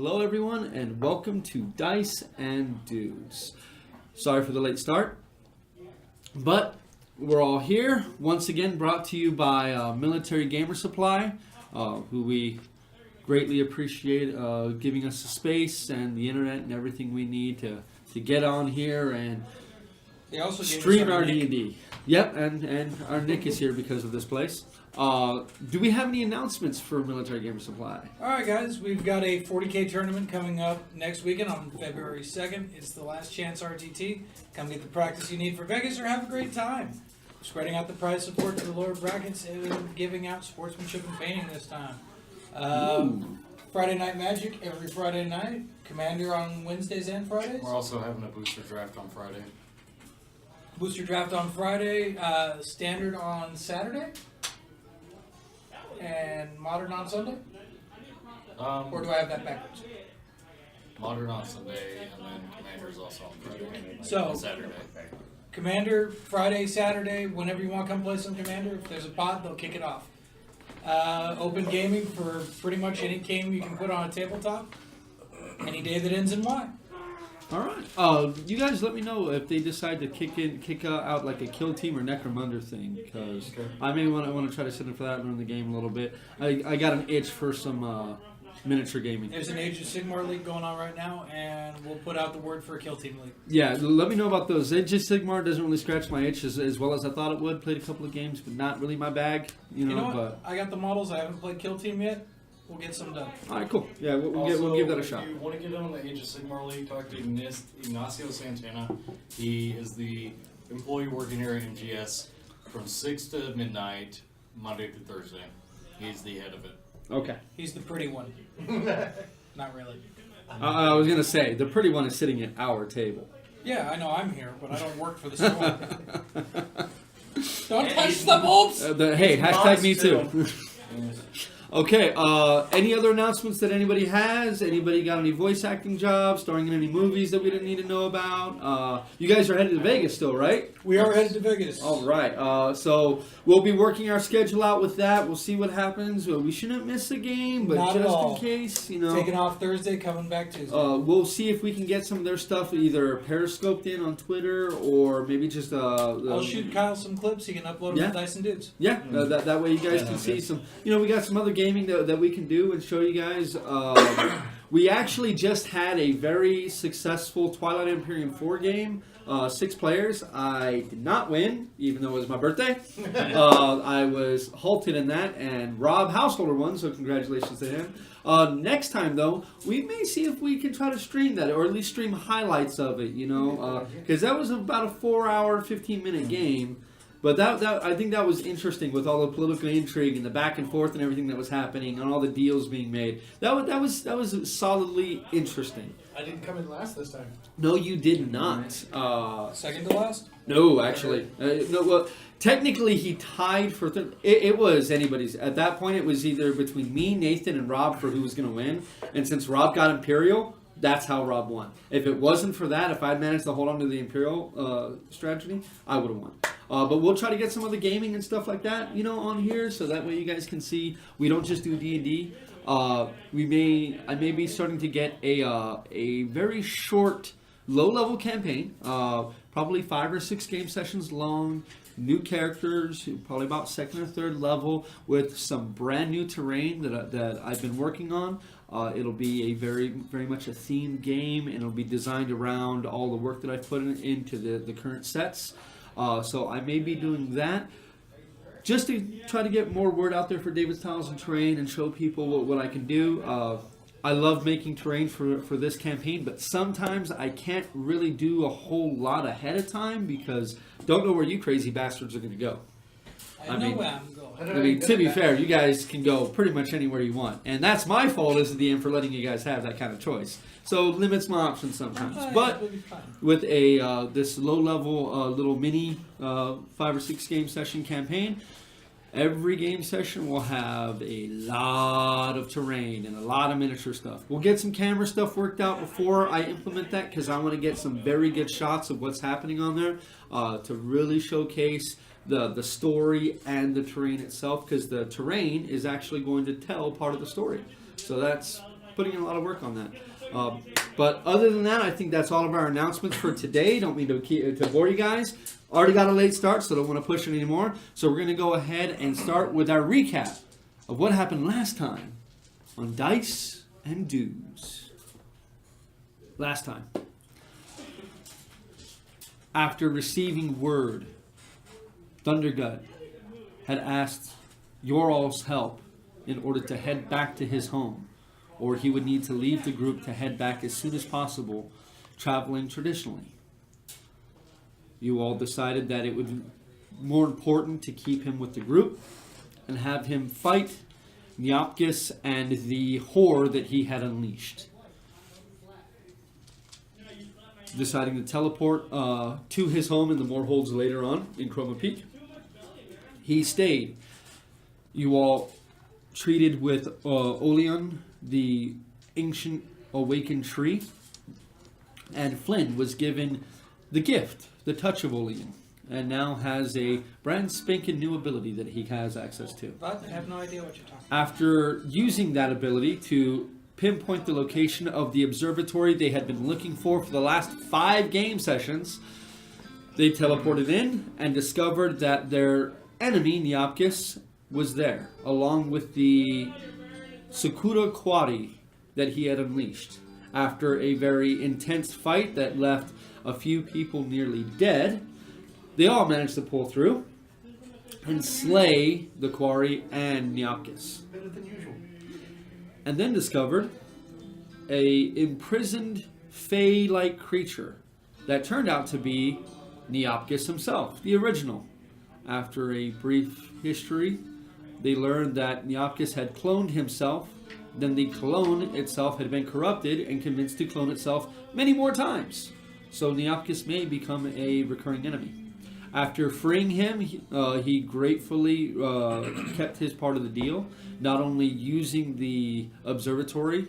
Hello everyone and welcome to Dice and Dudes. Sorry for the late start, but we're all here. Once again brought to you by Military Gamer Supply, who we greatly appreciate giving us the space and the internet and everything we need to get on here and they also stream our D&D. Yep, and our Nick is here because of this place. Do we have any announcements for Military Gamer Supply? Alright guys, we've got a 40K tournament coming up next weekend on February 2nd. It's the last chance RTT. Come get the practice you need for Vegas or have a great time. Spreading out the prize support to the lower brackets and giving out sportsmanship and painting this time. Friday Night Magic every Friday night. Commander on Wednesdays and Fridays. We're also having a booster draft on Friday. Booster draft on Friday. Standard on Saturday. And Modern on Sunday? Or do I have that backwards? Modern on Sunday, and then Commander's also on Friday. So, Saturday. Commander, Friday, Saturday, whenever you want to come play some Commander. If there's a pot, they'll kick it off. Open gaming for pretty much any game you can put on a tabletop. Any day that ends in Y. Alright. You guys let me know if they decide to kick out like a kill team or Necromunda thing, because I may want to try to sit in for that and run the game a little bit. I got an itch for some miniature gaming. There's an Age of Sigmar league going on right now, and we'll put out the word for a kill team league. Yeah, let me know about those. Age of Sigmar doesn't really scratch my itch as well as I thought it would. Played a couple of games, but not really my bag. You know what? But I got the models. I haven't played kill team yet. We'll get some done. All right, cool. Yeah, we'll give that a shot. If you want to get in on the Age of Sigmar League, talk to Ignacio Santana. He is the employee working here at MGS from 6 to midnight, Monday through Thursday. He's the head of it. Okay. He's the pretty one. Not really. I was going to say, the pretty one is sitting at our table. Yeah, I know I'm here, but I don't work for the store. Don't touch the bulbs! Hey, hashtag me too. Okay, any other announcements that anybody has? Anybody got any voice acting jobs, starring in any movies that we didn't need to know about? You guys are headed to Vegas still, right? We are headed to Vegas. All right, so we'll be working our schedule out with that. We'll see what happens. We shouldn't miss a game, but Not just in case, you know. Taking off Thursday, coming back Tuesday. We'll see if we can get some of their stuff either periscoped in on Twitter or maybe just... I'll shoot Kyle some clips. He can upload them to Dice and Dudes. Yeah, that way you guys can see some... You know, we got some other gaming that we can do and show you guys. We actually just had a very successful Twilight Imperium 4 game. 6 players. I did not win, even though it was my birthday. I was halted in that, and Rob Householder won, so congratulations to him. Next time, though, we may see if we can try to stream that, or at least stream highlights of it, you know, because that was about a 4-hour, 15-minute game. But that I think that was interesting with all the political intrigue and the back and forth and everything that was happening and all the deals being made. That was solidly interesting. I didn't come in last this time. No, you did not. Second to last? No, actually. No. Well, technically, he tied for third. It was anybody's. At that point, it was either between me, Nathan, and Rob for who was going to win. And since Rob got Imperial, that's how Rob won. If it wasn't for that, if I'd managed to hold on to the Imperial strategy, I would have won. But we'll try to get some of the gaming and stuff like that, you know, on here, so that way you guys can see we don't just do D&D. I may be starting to get a very short, low-level campaign, probably 5 or 6 game sessions long. New characters, probably about 2nd or 3rd level, with some brand new terrain that I've been working on. It'll be a very much a themed game, and it'll be designed around all the work that I've put into the current sets. So I may be doing that just to try to get more word out there for David's Tiles and Terrain and show people what I can do. I love making terrain for this campaign, but sometimes I can't really do a whole lot ahead of time because don't know where you crazy bastards are going to go. I know where I'm going. I mean, to be fair, you guys can go pretty much anywhere you want. And that's my fault as the DM for letting you guys have that kind of choice. So limits my options sometimes. But with this low-level little mini 5 or 6 game session campaign, every game session will have a lot of terrain and a lot of miniature stuff. We'll get some camera stuff worked out before I implement that because I want to get some very good shots of what's happening on there to really showcase the story and the terrain itself, because the terrain is actually going to tell part of the story. So that's putting in a lot of work on that. But other than that, I think that's all of our announcements for today. Don't mean to bore you guys. Already got a late start, so don't want to push it anymore. So we're going to go ahead and start with our recap of what happened last time on Dice and Dues. Last time. After receiving word, Thundergut had asked your all's help in order to head back to his home, or he would need to leave the group to head back as soon as possible, traveling traditionally. You all decided that it would be more important to keep him with the group and have him fight Neopkis and the whore that he had unleashed. Deciding to teleport to his home in the Mhorholds later on in Chroma Peak. He stayed. You all treated with Oalian, the ancient awakened tree, and Flynn was given the gift, the touch of Oalian, and now has a brand spanking new ability that he has access to. But I have no idea what you're talking After using that ability to pinpoint the location of the observatory they had been looking for the last 5 game sessions, they teleported in and discovered that their enemy, Neopkis, was there, along with the Sakura Kwari that he had unleashed. After a very intense fight that left a few people nearly dead, they all managed to pull through and slay the Quarry and Neopkis. Better than usual. And then discovered a imprisoned Fey-like creature that turned out to be Neopkis himself, the original. After a brief history, they learned that Neopkis had cloned himself, then the clone itself had been corrupted and convinced to clone itself many more times. So Neopkis may become a recurring enemy. After freeing him, he gratefully kept his part of the deal, not only using the observatory,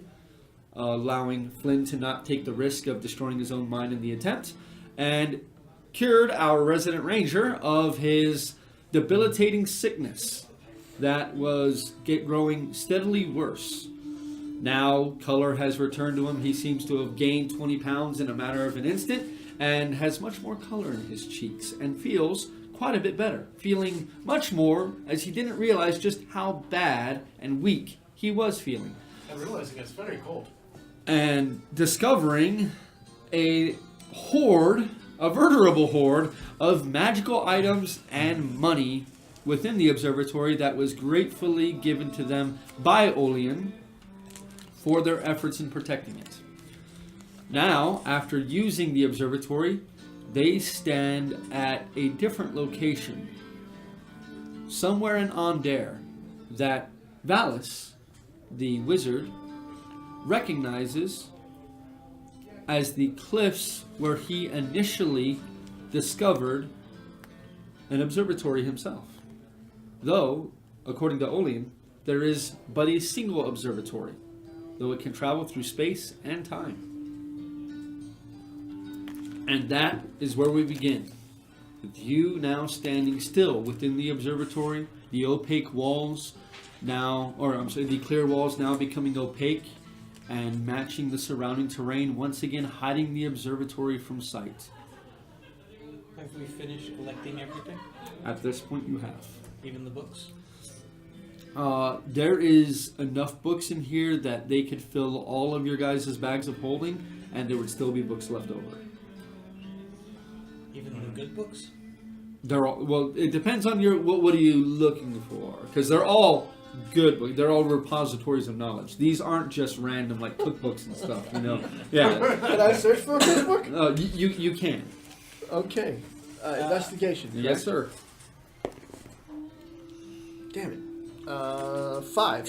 allowing Flynn to not take the risk of destroying his own mind in the attempt, and cured our resident ranger of his debilitating sickness that was growing steadily worse. Now, color has returned to him. He seems to have gained 20 pounds in a matter of an instant and has much more color in his cheeks and feels quite a bit better. Feeling much more as he didn't realize just how bad and weak he was feeling. I'm realizing it's very cold. And discovering a horde, a veritable horde of magical items and money within the observatory that was gratefully given to them by Oalian for their efforts in protecting it. Now, after using the observatory, they stand at a different location, somewhere in Onder, that Valis, the wizard, recognizes as the cliffs where he initially discovered an observatory himself. Though, according to Oalian, there is but a single observatory, though it can travel through space and time. And that is where we begin. With you now standing still within the observatory, the opaque walls now, the clear walls now becoming opaque and matching the surrounding terrain, once again hiding the observatory from sight. Have we finished collecting everything? At this point you have. Even the books? There is enough books in here that they could fill all of your guys' bags of holding, and there would still be books left over. Even the good books? They're all, well, it depends on your what are you looking for, because they're all good books. They're all repositories of knowledge. These aren't just random like cookbooks and stuff, you know. Yeah. Can I search for a cookbook? You can. Okay. Investigation. Yes, sir. Damn it. 5.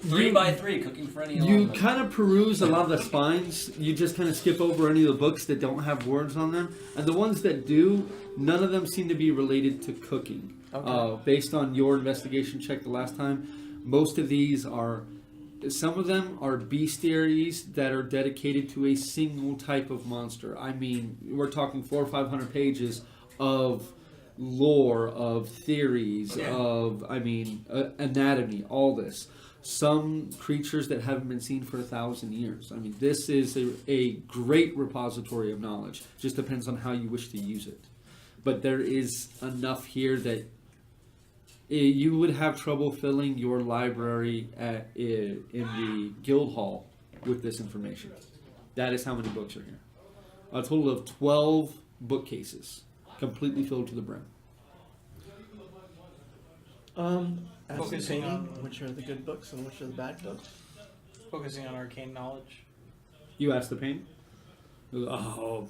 3 by 3, cooking for any You alarm. kind of peruse a lot of the spines. You just kind of skip over any of the books that don't have words on them. And the ones that do, none of them seem to be related to cooking. Okay. Based on your investigation check the last time, most of these are, some of them are bestiaries that are dedicated to a single type of monster. I mean, we're talking 400 or 500 pages of lore, of theories, of, anatomy, all this. some creatures that haven't been seen for 1,000 years. I mean, this is a great repository of knowledge. Just depends on how you wish to use it. But there is enough here that you would have trouble filling your library in the guild hall with this information. That is how many books are here. A total of 12 bookcases, completely filled to the brim. Focusing Ascertaining on- which are the good books and which are the bad books. Focusing on arcane knowledge. You asked the pain? Oh,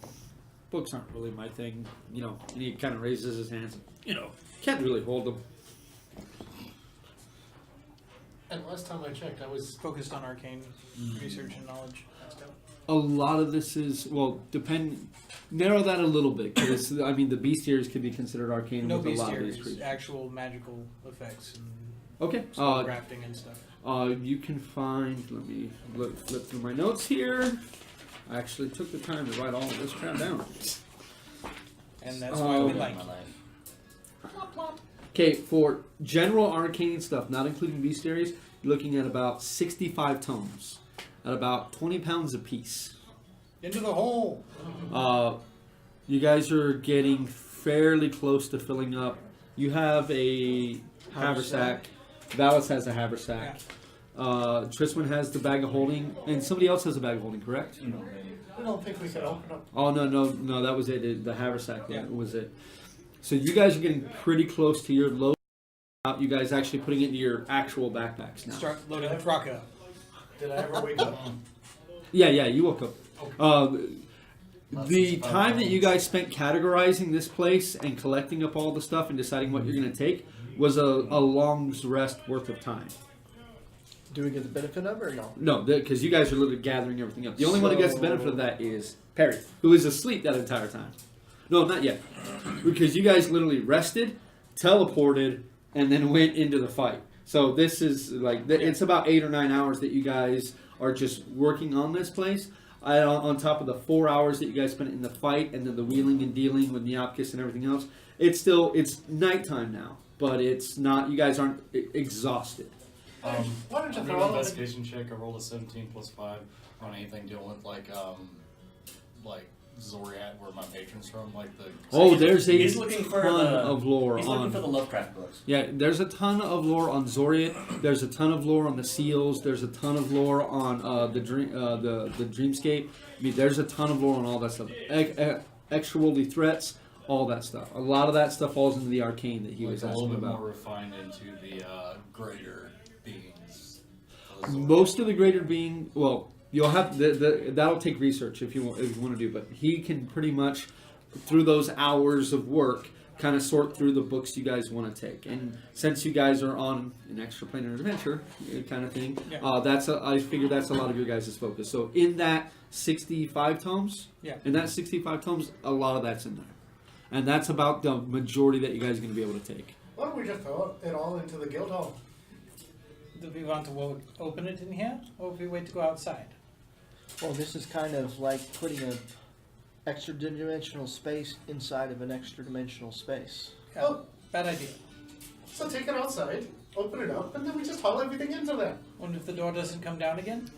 books aren't really my thing. You know, and he kind of raises his hands. You know, can't really hold them. And last time I checked, I was Focused on arcane research and knowledge. That's dope. A lot of this is, well, narrow that a little bit. Because, I mean, the bestiaries could be considered arcane No with a lot of these bestiaries, creatures. actual magical effects and Okay. spell crafting and stuff. You can find, let me flip through my notes here. I actually took the time to write all of this crap down. And that's why we Oh. like My it. life. Okay, for general arcane stuff, not including bestiaries, you're looking at about 65 tomes at about 20 pounds a piece. Into the hole. You guys are getting fairly close to filling up. You have a haversack. Valis has a haversack. Trisman has the bag of holding, and somebody else has a bag of holding, correct? I don't think we could open up. Oh no, that was it. The haversack Yeah. was it. So you guys are getting pretty close to your load. You guys actually putting it into your actual backpacks now. Start loading the truck up. Did I ever wake up? Yeah, you woke up. The time that you guys spent categorizing this place and collecting up all the stuff and deciding what you're going to take was a long's rest worth of time. Do we get the benefit of it or no? No, because you guys are literally gathering everything up. The only one that gets the benefit of that is Perry, who is asleep that entire time. No, not yet. Because you guys literally rested, teleported, and then went into the fight. So this is like, it's about 8 or 9 hours that you guys are just working on this place. On top of the 4 hours that you guys spent in the fight and then the wheeling and dealing with Neopkis and everything else, it's nighttime now. But it's not, you guys aren't exhausted. Why don't you I'm throw doing all an of it? investigation check. I rolled a 17 plus 5 on anything dealing with like Zoriat, where my patron's from, like the. Oh, there's a He's looking for ton the of lore He's on. looking for the Lovecraft books. Yeah, there's a ton of lore on Zoriat. There's a ton of lore on the seals. There's a ton of lore on the dreamscape. I mean, there's a ton of lore on all that stuff. Extra worldly threats, all that stuff. A lot of that stuff falls into the arcane that he Like was a little asking bit about. more refined into the greater beings. Most of the greater being, well, you'll have that'll take research if you want to do, but he can pretty much through those hours of work kind of sort through the books you guys want to take. And since you guys are on an extraplanar adventure kind of thing, Yeah. I figure that's a lot of your guys' focus. So in that 65 tomes, Yeah. in that 65 tomes, a lot of that's in there, and that's about the majority that you guys are going to be able to take. Why don't we just throw it all into the guild hall? Do we want to open it in here, or if we wait to go outside? Well, this is kind of like putting an extra dimensional space inside of an extra dimensional space. Yeah, Oh. bad idea. So take it outside, open it up, and then we just haul everything into there. Wonder if the door doesn't come down again?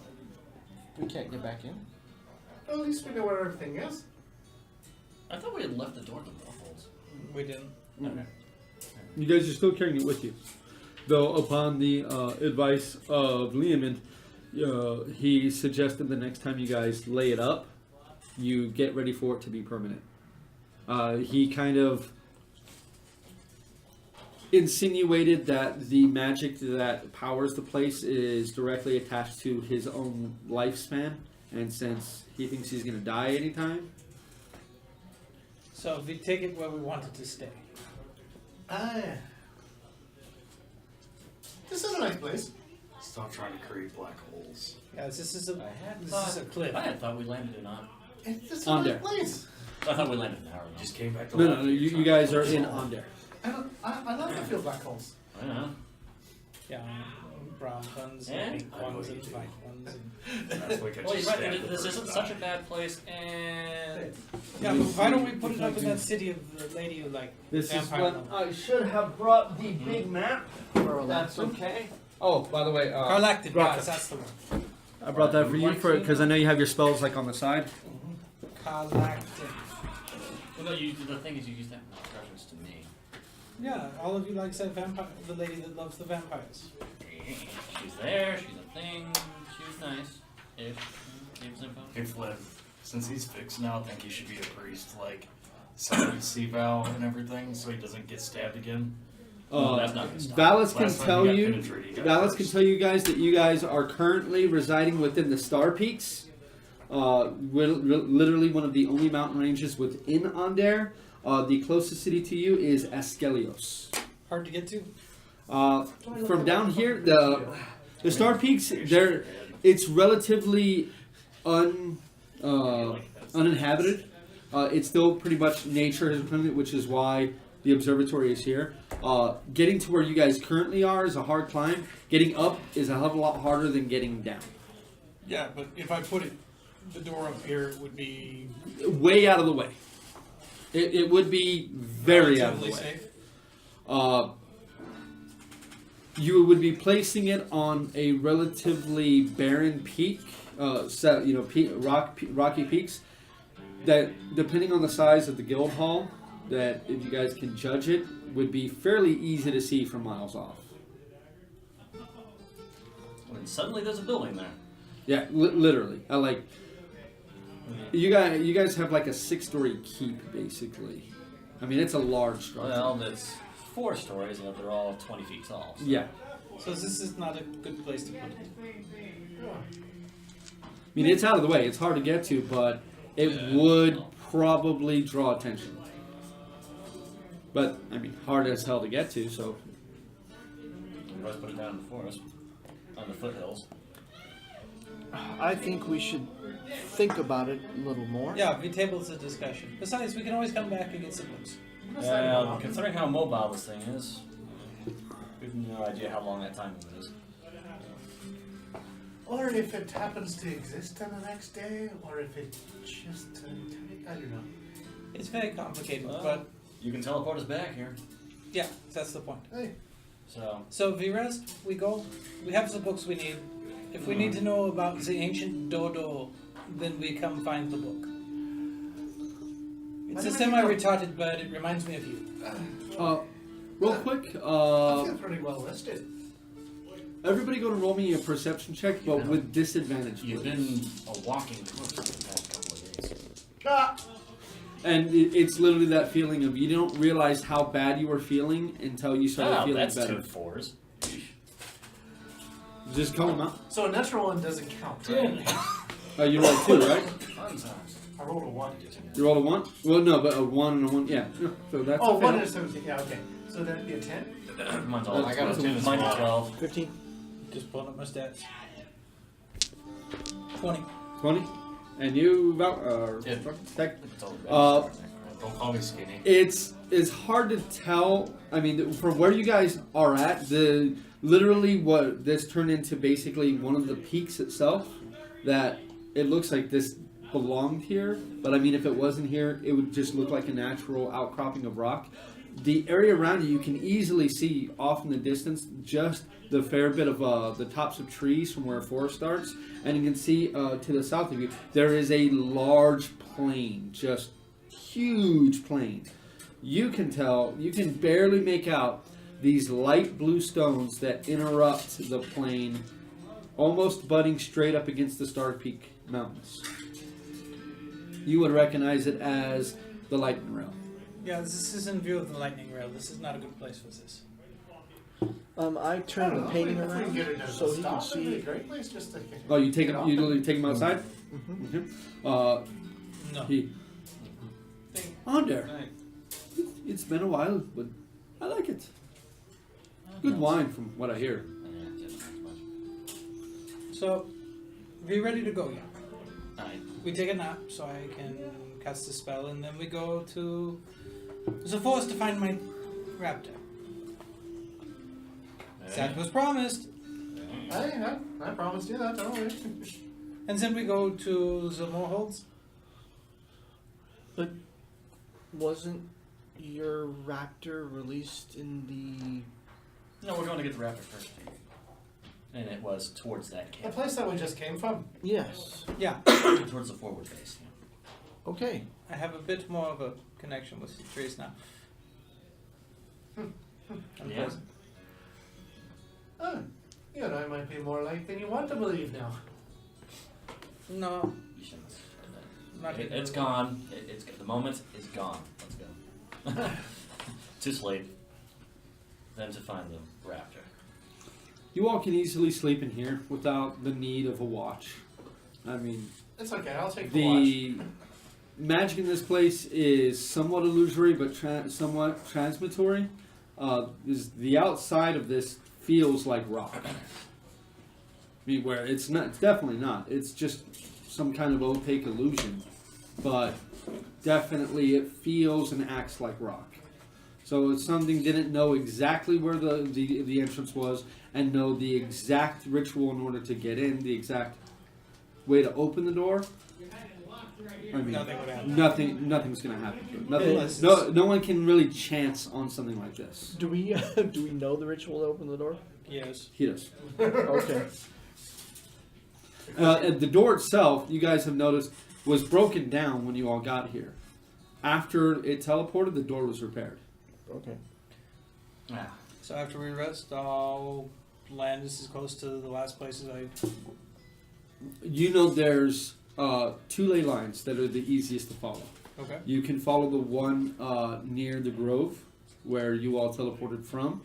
We can't get back in. Well, at least we know where everything is. I thought we had left the door to Mhorholds. We didn't. Mm. Okay. You guys are still carrying it with you. Though upon the advice of Liamond, he suggested the next time you guys lay it up, you get ready for it to be permanent. He kind of insinuated that the magic that powers the place is directly attached to his own lifespan, and since he thinks he's going to die anytime, So if we take it where we want it to stay. This is a nice place. Stop trying to create black holes. Yeah, this is a cliff. I had thought we landed in It's just On a nice there. place. I thought we landed in Howard. Just came back to no, life. you guys are in Onder. I love to feel black holes. I know. Yeah, brown ones Yeah. and pink ones and white ones. And... That's like I Well, just you're right. stabbed This the isn't person such a back. bad place, and Yeah, but why don't we put it up in that city of the lady who like This is vampire what one? I should have brought the big map. Or That's okay. Oh, by the way, Carlactin, Rocket. yes, that's the one. I brought that for you because I know you have your spells like on the side. Carlactin. Well, no, the thing is, you used that in reference to me. Yeah, all of you like that vampire, the lady that loves the vampires. She's there. She's a thing. She was nice. If gives info. Hey Flynn, since he's fixed now, I think he should be a priest, like celibacy vow and everything, so he doesn't get stabbed again. That's not gonna stop. Valis can Last time tell he got you. penetrated, he got Valis can first. tell you guys that you guys are currently residing within the Star Peaks. Literally one of the only mountain ranges within Onder. The closest city to you is Askelios. Hard to get to. From down here, the Star Peaks, it's relatively uninhabited. It's still pretty much nature has become it, which is why the observatory is here. Getting to where you guys currently are is a hard climb. Getting up is a hell of a lot harder than getting down. Yeah, but if I put the door up here, it would be Way out of the way. It would be very out of the way. relatively safe. You would be placing it on a relatively barren peak, rocky peaks. That, depending on the size of the guild hall, that if you guys can judge it, would be fairly easy to see from miles off. When suddenly there's a building there. Yeah, literally. You guys have like a 6-story keep, basically. I mean, it's a large structure. Well, there's 4 stories, and they're all 20 feet tall. So. Yeah. So this is not a good place to put it. I mean, it's out of the way. It's hard to get to, but it would probably draw attention. But, I mean, hard as hell to get to, so... You guys put it down in the forest, on the foothills. I think we should think about it a little more. Yeah, we tabled the discussion. Besides, we can always come back and get some books. Well, considering how mobile this thing is, we have no idea how long that time is. Or if it happens to exist on the next day, or if it just, I don't know. It's very complicated, Well, but you can teleport us back here. yeah, that's the point. Hey, So Viras, we go. We have the books we need. If we need to know about the ancient dodo, then we come find the book. It's a semi-retarded bird. It reminds me of you. Real quick, I feel pretty well listed. everybody go to roll me a perception check, but with disadvantage, You've please. been a walking corpse for the past couple of days. Ah! And it's literally that feeling of you don't realize how bad you were feeling until you started feeling that's better. 2 4s. Just call them out. So a natural one doesn't count, right? You rolled 2, right? Fun times. I rolled a 1. You rolled a 1? Well, no, but a 1 and a 1, yeah. So that's Oh, a fail. 1 and a 17, yeah, okay. So that'd be a 10? Mine's all. I got a 10 as Mine's well. 12. 15. Just pulling up my stats. 20. 20? And you, Yeah. Tech? It's all Don't call me skinny. It's hard to tell. I mean, from where you guys are at, literally what this turned into basically one of the peaks itself, that it looks like this belonged here. But I mean, if it wasn't here, it would just look like a natural outcropping of rock. The area around you can easily see off in the distance just the fair bit of the tops of trees from where a forest starts. And you can see to the south of you, there is a large plain, just huge plain. You can tell, you can barely make out these light blue stones that interrupt the plain, almost butting straight up against the Star Peak Mountains. You would recognize it as the lightning rail. Yeah, this is in view of the lightning rail. This is not a good place for this. I turn the painting If we can get it around to so he can stop, it'd be a see. great place just to Oh, you take get him, off you it. literally take him outside? No. He, on there. It's been a while, but I like it. Good wine from what I hear. So, we ready to go, yeah? Alright. We take a nap so I can cast a spell, and then we go to the forest to find my raptor. That was promised. I promised you that, don't worry. And then we go to the Mhorholds. But wasn't your raptor released in the? No, we're going to get the raptor first. And it was towards that The camp. place that we just came from. Yes. Yeah, Towards the forward base. Yeah. Okay. I have a bit more of a connection with the trees now. Yeah. Oh, you and I might be more alike than you want to believe now. No, You shouldn't have said that. not even It's a- gone. The moment is gone. Let's go. Too late. Then to find the raptor. You all can easily sleep in here without the need of a watch. I mean, It's okay, I'll take the watch. the magic in this place is somewhat illusory, but somewhat transitory. Is the outside of this feels like rock. I mean, where it's not. It's definitely not. It's just some kind of opaque illusion, but definitely it feels and acts like rock. So if something didn't know exactly where the entrance was and know the exact ritual in order to get in, the exact way to open the door, I mean, Nothing would happen. nothing's going to happen to it. Nothing, Unless no one can really chance on something like this. Do we know the ritual to open the door? Yes. He does. Okay. And the door itself, you guys have noticed, was broken down when you all got here. After it teleported, the door was repaired. Okay. Ah. So after we rest, I'll land just as close to the last places I. You know there's 2 ley lines that are the easiest to follow. Okay. You can follow the one near the grove, where you all teleported from,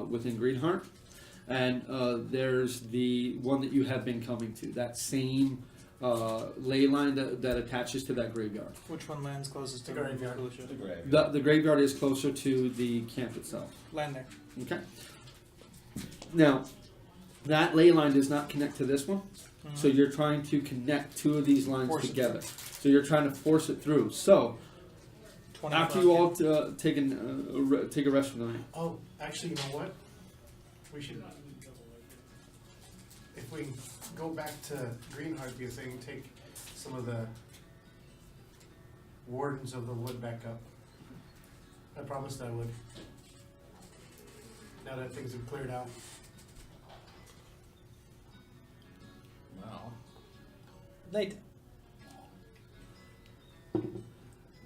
within Greenheart. And there's the one that you have been coming to, that same ley line that attaches to that graveyard. Which one lands closest to The graveyard. Volusia? The grave. The graveyard is closer to the camp itself. Land there. Okay. Now, that ley line does not connect to this one, so you're trying to connect 2 of these lines Force it together. So you're trying to force it through. So 20 after front you all camp. take a rest for the night. Oh, actually, you know what? We should. If we go back to Greenheart, you think take some of the wardens of the wood back up. I promised I would. Now that things have cleared out. Well, Later.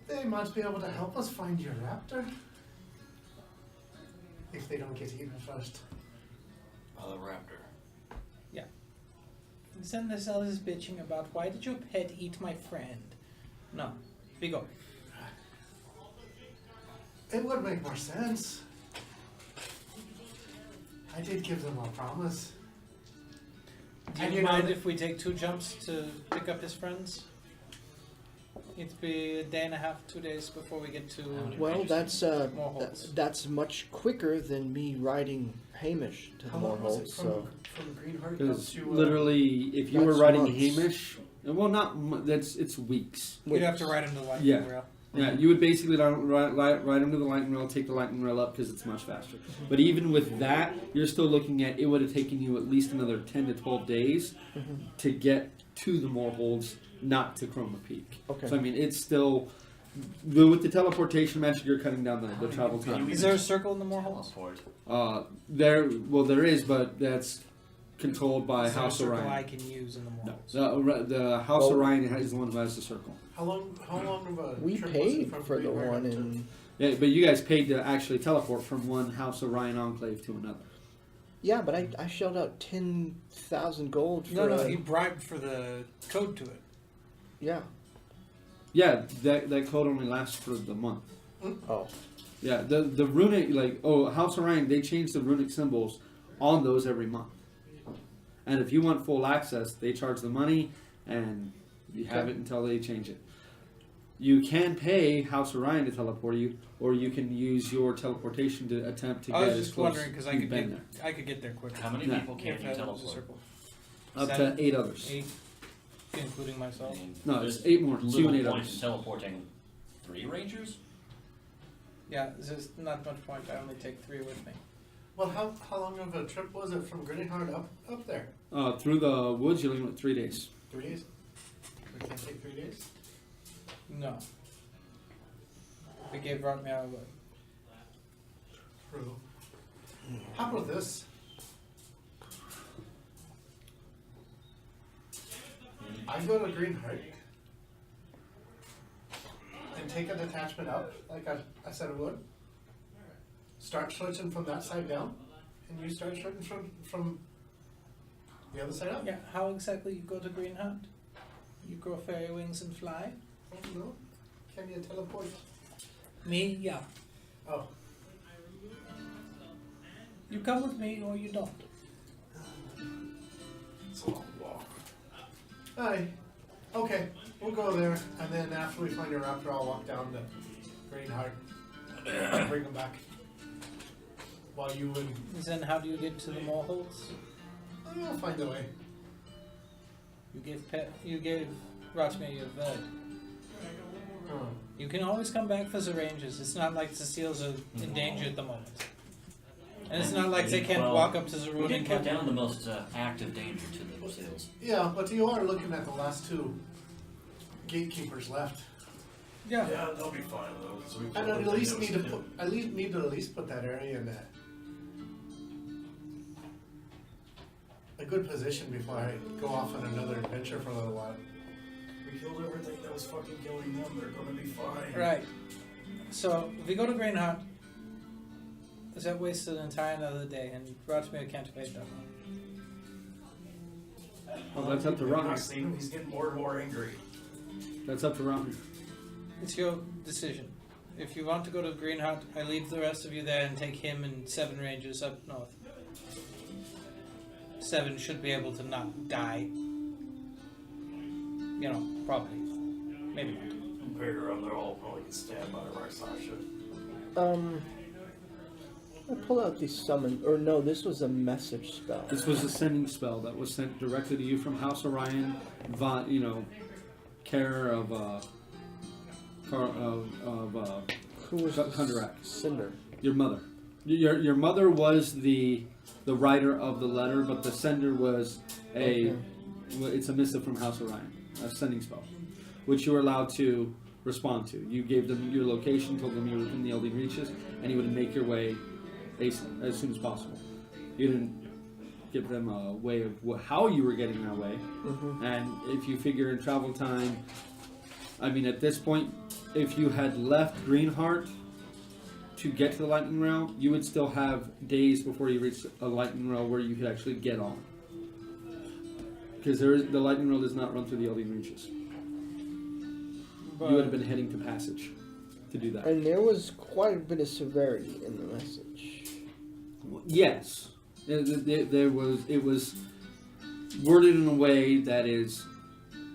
They might be able to help us find your raptor. If they don't get eaten first. The raptor. Send this all this bitching about why did your pet eat my friend? No. Big O. It would make more sense. I did give them a promise. Do And you you know mind that- if we take 2 jumps to pick up his friends? It'd be a day and a half, 2 days before we get to. Well, that's Mhorholds. that's much quicker than me riding Hamish to the How long was it Mhorholds. from, So from Greenheart up Because to literally, if you were that's riding months. Hamish, well, it's weeks. We'd have to ride him to Lightning Yeah. Rail. Yeah, you would basically ride him to the lightning rail, take the lightning rail up because it's much faster. But even with that, you're still looking at it would have taken you at least another 10 to 12 days to get to the Mhorholds, not to Chroma Peak. Okay. So I mean, it's still with the teleportation magic, you're cutting down the travel time. Is there a circle in the Mhorholds? teleport. There is, but that's controlled by Is there a House circle Orion. I can use in the No, Mhorholds? the House Well- Orion is the one who has the circle. How long of a we trip was it paid from for the Greenheart one up to- in. Yeah, but you guys paid to actually teleport from one House Orion enclave to another. Yeah, but I shelled out 10,000 gold for. No, a, he bribed for the code to it. Yeah. Yeah, that code only lasts for the month. Oh. Yeah, the runic House Orion, they change the runic symbols on those every month. And if you want full access, they charge the money and you have Okay. it until they change it. You can pay House Orion to teleport you, or you can use your teleportation to attempt to I get was as just close. wondering because You've been I could get there quicker. How many Yeah. people can If you that was a teleport? circle. there. Up 7, to 8 others. 8, including myself. No, it's 8 more. 2 Little and 8 point others. in teleporting 3 rangers? Yeah, there's not much point. I only take 3 with me. Well, how long of a trip was it from Greenheart up there? Through the woods, you're looking at 3 days. 3 days? We can't take 3 days? No. They brought me out of it. True. How about this? I go to Green Heart and take a detachment up, like I said I would. Start switching from that side down, and you start switching from the other side up. Yeah, how exactly you go to Green Hunt? You grow fairy wings and fly? I don't know. Can you teleport? Me, yeah. Oh, You come with me or you don't. it's a long walk. Aye. Okay, we'll go there, and then after we find a raptor, I'll walk down to Green Heart and bring him back. While you and Then how do you get to the Mhorholds? I'll find a way. You gave Rotmir your bird. Oh. You can always come back for the rangers. It's not like the seals are in danger at the moment. And it's not like they can't Well, walk up to the We ruin did and put camp. down the most active danger to the seals. Yeah, but you are looking at the last two gatekeepers left. Yeah. Yeah, they'll be fine though. 'Cause we And I killed at least everything need to that was put at least put that area in a good position before I go off on another adventure for a little while. in. We killed everything that was fucking killing them. They're gonna be fine. Right. So if we go to Green Hunt, that wasted an entire another day, and Rotmir can't wait that long. Well, that's up to I've not Ron. seen him. He's getting more and more angry. That's up to Ron. It's your decision. If you want to go to Green Hunt, I leave the rest of you there and take him and 7 rangers up north. 7 should be able to not die. You know, probably. Maybe not. Compared to them, they're all probably get stabbed by a Raksasha. I pull out the summon, or no, this was a message spell. This was a sending spell that was sent directly to you from House Orion, care of Who was Kundarak. Cinder? Your mother. Your mother was the writer of the letter, but the sender was it's a missive from House Orion, a sending spell, which you were allowed to respond to. You gave them your location, told them you were in the Elden Reaches, and you would make your way as soon as possible. You didn't give them a way of how you were getting that way, and if you figure in travel time, I mean, at this point, if you had left Greenheart to get to the Lightning Rail, you would still have days before you reach a Lightning Rail where you could actually get on. Because the Lightning Rail does not run through the Elden Reaches. You would have been heading to Passage to do that. And there was quite a bit of severity in the message. Yes. It was worded in a way that is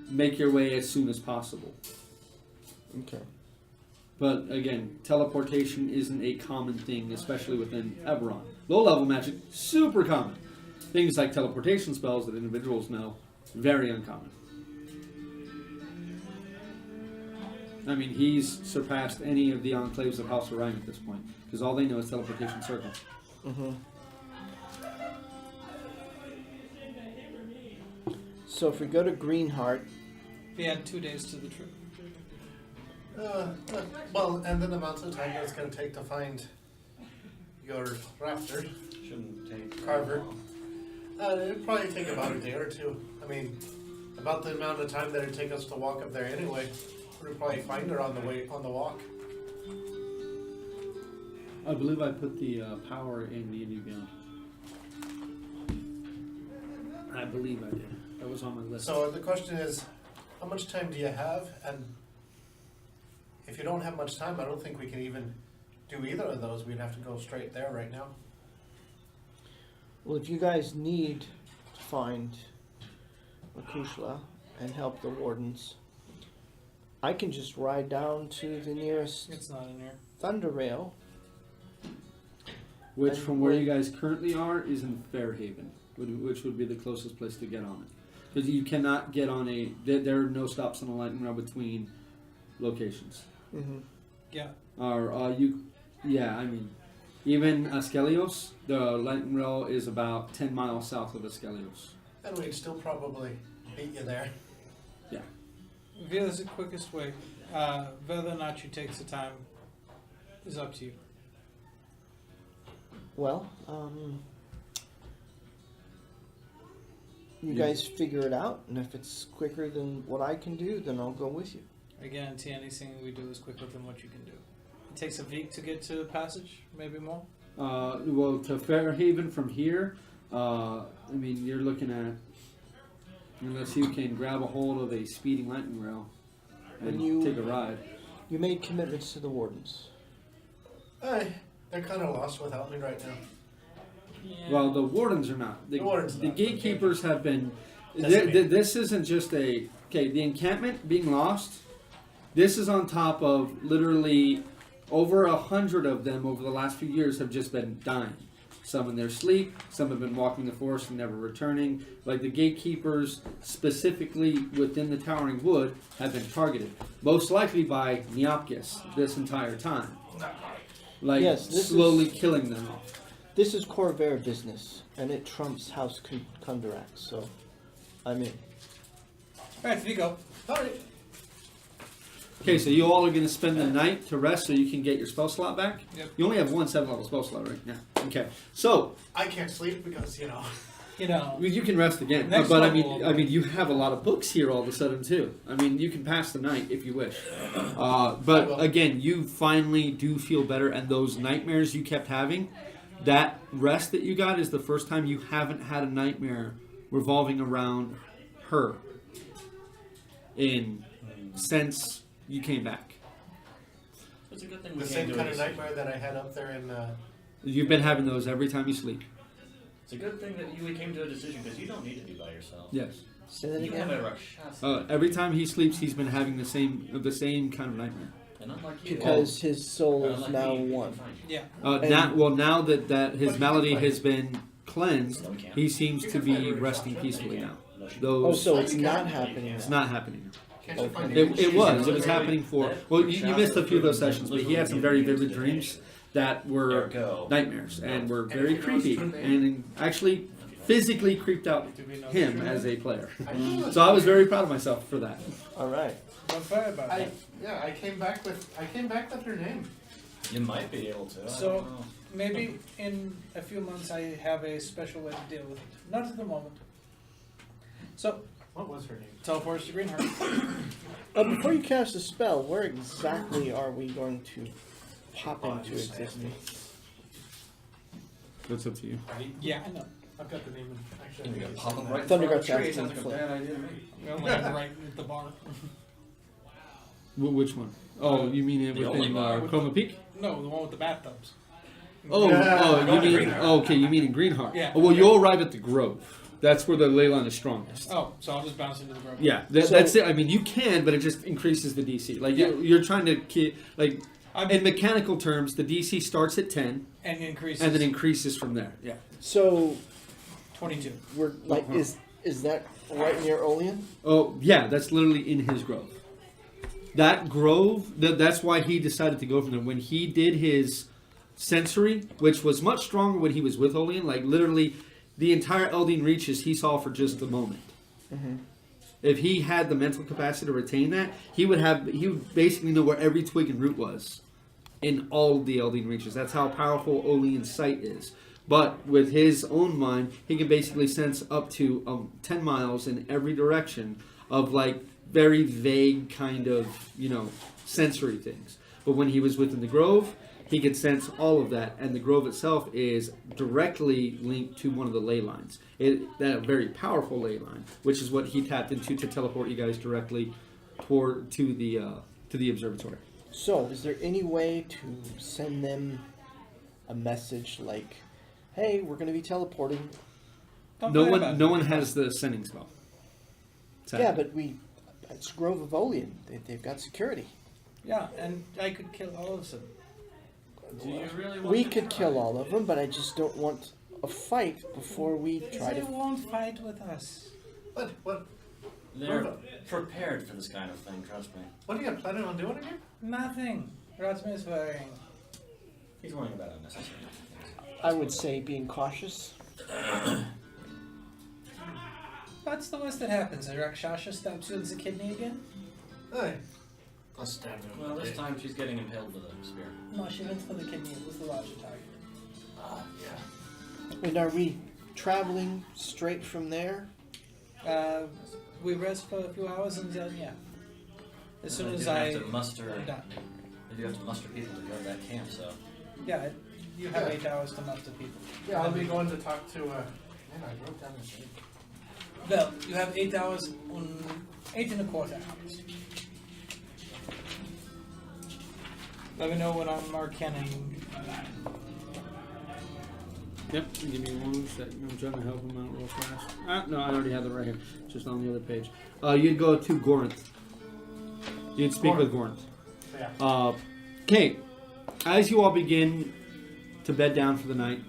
make your way as soon as possible. Okay. But again, teleportation isn't a common thing, especially within Eberron. Low-level magic, super common. Things like teleportation spells that individuals know, very uncommon. I mean, he's surpassed any of the enclaves of House Orion at this point, because all they know is teleportation circle. So if we go to Greenheart, We had 2 days to the trip. Well, and then the amount of time that it's going to take to find your raptor, Shouldn't take Carver. It'd probably take about a day or two. I mean, about the amount of time that it'd take us to walk up there anyway. We'd probably find her on the walk. I believe I put the power in the Indian Beyond. I believe I did. That was on my list. So the question is, how much time do you have? And if you don't have much time, I don't think we can even do either of those. We'd have to go straight there right now. well, if you guys need to find Makushla and help the wardens, I can just ride down to the nearest It's not in here. Thunder Rail. Which, And from where when- you guys currently are, is in Fairhaven, which would be the closest place to get on it. Because you cannot get on there are no stops on the Lightning Rail between locations. Yeah. I mean, even Askelios, the Lightning Rail is about 10 miles south of Askelios. And we'd still probably beat you there. Via is the quickest way. Whether or not you take the time is up to you. Well, You guys figure it out, and if it's quicker than what I can do, then I'll go with you. I guarantee anything we do is quicker than what you can do. It takes a week to get to the passage, maybe more. Well, to Fairhaven from here, I mean, you're looking at, unless you can grab a hold of a speeding lightning rail and take a ride. You made commitments to the wardens. They're kind of lost without me right now. Well, the wardens are not. The not. gatekeepers have been. That's This isn't just the encampment being lost. This is on top of literally over 100 of them over the last few years have just been dying. Some in their sleep, some have been walking the forest and never returning. Like the gatekeepers, specifically within the Towering Wood, have been targeted. Most likely by Neopkis this entire time. Like, Yes, this slowly is- killing them off. This is Corvair business, and it trumps House Kundarak, so I'm in. Alright, here you go. Alright. Okay, so you all are going to spend the night to rest so you can get your spell slot back? Yep. You only have one 7-level spell slot right now. Okay, so I can't sleep because, You know, you can rest again. Next But level. I mean, you have a lot of books here all of a sudden too. I mean, you can pass the night if you wish. But again, you finally do feel better, and those nightmares you kept having, that rest that you got is the first time you haven't had a nightmare revolving around her since you came back. It's a good thing we the came same to a kind of decision. nightmare that I had up there in. You've been having those every time you sleep. It's a good thing that we came to a decision because you don't need to be by yourself. Yes. Say that You have again. a Rakshasa. Every time he sleeps, he's been having the same kind of nightmare. And unlike you, Because his soul is unlike now me, we can one. find you. yeah. Now that his What malady do you has been cleansed, No, we can't. he seems You to can find be a resting reception. peacefully now. No, she- Oh, Those, so it's You not can. happening it's now. not happening now. Can't you find It was She's happening for. Well, you missed a few of those sessions, but he had some very vivid dreams that were Ergo. nightmares and were very creepy and actually physically creeped out him as a player. So I was very proud of myself for that. All right. Don't worry about I it. I came back with her name. You might be able to. I So- don't know. Maybe in a few months I have a special way to deal with it. Not at the moment. So, What was her name? teleport us to Greenheart. Before you cast a spell, where exactly are we going to pop into existence? That's up to you. Yeah, I know. I've got the name. Actually, You I gotta think pop it's them in right there. in front of Thundergut's the tree. asking Sounds like a Flynn. bad idea to me. I'm like right at the bar. Which one? Oh, you mean it The only within bar. Chroma Peak? No, the one with the bathtubs. Oh, Yeah. you mean okay? You mean in Greenheart? Yeah. Oh, well, you'll arrive at the Grove. That's where the ley line is strongest. Oh, so I'll just bounce into the grove. Yeah, So- that's it. I mean, you can, but it just increases the DC. Like you're trying to like in mechanical terms, the DC starts at 10 And increases. and then increases from there. Yeah. So 22. we're like, is that right near Oalian? Oh, yeah, that's literally in his grove. That grove, that's why he decided to go from there. When he did his sensory, which was much stronger when he was with Oalian, like literally the entire Eldine reaches he saw for just a moment. Mm-hmm. If he had the mental capacity to retain that, he would basically know where every twig and root was in all of the Eldine reaches. That's how powerful Oalian's sight is. But with his own mind, he can basically sense up to 10 miles in every direction of like very vague kind of, sensory things. But when he was within the grove, he could sense all of that, and the grove itself is directly linked to one of the ley lines. That very powerful ley line, which is what he tapped into to teleport you guys directly to the observatory. So, is there any way to send them a message like, "Hey, we're going to be teleporting"? Don't No worry about one, no it. one has the sending spell. Yeah, but it's Grove of Oalian. They've got security. Yeah, and I could kill all of them. Do you really want We to could try? kill all of them, but I just don't want a fight before we try They to. won't fight with us. What They're prepared for this kind of thing, trust me. are you planning on doing again? Nothing. Rotsman is wearing. He's worrying about unnecessary things. I would say being cautious. What's the worst that happens? A Rakshasa stabs you in the kidney again? Hey. I'll stab him. Well, this time she's getting impaled with a spear. No, she went for the kidney. It was the larger target. Yeah. And are we traveling straight from there? We rest for a few hours and then, yeah. As soon They as do have I to muster. am done. They do have to muster people to go to that camp, so. Yeah, you have 8 hours to muster people. Yeah, I'll be going to talk to, man, I wrote down this name. Well, you have 8 hours on 8 and a quarter hours. Let me know when I'm marking. Yep, give me 1 second. I'm trying to help him out real fast. No, I already have it right here. It's just on the other page. You'd go to Gorinth. You'd speak with Gorinth. Yeah. Okay, as you all begin to bed down for the night,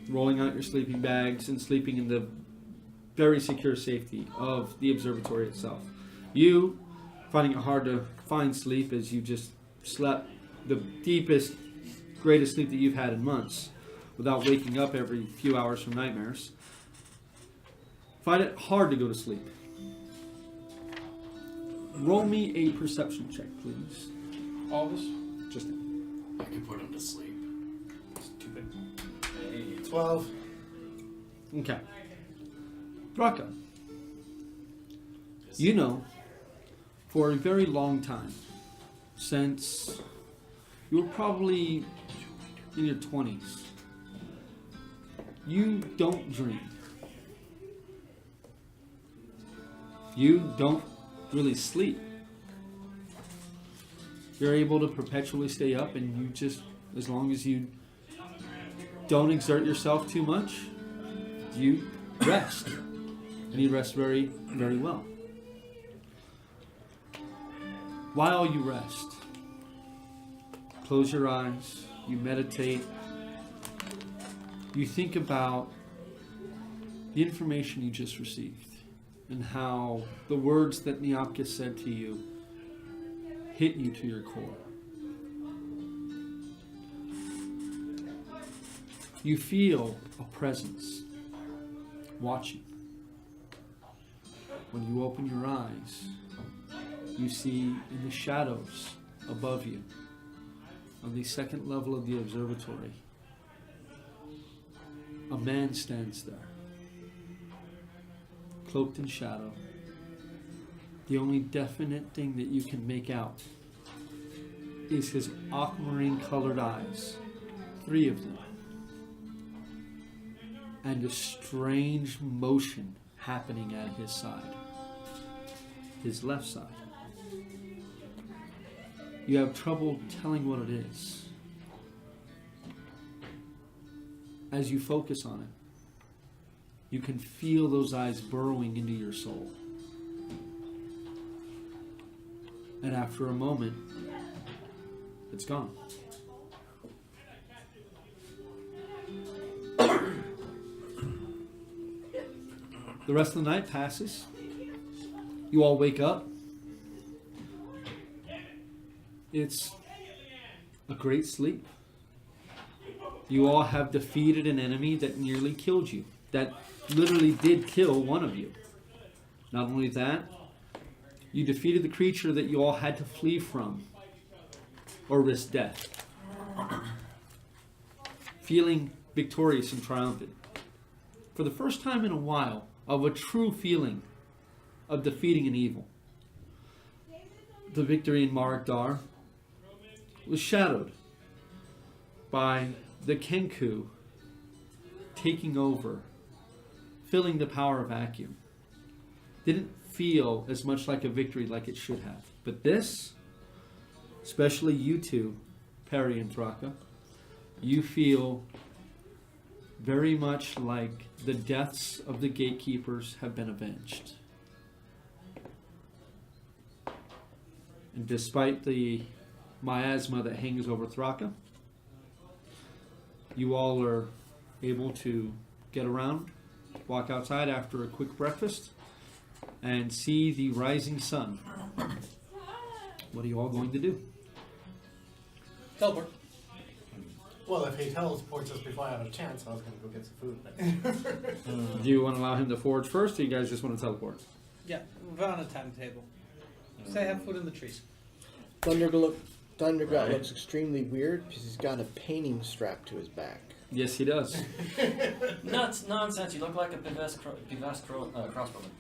rolling out your sleeping bags and sleeping in the very secure safety of the observatory itself, you finding it hard to find sleep as you just slept the deepest, greatest sleep that you've had in months without waking up every few hours from nightmares, find it hard to go to sleep. Roll me a perception check, please. All of us? Just I could put him to sleep. stupid. Hey. 12. Okay. Raka, you know, for a very long time, since you were probably in your 20s, you don't dream. You don't really sleep. You're able to perpetually stay up, and you just, as long as you don't exert yourself too much, you rest. And you rest very, very well. While you rest, close your eyes, you meditate, you think about the information you just received and how the words that Neopkis said to you hit you to your core. You feel a presence watching. When you open your eyes, you see in the shadows above you, on the second level of the observatory, a man stands there, cloaked in shadow. The only definite thing that you can make out is his aquamarine colored eyes, 3 of them, and a strange motion happening at his side, his left side. You have trouble telling what it is. As you focus on it, you can feel those eyes burrowing into your soul. And after a moment, it's gone. The rest of the night passes. You all wake up. It's a great sleep. You all have defeated an enemy that nearly killed you. That literally did kill one of you. Not only that, you defeated the creature that you all had to flee from or risk death. Feeling victorious and triumphant. For the first time in a while, of a true feeling of defeating an evil. The victory in Maragdar was shadowed by the Kenku taking over, filling the power vacuum. Didn't feel as much like a victory like it should have. But this, especially you two, Perry and Thraka, you feel very much like the deaths of the Gatekeepers have been avenged. And despite the miasma that hangs over Thraka, you all are able to get around, walk outside after a quick breakfast, and see the rising sun. What are you all going to do? Teleport. Well, if he teleports us before I have a chance, I was going to go get some food. Do you want to allow him to forge first, or you guys just want to teleport? Yeah, we're on a timetable. Say have food in the trees. Thundergut Right. looks extremely weird because he's got a painting strapped to his back. Yes, he does. Nuts, nonsense. You look like a Pivas crossbowman.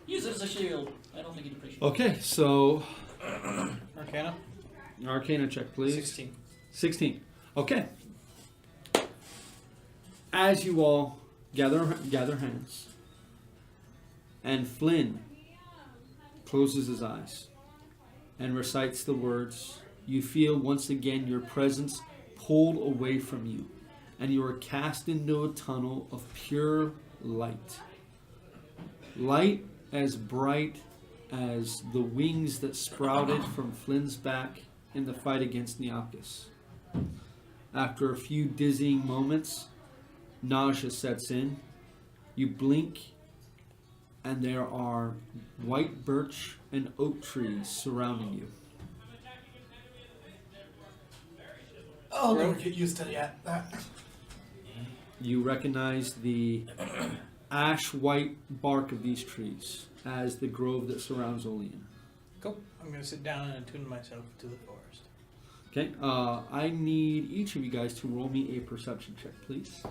Use it as a shield. I don't think he'd appreciate it. Okay, so Arcana? Arcana check, please. 16. 16. Okay. As you all gather hands, and Flynn closes his eyes and recites the words, you feel once again your presence pulled away from you, and you are cast into a tunnel of pure light. Light as bright as the wings that sprouted from Flynn's back in the fight against Neopkis. After a few dizzying moments, nausea sets in. You blink, and there are white birch and oak trees surrounding you. I'll never get used to that. You recognize the ash-white bark of these trees as the grove that surrounds Oalian. Cool. I'm going to sit down and attune myself to the forest. Okay, I need each of you guys to roll me a perception check, please.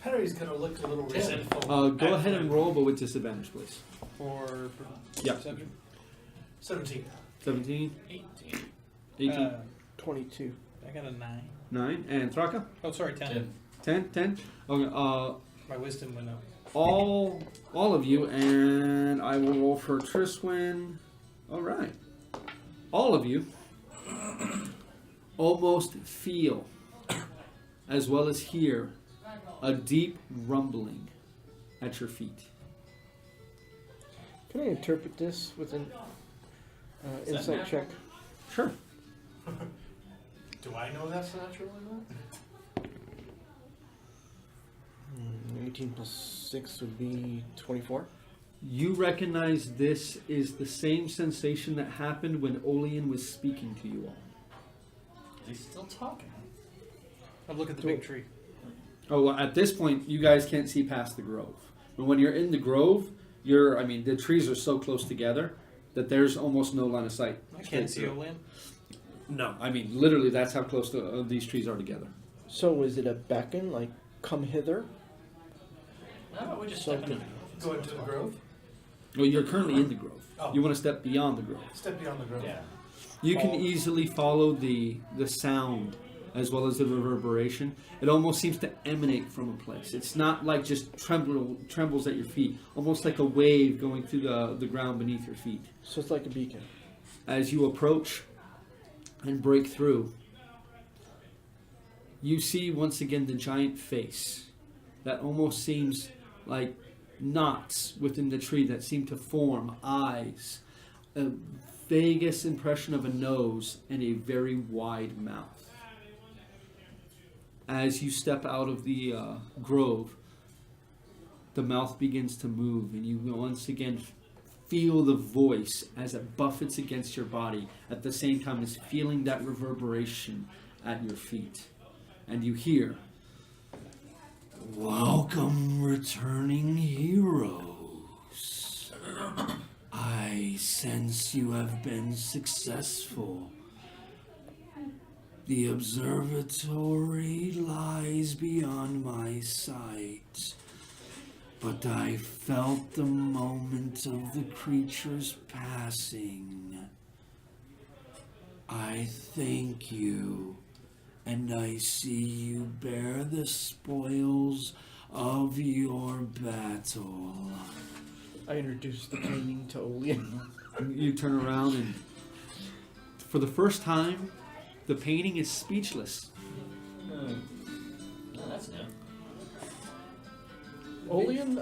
Harry's gonna look a little resentful. Go ahead and roll, but with disadvantage, please. For Yeah. perception? 17. 17, 18. 18, 22. I got a 9. 9, and Thraka? Oh, sorry, 10. 10? 10? Okay, My wisdom went up. all of you, and I will roll for Triswin. All right. All of you almost feel, as well as hear, a deep rumbling at your feet. Can I interpret this with an insight check? Sure. Do I know that's natural or not? 18 plus 6 would be 24. You recognize this is the same sensation that happened when Oalian was speaking to you all. He's still talking. I'll look at the big tree. Oh, well, at this point, you guys can't see past the grove. But when you're in the grove, the trees are so close together that there's almost no line of sight. I can't see Oalian. No, literally, that's how close these trees are together. So is it a beckon, like, come hither? How about we just step into the Go into the grove? Well, you're currently in the grove. Oh. You want to step beyond the grove. Step beyond the grove. Yeah. You can easily follow the sound as well as the reverberation. It almost seems to emanate from a place. It's not like just trembles at your feet, almost like a wave going through the ground beneath your feet. So it's like a beacon. As you approach and break through, you see once again the giant face that almost seems like knots within the tree that seem to form eyes, a vaguest impression of a nose, and a very wide mouth. As you step out of the grove, the mouth begins to move, and you once again feel the voice as it buffets against your body, at the same time as feeling that reverberation at your feet. And you hear, "Welcome, returning heroes. I sense you have been successful. The observatory lies beyond my sight, but I felt the moment of the creature's passing. I thank you, and I see you bear the spoils of your battle." I introduced the painting to Oalian. You turn around, and for the first time, the painting is speechless. Oh, that's new. Oalian,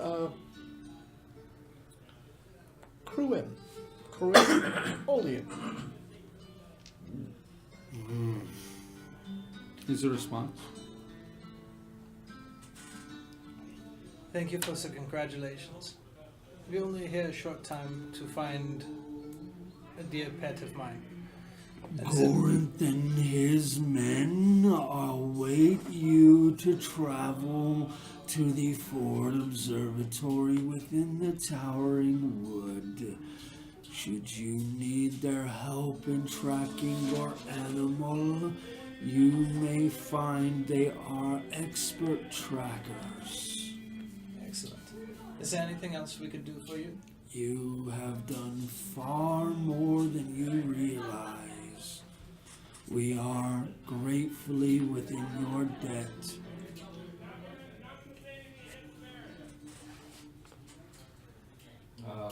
Kruim. Oalian. Is there a response? Thank you for the congratulations. We only here a short time to find a dear pet of mine. Corinth and his men await you to travel to the Ford Observatory within the Towering Wood. Should you need their help in tracking your animal, you may find they are expert trackers. Excellent. Is there anything else we could do for you? You have done far more than you realize. We are gratefully within your debt.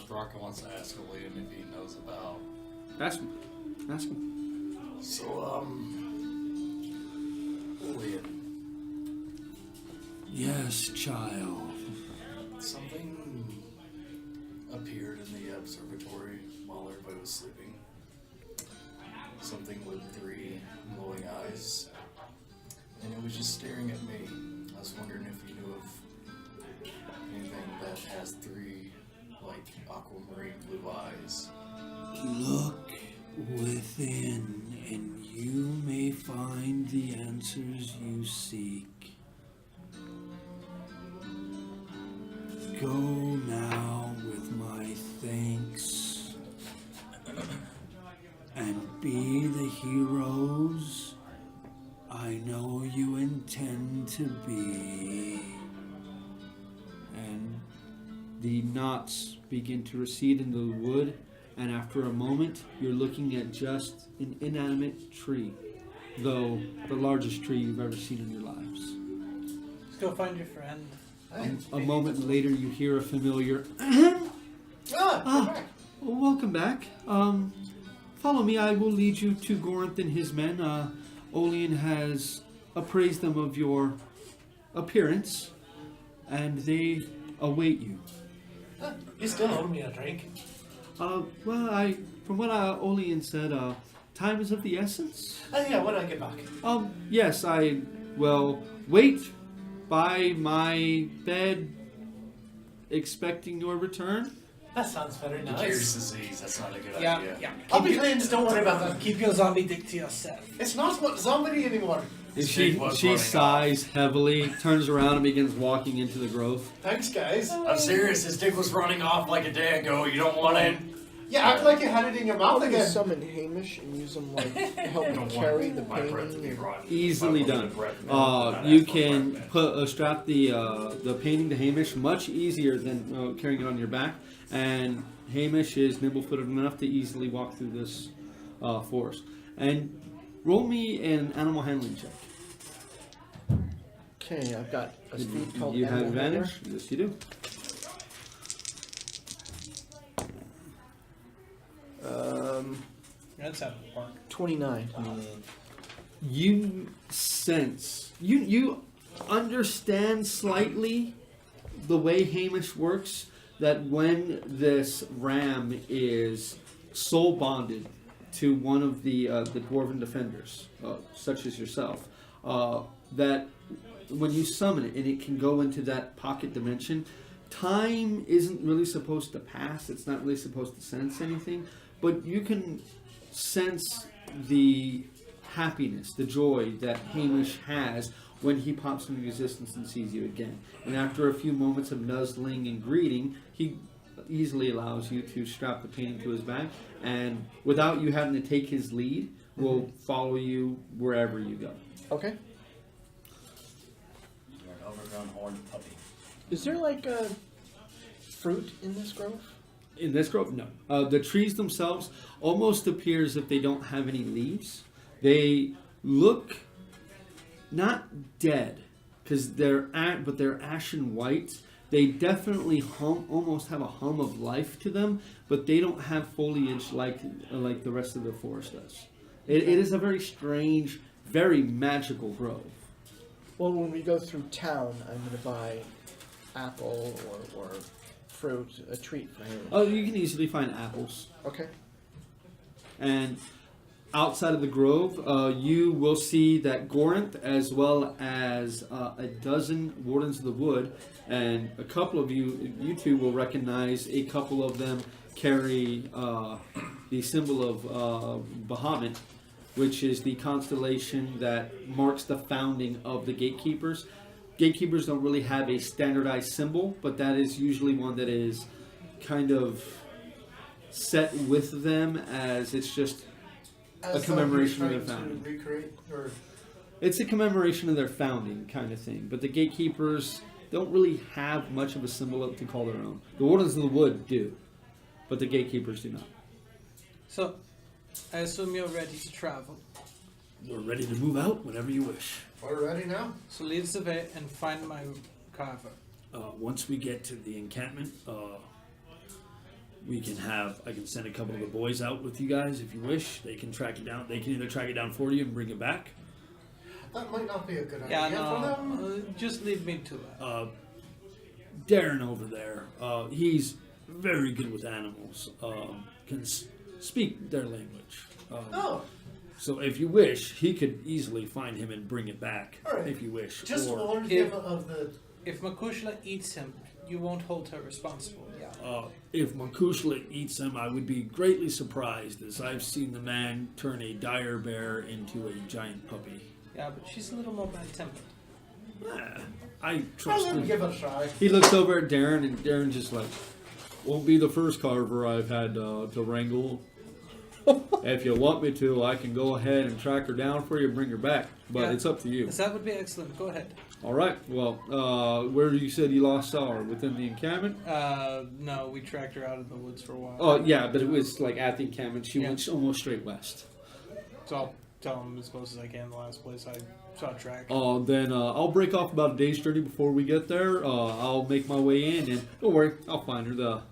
Thraka wants to ask Oalian if he knows about. Ask him. Ask him. So, Oalian, Yes, child. something appeared in the observatory while everybody was sleeping. Something with 3 glowing eyes. And it was just staring at me. I was wondering if you knew of anything that has 3, like, aquamarine blue eyes. Look within, and you may find the answers you seek. Go now with my thanks, and be the heroes I know you intend to be. And the knots begin to recede into the wood, and after a moment, you're looking at just an inanimate tree, though the largest tree you've ever seen in your lives. Let's go find your friend. A moment later, you hear a familiar, Come back. welcome back. Follow me, I will lead you to Gorinth and his men. Oalian has appraised them of your appearance, and they await you. You still owe me a drink. Well, from what Oalian said, time is of the essence. Yeah, when I get back. Yes, I will wait by my bed, expecting your return. That sounds very Curious nice. disease, that's not a good Yeah, idea. yeah. I'll be clean, don't worry about that. Keep your zombie dick to yourself. It's not zombie anymore. His She dick was running sighs heavily, turns around and begins walking into the grove. Thanks, guys. I'm serious, his dick was running off like a day ago. You don't want it. Yeah, act like you had it in your How mouth do you again. summon Hamish and use him like to help You me don't carry want the my breath to be painting? rotten. Easily My done. breath, not You asshole can breath. strap the painting to Hamish much easier than carrying it on your back, and Hamish is nimble-footed enough to easily walk through this forest. And roll me an animal handling check. Okay, I've got a speed called You have Animal Handler. advantage. Yes, you do. That's out of the park. 29. You sense, you understand slightly the way Hamish works, that when this ram is soul bonded to one of the dwarven defenders, such as yourself, that when you summon it and it can go into that pocket dimension, time isn't really supposed to pass. It's not really supposed to sense anything, but you can sense the happiness, the joy that Hamish has when he pops into existence and sees you again. And after a few moments of nuzzling and greeting, he easily allows you to strap the painting to his back, and without you having to take his lead, will follow you wherever you go. Okay. You're an overgrown horned puppy. Is there like a fruit in this grove? In this grove, no. The trees themselves almost appear as if they don't have any leaves. They look not dead, because they're ashen white. They definitely almost have a hum of life to them, but they don't have foliage like the rest of the forest does. It is a very strange, very magical grove. Well, when we go through town, I'm going to buy apple or fruit, a treat for him. Oh, you can easily find apples. Okay. And outside of the grove, you will see that Gorinth, as well as a dozen Wardens of the Wood, and a couple of you two will recognize a couple of them carry the symbol of Bahamut, which is the constellation that marks the founding of the Gatekeepers. Gatekeepers don't really have a standardized symbol, but that is usually one that is kind of set with them, as it's just a commemoration of their founding. Recreate or It's a commemoration of their founding kind of thing. But the Gatekeepers don't really have much of a symbol to call their own. The Wardens of the Wood do, but the Gatekeepers do not. So, I assume you're ready to travel. We're ready to move out whenever you wish. We're ready now? So leave Survey and find my Carver. Once we get to the encampment, I can send a couple of the boys out with you guys if you wish. They can track it down. They can either track it down for you and bring it back. That might not be a good Yeah, idea for them. no, just leave me to it. Darren over there, he's very good with animals. Can speak their language. Oh, So if you wish, he could easily find him and bring it back. All right. If you wish. just Or, warn if- him of the. If Makushla eats him, you won't hold her responsible. Yeah. if Makushla eats him, I would be greatly surprised, as I've seen the man turn a dire bear into a giant puppy. Yeah, but she's a little more bad-tempered. I I'll trust let him him. give it a try. He looks over at Darren, and Darren just like, won't be the first Carver I've had to wrangle. If you want me to, I can go ahead and track her down for you and bring her back. But Yeah. it's up to you. Yes, that would be excellent. Go ahead. All right. Well, where you said you lost Sour? Within the encampment? No, we tracked her out of the woods for a while. Oh, yeah, but it was like at the encampment. She Yeah. went almost straight west. So I'll tell him as close as I can. The last place I saw a track. Then I'll break off about a day's journey before we get there. I'll make my way in, and don't worry, I'll find her. The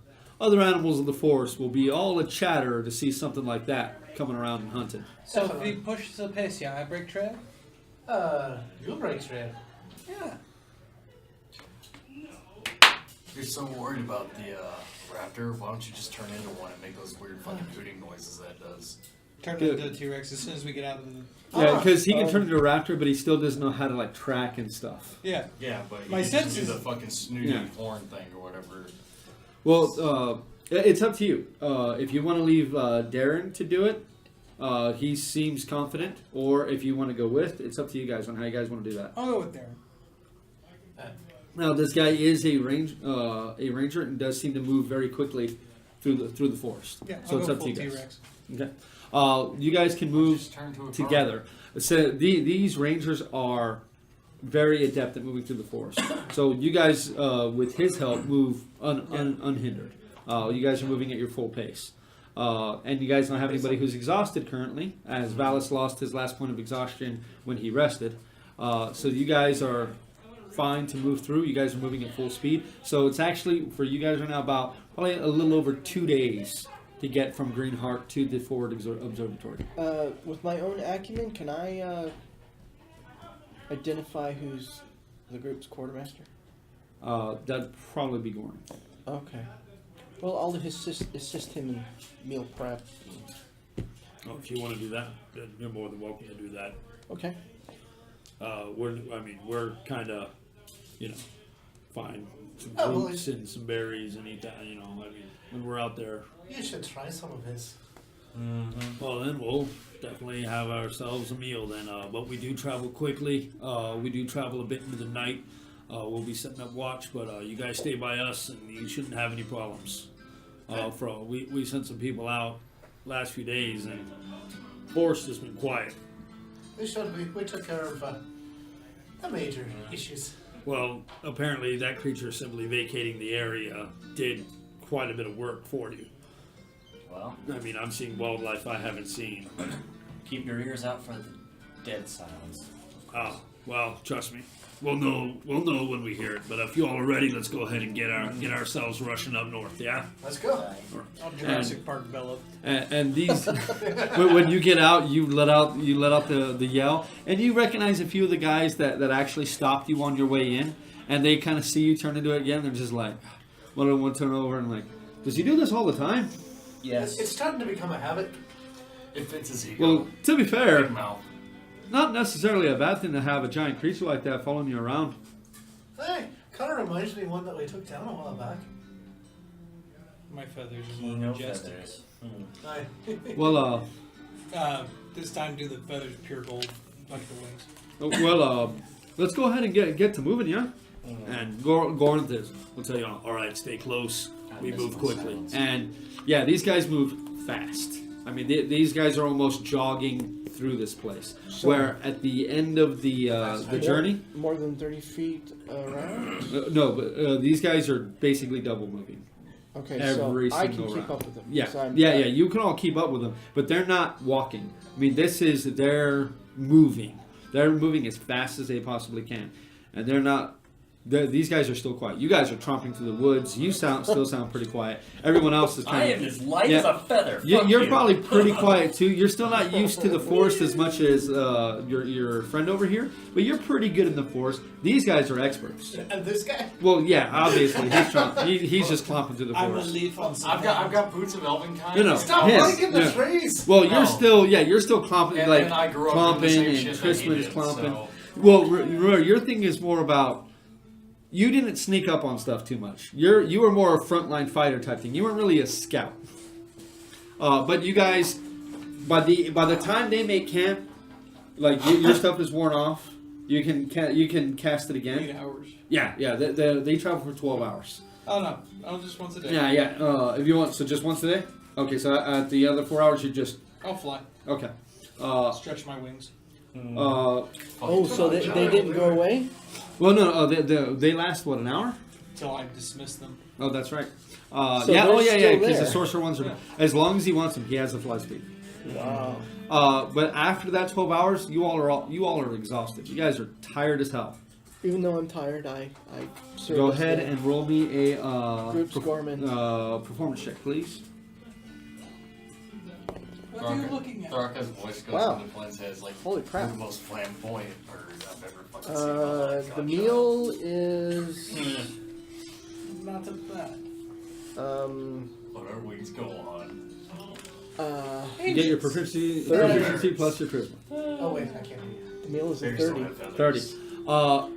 other animals of the forest will be all a chatter to see something like that coming around and hunting. So if we push the pace, yeah, I break trail? You'll break trail. Yeah. You're so worried about the raptor. Why don't you just turn into one and make those weird fucking hooting noises that does? Turn Good. into a T-Rex as soon as we get out of the... Yeah, because he can turn into a raptor, but he still doesn't know how to like track and stuff. Yeah. Yeah, but you My can just do senses- the fucking snooty Yeah. horn thing or whatever. Well, it's up to you. If you want to leave Darren to do it, he seems confident, or if you want to go with, it's up to you guys on how you guys want to do that. I'll go with Darren. Now, this guy is a ranger and does seem to move very quickly through the forest. Yeah, so I'll it's go up to full you guys. T-Rex. Okay. You guys can move Just turn to a together. So these rangers are very adept at moving through the forest. So you guys, with his help, move unhindered. You guys are moving at your full pace. And you guys don't have anybody who's exhausted currently, as Valis lost his last point of exhaustion when he rested. So you guys are fine to move through. You guys are moving at full speed. So it's actually, for you guys right now, about probably a little over 2 days to get from Greenheart to the forward observatory. With my own acumen, can I identify who's the group's quartermaster? That'd probably be Gorn. Okay. Well, I'll assist him in meal prep. If you want to do that, then you're more than welcome to do that. Okay. We're kind of, find some Oh, well, roots and some berries and eat that. When we're out there. You should try some of his. Well, then we'll definitely have ourselves a meal then. But we do travel quickly. We do travel a bit into the night. We'll be setting up watch, but you guys stay by us, and you shouldn't have any problems. We sent some people out last few days, and forest has been quiet. We should be. We took care of the major issues. Well, apparently that creature simply vacating the area did quite a bit of work for you. Well, I'm seeing wildlife I haven't seen. keep your ears out for the dead silence. Well, trust me. We'll know when we hear it. But if you all are ready, let's go ahead and get ourselves rushing up north. Yeah. Let's go. I'll Jurassic Park Bella. And these, when you get out, you let out the yell, and you recognize a few of the guys that actually stopped you on your way in, and they kind of see you turn into it again. They're just like, one of them will turn over and like, does he do this all the time? Yes. It's starting to become a habit. It fits his ego. Well, to be fair, Big mouth. not necessarily a bad thing to have a giant creature like that following you around. Hey, kind of reminds me of one that we took down a while back. My feathers are King more of majestic. feathers. Aye. Well, This time do the feathers pure gold, like the wings. let's go ahead and get to moving, yeah. And Gorinth will tell you, all right, stay close. We miss move my quickly. sounds. And yeah, these guys move fast. I mean, these guys are almost jogging through this place. So- where at the end of the journey, More than 30 feet around? no, but these guys are basically double moving. Okay, Every so I can single keep round. up with them. Yeah, 'cause I'm- yeah. You can all keep up with them, but they're not walking. I mean, they're moving. They're moving as fast as they possibly can, and they're not. These guys are still quiet. You guys are tromping through the woods. You still sound pretty quiet. Everyone else is I kind am of. as light Yeah. as a feather. You, Fuck you're you. probably pretty quiet too. You're still not used to the forest as much as your friend over here, but you're pretty good in the forest. These guys are experts. And this guy? Well, yeah, obviously he's just clomping through the I'm a forest. leaf on I've got boots of elven kind. No, no. Stop Yes, breaking the yeah. trees! Well, No. you're still clomping, And, like and I grew up doing the clomping, same and shit that Crispin he is did, clomping. so- Well, remember, your thing is more about you didn't sneak up on stuff too much. You were more a frontline fighter type thing. You weren't really a scout. But you guys, by the time they make camp, like your stuff is worn off. You can cast it again. 8 hours. Yeah. They travel for 12 hours. Oh no, oh just once a day. Yeah. If you want, so just once a day. Okay, so at the other 4 hours, you just I'll fly. okay. Stretch my wings. Oh, so they didn't go away? Well, no, they last what, an hour? Till I dismiss them. Oh, that's right. So Yeah, they're yeah, still because the there. sorcerer ones are. Yeah. As long as he wants them, he has the fly speed. Wow. But after that 12 hours, you all are exhausted. You guys are tired as hell. Even though I'm tired, I serve Go as ahead the and roll me a group scoreman. performance check, please. What are you looking at? Tharka's voice goes Wow. into Flynn's head. It's like, Holy crap. you're the most flamboyant bird I've ever fucking seen. in my life. The God, meal is Not too bad. Let our wings go on. You get your proficiency plus your charisma. Oh, wait, I can't hear you. the meal is a Maybe some 30. have feathers. 30.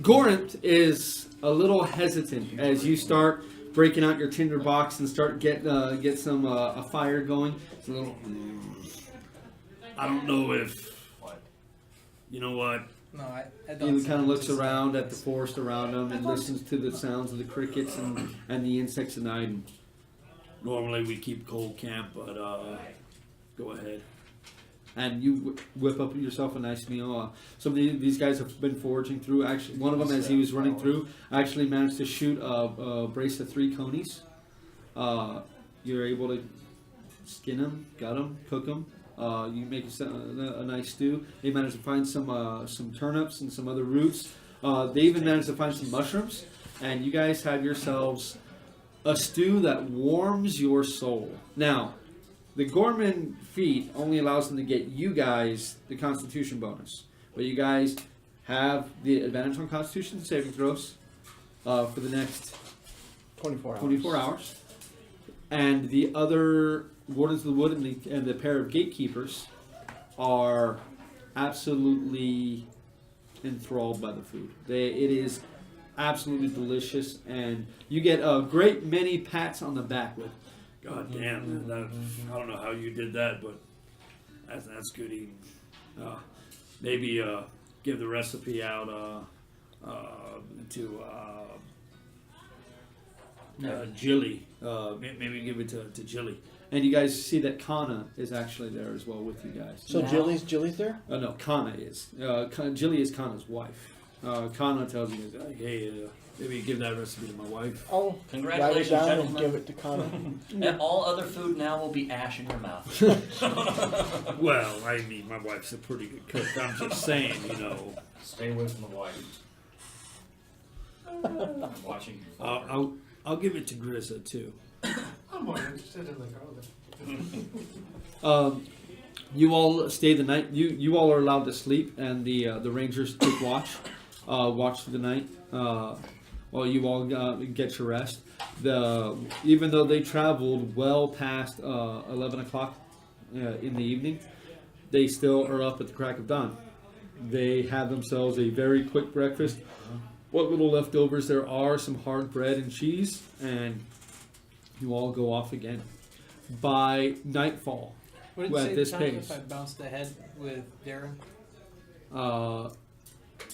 Gorant is a little hesitant as you start breaking out your tinder box and start get some a fire going. It's a little. I don't know if What? you know what. No, I don't. He kind of looks around at the forest around him and listens to the sounds of the crickets and the insects at night. And Normally we keep cold camp, but go ahead. and you whip up yourself a nice meal. Some of these guys have been foraging through. Actually, one of them, as he was running through, actually managed to shoot a brace of 3 conies. You're able to skin them, gut them, cook them. You make a nice stew. They managed to find some turnips and some other roots. They even managed to find some mushrooms. And you guys have yourselves a stew that warms your soul. Now, the Gorman feat only allows them to get you guys the Constitution bonus, but you guys have the advantage on Constitution saving throws for the next 24 hours. 24 hours. And the other Wardens of the Wood and the pair of Gatekeepers are absolutely enthralled by the food. It is absolutely delicious, and you get a great many pats on the back with. God damn, I don't know how you did that, but that's good eating. Maybe give the recipe out to Jilly. Maybe give it to Jilly. And you guys see that Kana is actually there as well with you guys. So Jilly's there? No, Kana is. Jilly is Kana's wife. Kana tells you, Like, hey, maybe give that recipe to my wife. I'll write it Congratulations, down and gentlemen. give it to Connor. And all other food now will be ash in your mouth. Well, I mean, my wife's a pretty good cook. I'm just saying, you know. Stay away from the wife. I'm watching you. I'll give it to Grizza too. I'm more interested in the garlic. You all stay the night. You all are allowed to sleep, and the Rangers take watch through the night while you all get your rest. Even though they traveled well past 11 o'clock in the evening, they still are up at the crack of dawn. They have themselves a very quick breakfast. What little leftovers there are, some hard bread and cheese, and you all go off again. By nightfall, What did Well, it at say this the time pace. if I bounced ahead with Darren?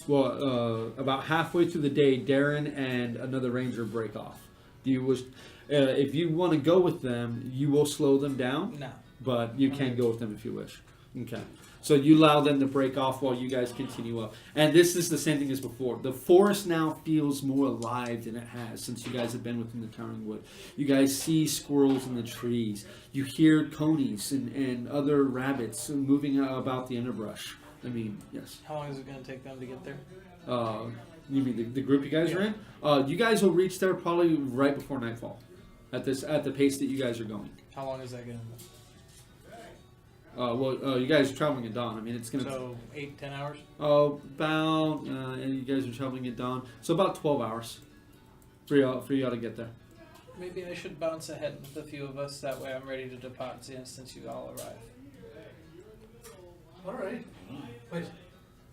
about halfway through the day, Darren and another ranger break off. If you want to go with them, you will slow them down. No. but you can go with them if you wish. Okay. So you allow them to break off while you guys continue up. And this is the same thing as before. The forest now feels more alive than it has since you guys have been within the towering wood. You guys see squirrels in the trees. You hear conies and other rabbits moving about the underbrush. I mean, yes. How long is it going to take them to get there? You mean the group you guys are in? You guys will reach there probably right before nightfall. At the pace that you guys are going. How long is that going to you guys are traveling at dawn. I mean, it's going to... So 8-10 hours? And you guys are traveling at dawn. So about 12 hours for y'all to get there. Maybe I should bounce ahead with a few of us. That way I'm ready to depart since you all arrive. Alright. Wait,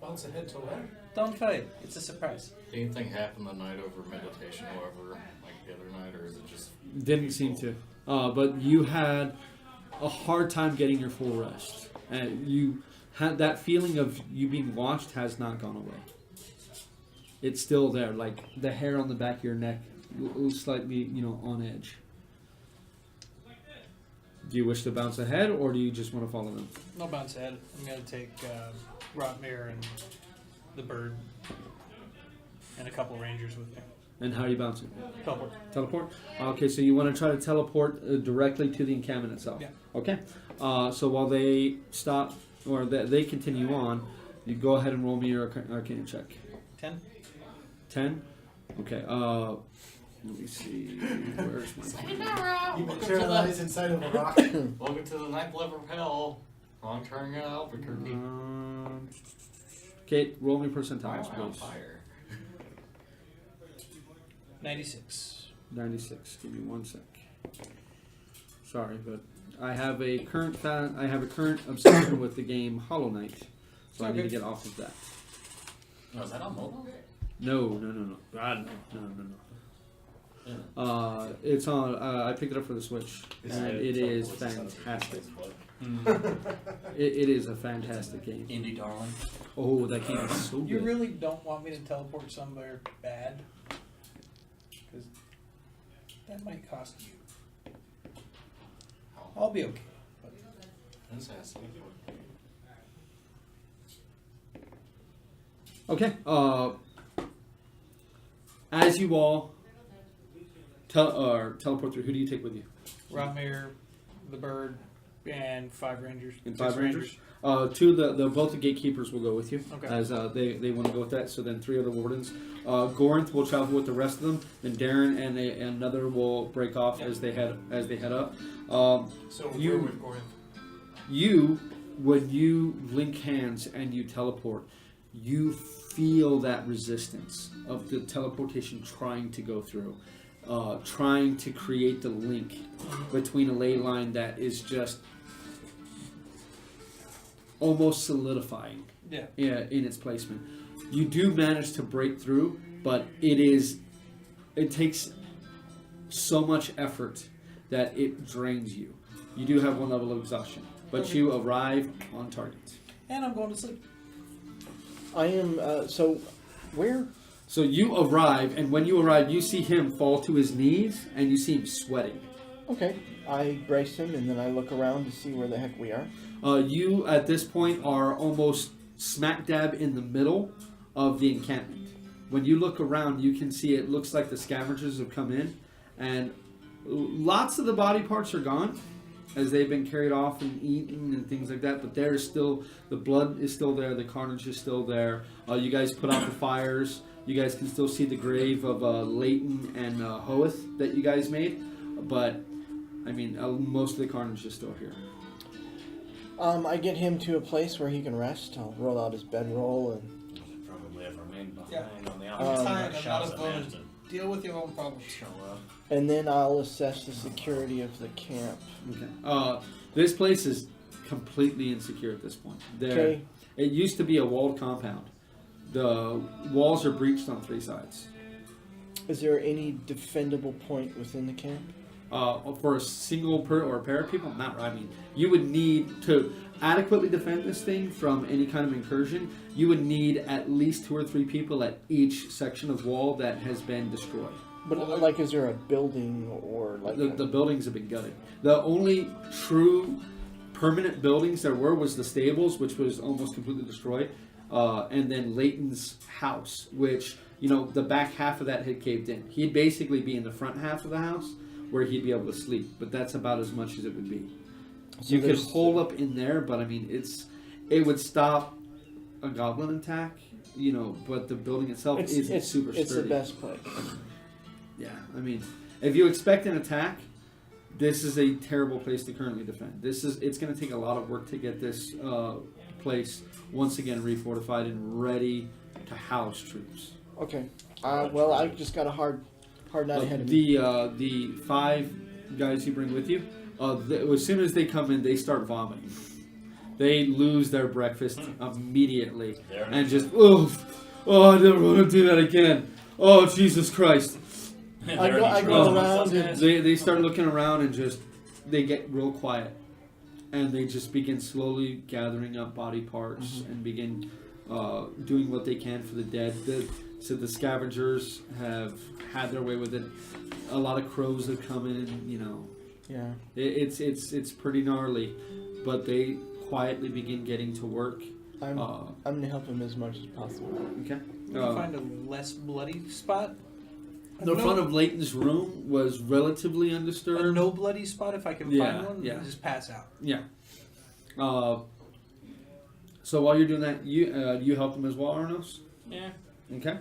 bounce ahead to where? Don't fight. It's a surprise. Anything happen the night over meditation, however, like the other night, or is it just... Didn't seem to. But you had a hard time getting your full rest. And you had that feeling of you being watched has not gone away. It's still there, like the hair on the back of your neck, slightly, on edge. Do you wish to bounce ahead, or do you just want to follow them? No bounce ahead. I'm going to take Rotmere and the bird and a couple rangers with me. And how are you bouncing? Teleport. Teleport? Okay, so you want to try to teleport directly to the encampment itself. Yeah. Okay. So while they stop, or they continue on, you go ahead and roll me your arcana check. 10? 10? Okay. Let me see. Where's my... You materialize inside of a rock. Welcome to the ninth level of hell. Wrong turn at Albuquerque. Kate, roll me Why percentiles, am I on please. fire? 96. 96. Give me 1 sec. Sorry, but I have a current obsession with the game Hollow Knight, so I need to get off of that. Oh, is that on mobile? No. God, no. It's on. I picked it up for the Switch, and it is fantastic. It is a fantastic game. Indie darling. Oh, that game is so You good. really don't want me to teleport somewhere bad? Because that might cost you. I'll be okay. But Fantastic. Okay. As you all teleport through, who do you take with you? Rotmere, the bird, and 5 rangers. And 6 5 rangers? Both the gatekeepers will go with you, Okay. as they want to go with that. So then 3 other wardens. Gorinth will travel with the rest of them. Then Darren and another will break off as they head up. So You- we're with Gorinth. When you link hands and you teleport, you feel that resistance of the teleportation trying to go through, trying to create the link between a ley line that is just almost solidifying Yeah. in its placement. You do manage to break through, but it takes so much effort that it drains you. You do have 1 level of exhaustion, but you arrive on target. And I'm going to sleep. I am, where? So you arrive, and when you arrive, you see him fall to his knees, and you see him sweating. Okay, I brace him and then I look around to see where the heck we are. You, at this point, are almost smack dab in the middle of the encampment. When you look around, you can see it looks like the scavengers have come in, and lots of the body parts are gone, as they've been carried off and eaten and things like that, but there is still, the blood is still there, the carnage is still there. You guys put out the fires. You guys can still see the grave of Leighton and Hoeth that you guys made, but, I mean, most of the carnage is still here. I get him to a place where he can rest. I'll roll out his bedroll and... Probably have remained behind Yeah. on the I'm outside. tired. I'm not Shouts as at bonus. Manton. Deal with your own problems. Show up. And then I'll assess the security of the camp. Okay. This place is completely insecure at this point. Okay. It used to be a walled compound. The walls are breached on 3 sides. Is there any defendable point within the camp? For a single or a pair of people, not right. I mean, you would need to adequately defend this thing from any kind of incursion. You would need at least 2 or 3 people at each section of wall that has been destroyed. But like, is there a building or like... The buildings have been gutted. The only true permanent buildings there was the stables, which was almost completely destroyed, and then Leighton's house, which, you know, the back half of that had caved in. He'd basically be in the front half of the house where he'd be able to sleep, but that's about as much as it would be. So You could there's- hole up in there, but I mean, it would stop a goblin attack, you know, but the building itself isn't super sturdy. It's the best place. Yeah, I mean, if you expect an attack, this is a terrible place to currently defend. It's going to take a lot of work to get this place once again refortified and ready to house troops. Okay. Well, I just got a hard night ahead of me. The 5 guys you bring with you, as soon as they come in, they start vomiting. They lose their breakfast immediately There. and just I never want to do that again. Oh, Jesus Christ! I go around and They start looking around and just they get real quiet, and they just begin slowly gathering up body parts and begin doing what they can for the dead. So the scavengers have had their way with it. A lot of crows have come in. You know, yeah. it's pretty gnarly, but they quietly begin getting to work. I'm gonna help him as much as possible. Okay. Can we find a less bloody spot? The front of Leighton's room was relatively undisturbed. A no bloody spot if I can Yeah, find one. yeah. Just pass out. Yeah. So while you're doing that, you help them as well, Arnos? Yeah. Okay.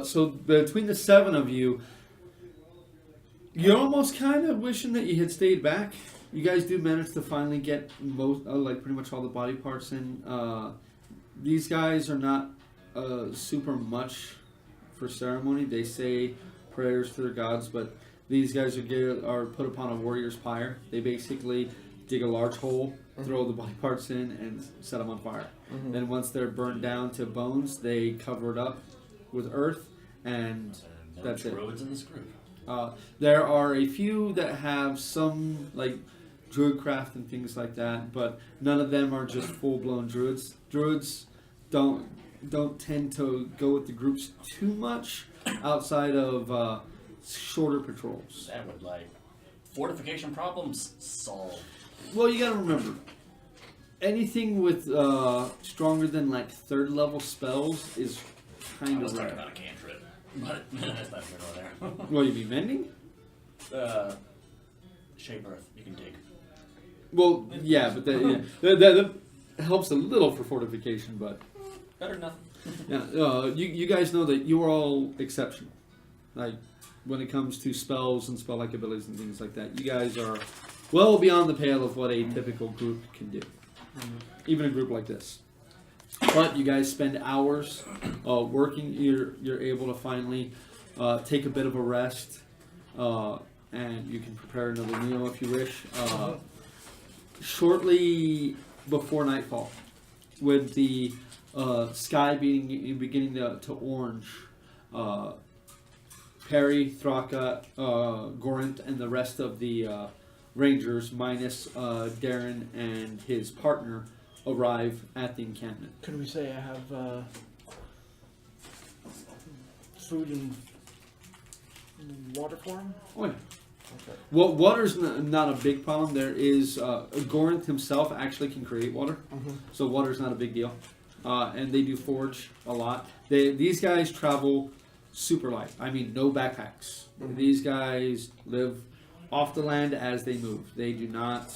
So between the 7 of you, you're almost kind of wishing that you had stayed back. You guys do manage to finally get most, pretty much all the body parts in. These guys are not super much for ceremony. They say prayers to their gods, but these guys are put upon a warrior's pyre. They basically dig a large hole, throw the body parts in, and set them on fire. Then once they're burned down to bones, they cover it up with earth, and No that's it. druids in this group. There are a few that have some druidcraft and things like that, but none of them are just full-blown druids. Druids don't tend to go with the groups too much outside of shorter patrols. That would fortification problems solved. Well, you gotta remember, anything with stronger than 3rd level spells is I kind was of talking rare. about a cantrip, but that's not here nor there. Well, you mean mending? Shape earth, you can dig. Well, yeah, but that helps a little for fortification, but Better than nothing. yeah, you guys know that you are all exceptional. Like when it comes to spells and spell-like abilities and things like that, you guys are well beyond the pale of what a typical group can do. Even a group like this. But you guys spend hours working. You're able to finally take a bit of a rest, and you can prepare another meal if you wish. Shortly before nightfall, with the sky beginning to orange, Perry, Thraka, Gorant, and the rest of the Rangers, minus Darren and his partner, arrive at the encampment. Could we say I have food and water for him? Oh, yeah. Okay. Well, water's not a big problem. There is Gorinth himself actually can create water, so water's not a big deal. And they do forage a lot. These guys travel super light. I mean, no backpacks. These guys live off the land as they move. They do not,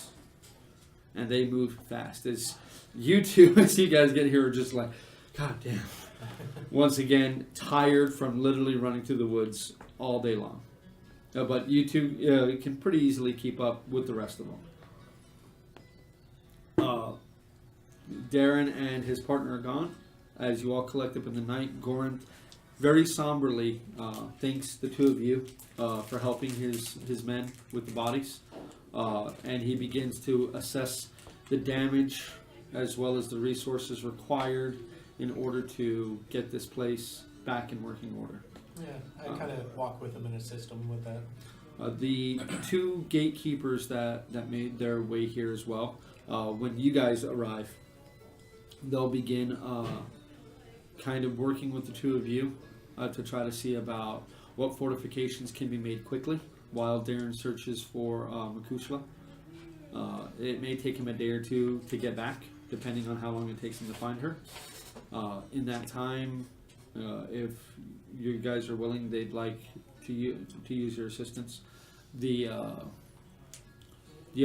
and they move fast. As you two, as you guys get here, are just like, God damn. Once again, tired from literally running through the woods all day long. But you two can pretty easily keep up with the rest of them. Darren and his partner are gone. As you all collect up in the night, Goran very somberly thanks the two of you for helping his men with the bodies. And he begins to assess the damage as well as the resources required in order to get this place back in working order. Yeah, I kind of walk with them and assist them with that. The 2 gatekeepers that made their way here as well, when you guys arrive, they'll begin kind of working with the 2 of you to try to see about what fortifications can be made quickly while Darren searches for Makushla. It may take him a day or two to get back, depending on how long it takes him to find her. In that time, if you guys are willing, they'd like to use your assistance. The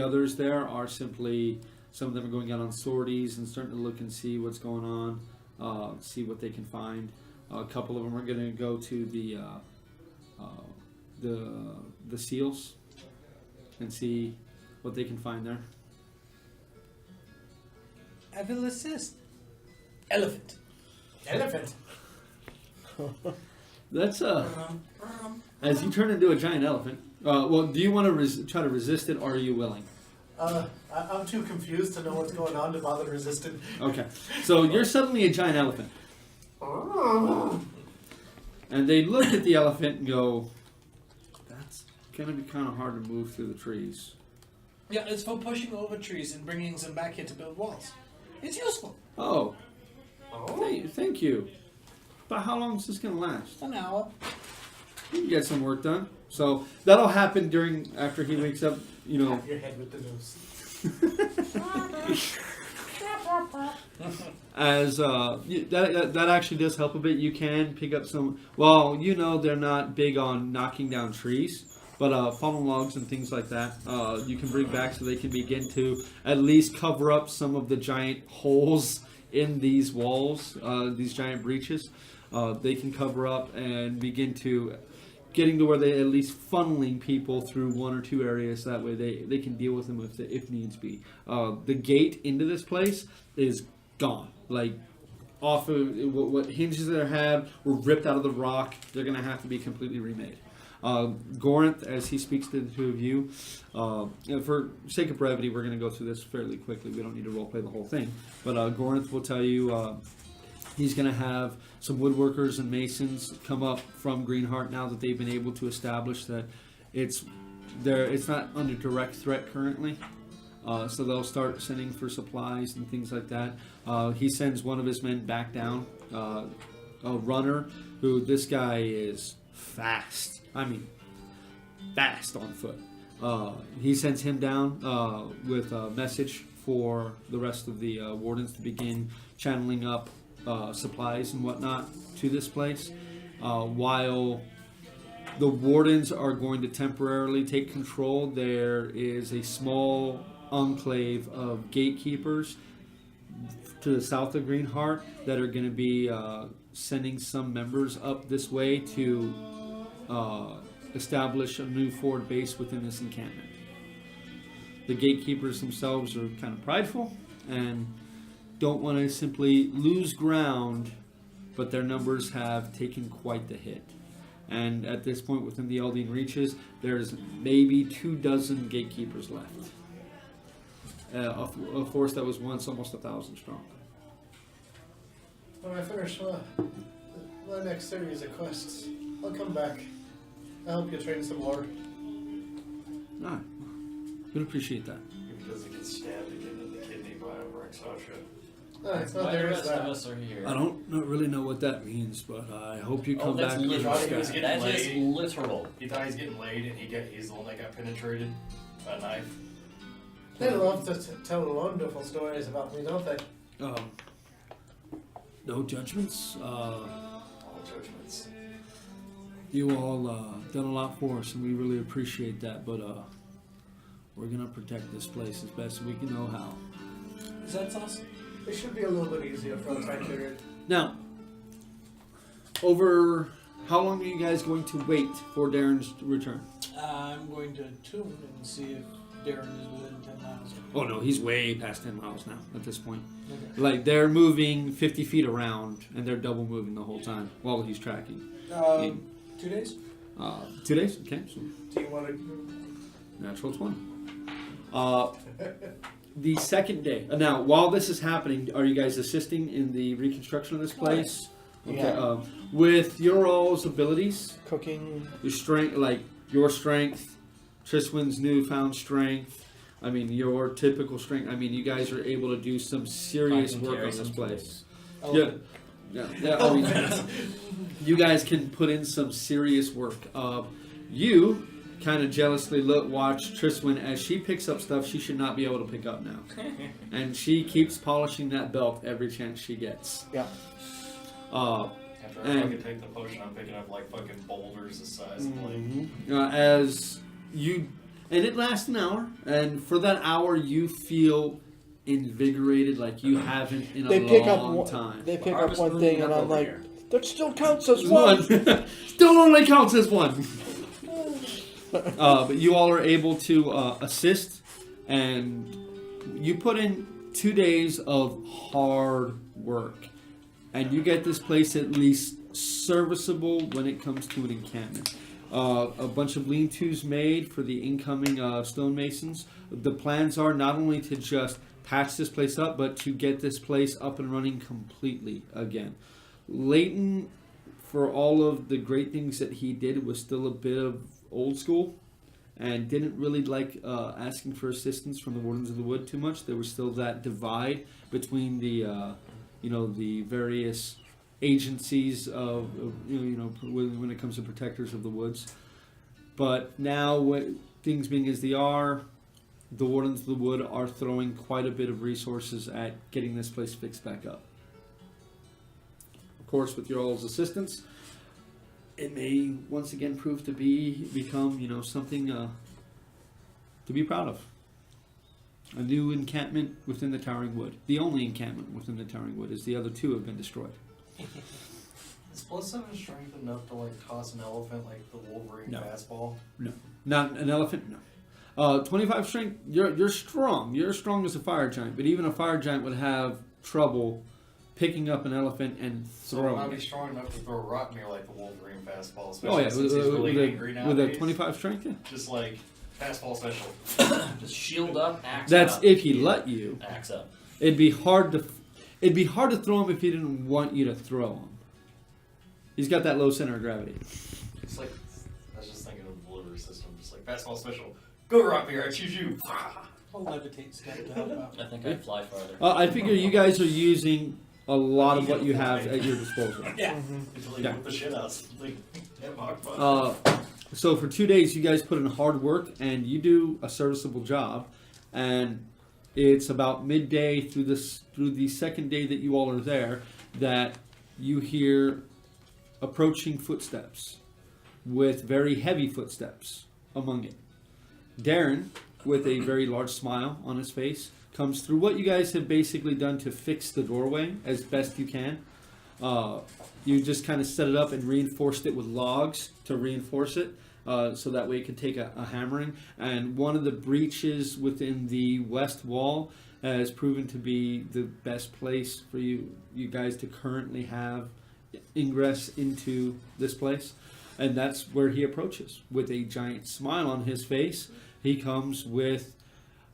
others there are simply, some of them are going out on sorties and starting to look and see what's going on, see what they can find. A couple of them are going to go to the seals and see what they can find there. I will assist. Elephant. Elephant. That's as you turn into a giant elephant. Well, do you want to try to resist it, or are you willing? I'm too confused to know what's going on to bother resisting. Okay, so you're suddenly a giant elephant, and they look at the elephant and go, "That's gonna be kind of hard to move through the trees." Yeah, it's for pushing over trees and bringing them back here to build walls. It's useful. Oh, thank you. But how long is this gonna last? An hour. You can get some work done. So that'll happen after he wakes up. You know. Pat your head with the noose. As that actually does help a bit. You can pick up some. Well, they're not big on knocking down trees, but fallen logs and things like that you can bring back so they can begin to at least cover up some of the giant holes in these walls, these giant breaches. They can cover up and begin to getting to where they at least funneling people through one or two areas. That way they can deal with them if needs be. The gate into this place is gone. Like, off of what hinges they had were ripped out of the rock. They're going to have to be completely remade. Gorinth, as he speaks to the two of you, for sake of brevity, we're going to go through this fairly quickly. We don't need to roleplay the whole thing. But Gorinth will tell you he's going to have some woodworkers and masons come up from Greenheart now that they've been able to establish that it's not under direct threat currently. So they'll start sending for supplies and things like that. He sends one of his men back down, a runner, who this guy is fast. I mean, fast on foot. He sends him down with a message for the rest of the wardens to begin channeling up supplies and whatnot to this place, while the wardens are going to temporarily take control. There is a small enclave of gatekeepers to the south of Greenheart that are going to be sending some members up this way to establish a new forward base within this encampment. The gatekeepers themselves are kind of prideful and don't want to simply lose ground, but their numbers have taken quite the hit. And at this point within the Oalian reaches, there's maybe 24 gatekeepers left. A force that was once almost 1,000 strong. When I finish my next series of quests, I'll come back. I'll help you train some more. Alright. Would appreciate that. He doesn't get stabbed again in the kidney by a Rexasha. Alright, Why well, the there is rest of that. us are here. I don't really know what that means, but I hope you come that's back. with literal. a He was stat. getting That is laid. literal. He thought he's getting laid, and he's the one that got penetrated by a knife. They love to tell wonderful stories about me, don't they? No judgments. All judgments. You all done a lot for us, and we really appreciate that. But we're gonna protect this place as best we can know how. Is that awesome? It should be a little bit easier for a time period. Now, over how long are you guys going to wait for Darren's return? I'm going to tune and see if Darren is within 10 miles. Oh no, he's way past 10 miles now at this point. Okay. Like, they're moving 50 feet around, and they're double moving the whole time while he's tracking. 2 days? 2 days? Okay, so Do you want to... natural 20. The second day. Now, while this is happening, are you guys assisting in the reconstruction of this place? Okay. Yeah. With your all's abilities, Cooking. your strength, Triswin's newfound strength, I mean, your typical strength. I mean, you guys are able to do some serious I can work carry on this some place. Oh, Yeah. I mean, you guys can put in some serious work. You kind of jealously watch Triswin as she picks up stuff she should not be able to pick up now. And she keeps polishing that belt every chance she gets. Yeah. After I fucking take the potion, I'm picking up like fucking boulders the size of like. As you, and it lasts an hour, and for that hour you feel invigorated like you haven't in a long time. They pick up Harvest one Moon thing, and up I'm over like, here. that still counts as one. Still only counts as one. But you all are able to assist, and you put in 2 days of hard work, and you get this place at least serviceable when it comes to an encampment. A bunch of lean-tos made for the incoming stonemasons. The plans are not only to just patch this place up, but to get this place up and running completely again. Leighton, for all of the great things that he did, was still a bit of old school and didn't really like asking for assistance from the Wardens of the Wood too much. There was still that divide between the the various agencies of when it comes to protectors of the woods. But now, things being as they are, the Wardens of the Wood are throwing quite a bit of resources at getting this place fixed back up. Of course, with your all's assistance, it may once again prove to become something to be proud of. A new encampment within the Towering Wood. The only encampment within the Towering Wood, as the other two have been destroyed. Is +7 strength enough to like toss an elephant like the Wolverine fastball? No, not an elephant. No. 25 strength. You're strong. You're as strong as a fire giant, but even a fire giant would have trouble picking up an elephant and So throwing will I be it. strong enough to throw a rock near like the Wolverine fastball? Oh Especially yeah, since he's really angry with a nowadays? 25 strength. Yeah. Just like fastball special. Just shield up, axe That's up. if he let you. Axe up. It'd be hard to throw him if he didn't want you to throw him. He's got that low center of gravity. It's like, I was just thinking of the delivery system. Just like fastball special. Go rock here, I choose you. I'll levitate step to help out. I think I'd fly farther. I figure you guys are using a lot of what you have at your disposal. Yeah. Yeah. With the shit out. Like, yeah, Mach 5. So for 2 days, you guys put in hard work, and you do a serviceable job. And it's about midday through the second day that you all are there that you hear approaching footsteps, with very heavy footsteps among it. Darren, with a very large smile on his face, comes through what you guys have basically done to fix the doorway as best you can. You just kind of set it up and reinforced it with logs to reinforce it, so that way it could take a hammering. And one of the breaches within the west wall has proven to be the best place for you guys to currently have ingress into this place. And that's where he approaches with a giant smile on his face. He comes with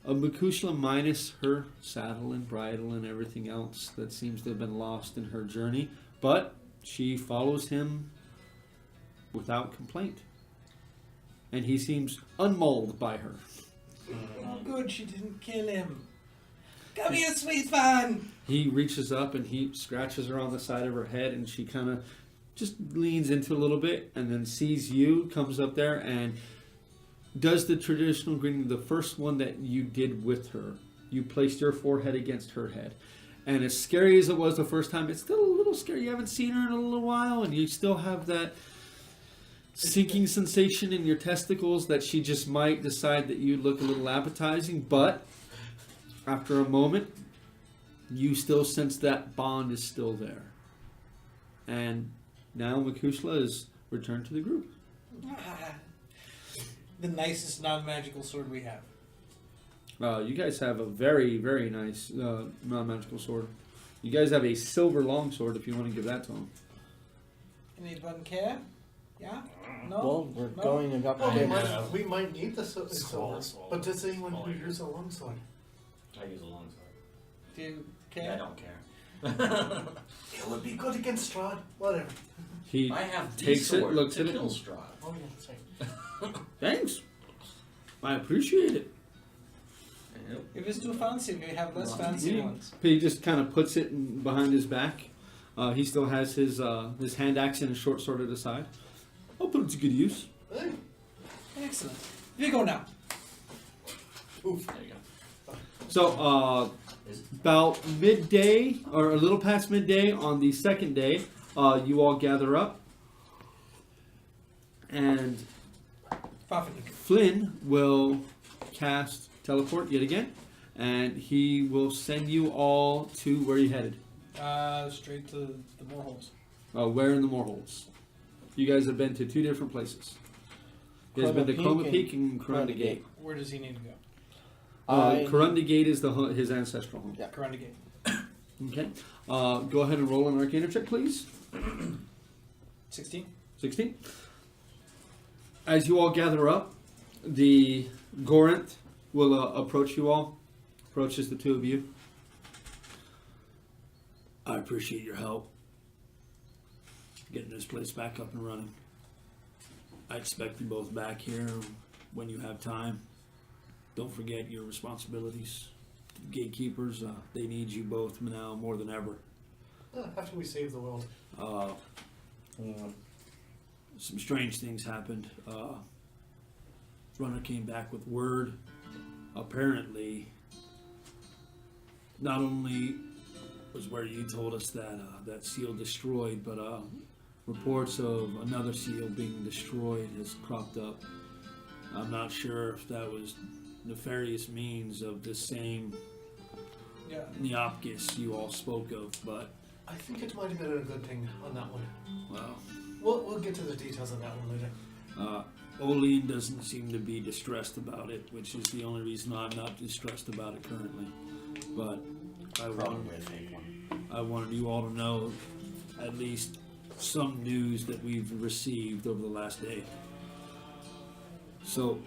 a Mhorholds minus her saddle and bridle and everything else that seems to have been lost in her journey, but she follows him without complaint, and he seems unmauled by her. Oh, good, she didn't kill him. Come here, sweet fan. He reaches up and he scratches her on the side of her head, and she kind of just leans into a little bit, and then sees you, comes up there and does the traditional greeting, the first one that you did with her. You placed your forehead against her head. And as scary as it was the first time, it's still a little scary. You haven't seen her in a little while, and you still have that sinking sensation in your testicles that she just might decide that you look a little appetizing. But after a moment, you still sense that bond is still there. And now Mhorholds is returned to the group. The nicest non-magical sword we have. You guys have a very, very nice non-magical sword. You guys have a silver longsword if you want to give that to him. Anyone care? Yeah? No? Well, we're No? going up Well, there. we might need the silver, Small. but does anyone who use a longsword? I use a long sword. Do you Yeah, I care? don't care. It would be good against Strahd. Whatever. He I have the takes it, sword looks to at it. kill Strahd. Oh yeah, that's right. Thanks. I appreciate it. If it's too fancy, we have less fancy Yeah. ones. He just kind of puts it behind his back. He still has his hand axe and his short sword at his side. I'll put it to good use. Hey, Excellent. You go now. There you go. So, about midday, or a little past midday on the second day, you all gather up, and Flynn will cast teleport yet again, and he will send you all to where you headed. Straight to the Mhorholds. Where in the Mhorholds? You guys have been to two different places. You guys have been to Chroma Peak and Kurunda Gate. Where does he need to go? Kurunda Gate is his ancestral home. Yeah. Kurunda Gate. Okay. Go ahead and roll an Arcana check, please. 16. 16. As you all gather up, the Gorinth will approach you all. Approaches the two of you. I appreciate your help getting this place back up and running. I expect you both back here when you have time. Don't forget your responsibilities. The Gatekeepers, they need you both now more than ever. After we save the world. Some strange things happened. Runner came back with word. Apparently, not only was where you told us that that seal destroyed, but reports of another seal being destroyed has cropped up. I'm not sure if that was nefarious means of the same Neopkis you all spoke of, but I think it might have been a good thing on that one. well, We'll get to the details on that one later. Oalian doesn't seem to be distressed about it, which is the only reason I'm not distressed about it currently. But Probably a fake one. I wanted you all to know at least some news that we've received over the last day. So,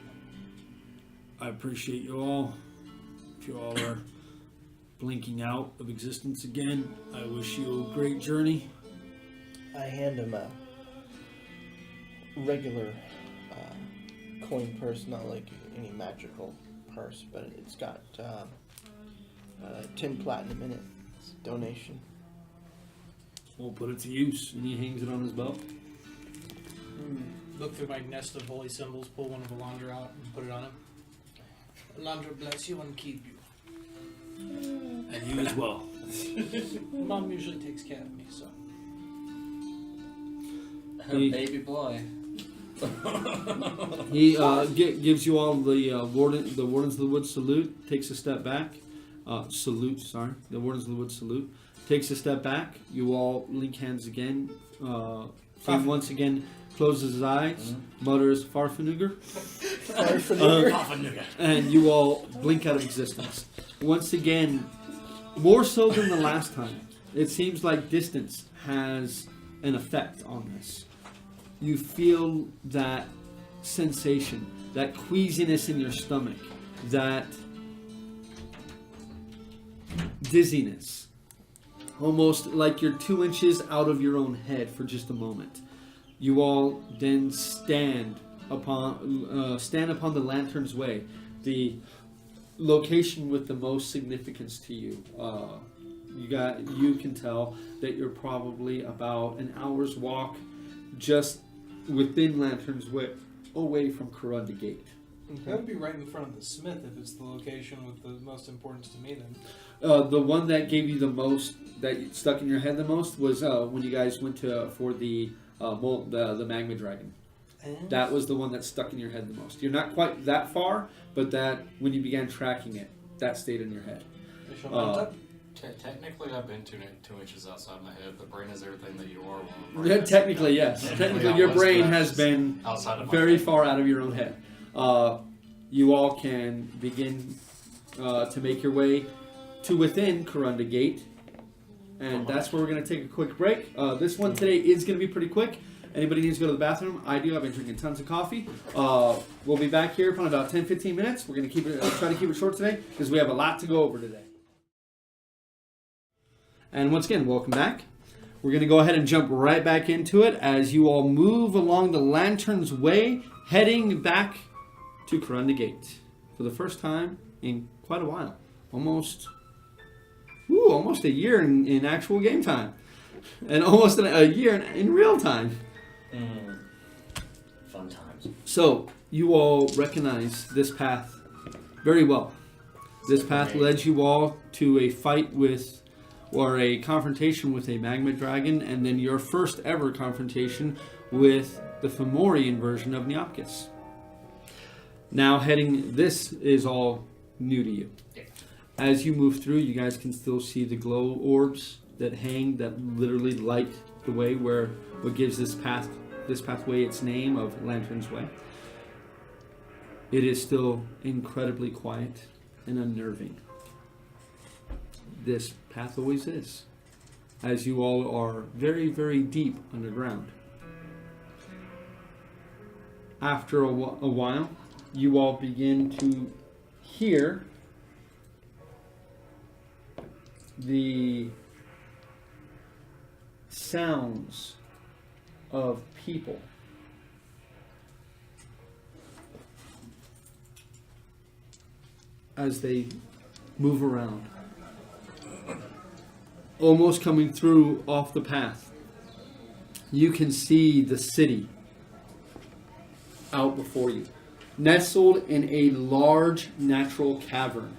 I appreciate you all. If you all are blinking out of existence again, I wish you a great journey. I hand him a regular coin purse, not like any magical purse, but it's got 10 platinum in it. It's a donation. We'll put it to use. And he hangs it on his belt. Look through my nest of holy symbols, pull one of Alandra out, and put it on him. Alandra bless you and keep you. And you as well. Mom usually takes care of me, so. Her baby boy. He gives you all the Wardens of the Wood salute, takes a step back. The Wardens of the Wood salute. Takes a step back. You all link hands again. Flynn once again closes his eyes, mutters Farfanuger. And you all blink out of existence. Once again, more so than the last time, it seems like distance has an effect on this. You feel that sensation, that queasiness in your stomach, that dizziness. Almost like you're 2 inches out of your own head for just a moment. You all then stand upon the Lantern's Way, the location with the most significance to you. You can tell that you're probably about an hour's walk just within Lantern's Way, away from Kurunda Gate. That would be right in front of the smith if it's the location with the most importance to me then. The one that gave you the most, that stuck in your head the most, was when you guys went for the magma dragon. That was the one that stuck in your head the most. You're not quite that far, but that when you began tracking it, that stayed in your head. Technically, I've been 2 inches outside my head. The brain is everything that you are. Yeah, technically, yes. Technically, your brain has been outside of very far out of your own head. You all can begin to make your way to within Kurunda Gate, and that's where we're going to take a quick break. This one today is going to be pretty quick. Anybody needs to go to the bathroom? I do. I've been drinking tons of coffee. We'll be back here in about 10-15 minutes. We're going to try to keep it short today because we have a lot to go over today. And once again, welcome back. We're going to go ahead and jump right back into it as you all move along the Lantern's Way, heading back to Kurunda Gate for the first time in quite a while. Almost a year in actual game time. And almost a year in real time. Fun times. So, you all recognize this path very well. This path led you all to a fight with, or a confrontation with a magma dragon, and then your first ever confrontation with the Fomorian version of Neopkis. Now this is all new to you. As you move through, you guys can still see the glow orbs that hang, that literally light the way, what gives this pathway its name of Lantern's Way. It is still incredibly quiet and unnerving. This path always is, as you all are very, very deep underground. After a while, you all begin to hear the sounds of people. As they move around, almost coming through off the path, you can see the city out before you, nestled in a large natural cavern.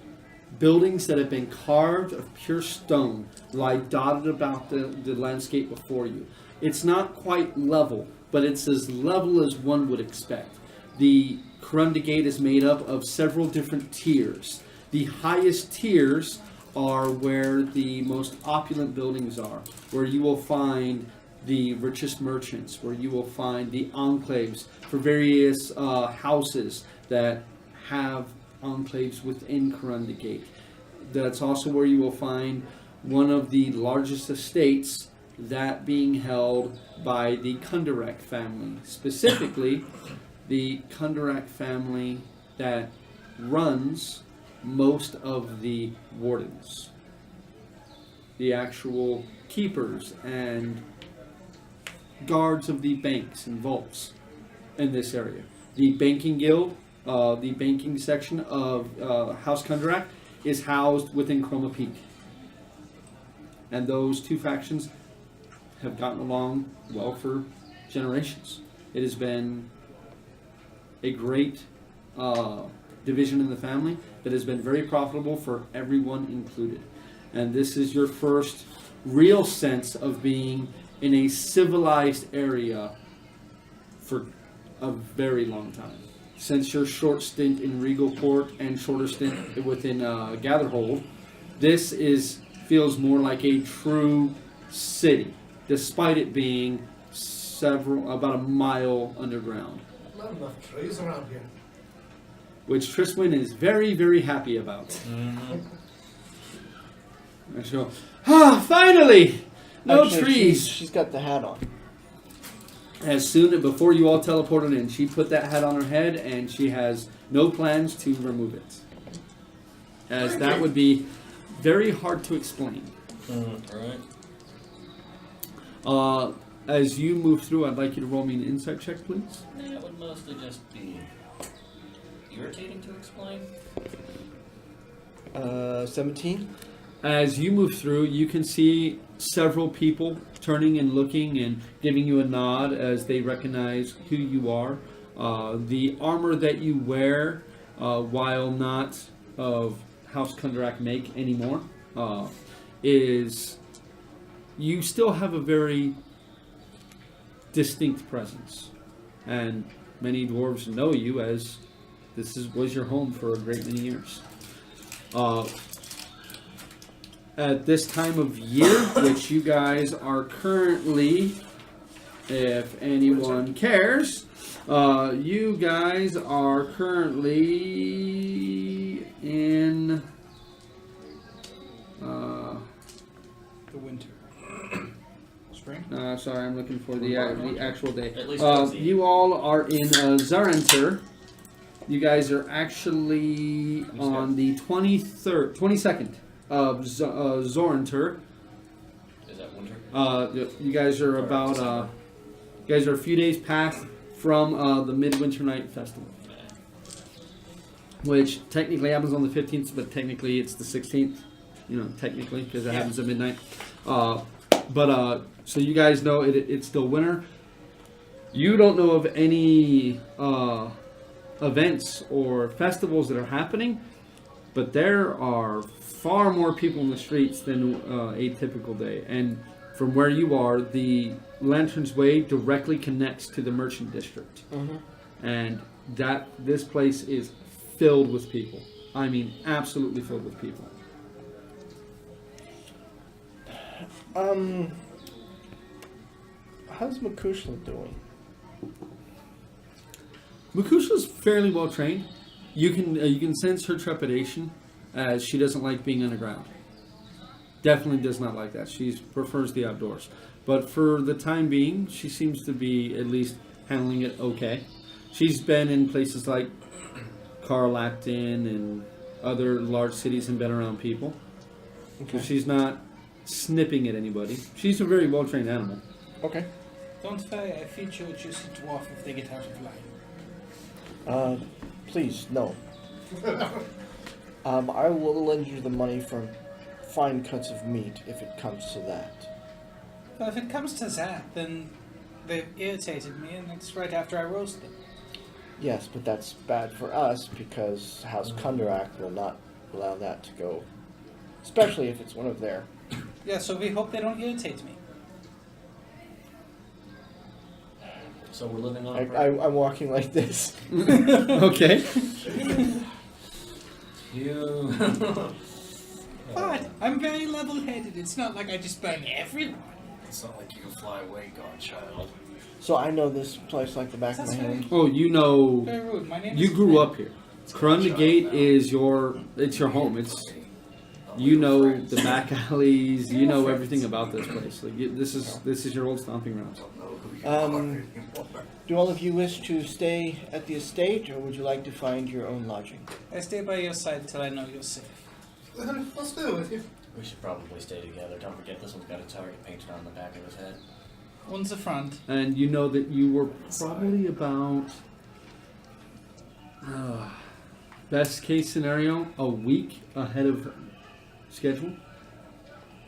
Buildings that have been carved of pure stone lie dotted about the landscape before you. It's not quite level, but it's as level as one would expect. The Kundarak is made up of several different tiers. The highest tiers are where the most opulent buildings are, where you will find the richest merchants, where you will find the enclaves for various houses that have enclaves within Kundarak. That's also where you will find one of the largest estates, that being held by the Kundarak family. Specifically, the Kundarak family that runs most of the wardens, the actual keepers and guards of the banks and vaults in this area. The banking guild, the banking section of House Kundarak, is housed within Chroma Peak. And those two factions have gotten along well for generations. It has been a great division in the family that has been very profitable for everyone included. And this is your first real sense of being in a civilized area for a very long time. Since your short stint in Regalport and shorter stint within Gatherhold, this feels more like a true city, despite it being about a mile underground. Not enough trees around here. Which Triswin is very, very happy about. I show, finally! No Actually, trees! She's got the hat on. Before you all teleported in, she put that hat on her head, and she has no plans to remove it. As that would be very hard to explain. Alright. As you move through, I'd like you to roll me an insight check, please. That would mostly just be irritating to explain. 17. As you move through, you can see several people turning and looking and giving you a nod as they recognize who you are. The armor that you wear, while not of House Kundarak make anymore, is you still have a very distinct presence. And many dwarves know you as was your home for a great many years. At this time of year, which you guys are currently, if anyone cares, you guys are currently in The winter. Spring? sorry, I'm looking for the actual day. At least towards the end. You all are in Zarenter. You guys are actually on the 22nd of Zorenter. Is that winter? You guys are about you guys are a few days past from the Midwinter Night Festival, which technically happens on the 15th, but technically it's the 16th. Technically, because it happens at midnight. So you guys know it's still winter. You don't know of any events or festivals that are happening, but there are far more people in the streets than a typical day. And from where you are, the Lantern's Way directly connects to the merchant district. And this place is filled with people. I mean, absolutely filled with people. How's Mhorholds doing? Makusha's fairly well trained. You can sense her trepidation, as she doesn't like being underground. Definitely does not like that. She prefers the outdoors. But for the time being, she seems to be at least handling it okay. She's been in places like Carlacton and other large cities and been around people. So she's not snipping at anybody. She's a very well trained animal. Okay. Don't fear, I feed you a juicy dwarf if they get out of line. Please, no. I will lend you the money for fine cuts of meat if it comes to that. Well, if it comes to that, then they've irritated me, and it's right after I roast them. Yes, but that's bad for us because House Kundarak will not allow that to go, especially if it's one of their. Yeah, so we hope they don't irritate me. So we're living on. I'm walking like this. Okay. You. But I'm very level-headed. It's not like I just burn everyone. It's not like you can fly away, godchild. So I know this place like the back of my hand. Oh, you know, Very rude. My name you is grew Flynn. up here. Thundergut is your home. You know the back alleys. You know everything about this place. Like this is your old stomping grounds. Do all of you wish to stay at the estate, or would you like to find your own lodging? I stay by your side till I know you're safe. I'll stay with you. We should probably stay together. Don't forget, this one's got a target painted on the back of his head. One's the front. And you know that you were probably about best case scenario a week ahead of schedule.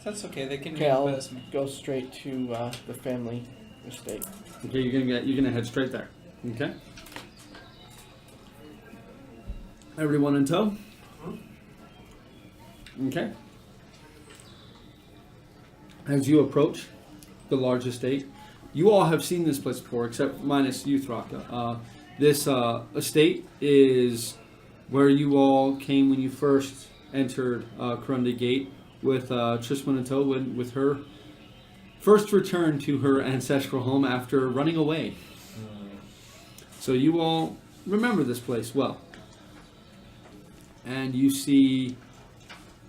That's okay. They can Okay, I'll reimburse me. go straight to the family estate. Okay, you're gonna head straight there. Okay. Everyone in tow. Okay. As you approach the large estate, you all have seen this place before, except minus you, Thraka. This estate is where you all came when you first entered Thundergut with Trisman and tow, with her first return to her ancestral home after running away. So you all remember this place well. And you see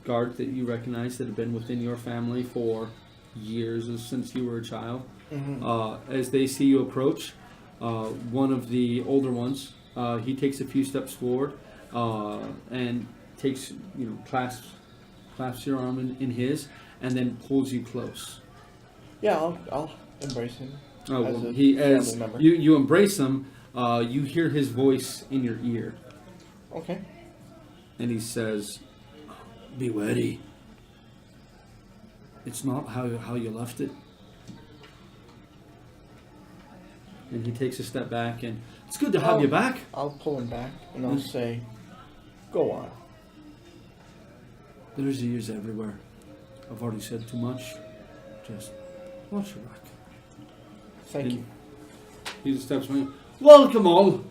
guards that you recognize that have been within your family for years, since you were a child. As they see you approach, one of the older ones, he takes a few steps forward and takes, clasps your arm in his, and then pulls you close. Yeah, I'll embrace him. Oh, as well, a as family member. you embrace him, you hear his voice in your ear, Okay. and he says, "Be wary. It's not how you left it." And he takes a step back, and it's good to have you back. I'll pull him back and I'll say, "Go on." There's ears everywhere. I've already said too much. Just watch your back. Thank you. He just steps away. Welcome all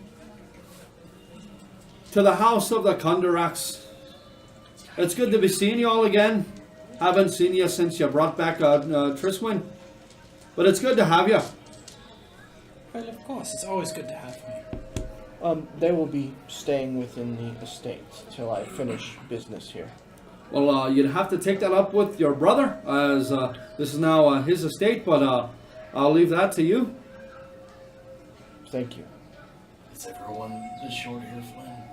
to the House of the Kundaraks. It's good to be seeing you all again. Haven't seen you since you brought back Triswin. But it's good to have you. Well, of course. It's always good to have me. They will be staying within the estates till I finish business here. Well, you'd have to take that up with your brother, as this is now his estate, but I'll leave that to you. Thank you. Is everyone this short here, Flynn?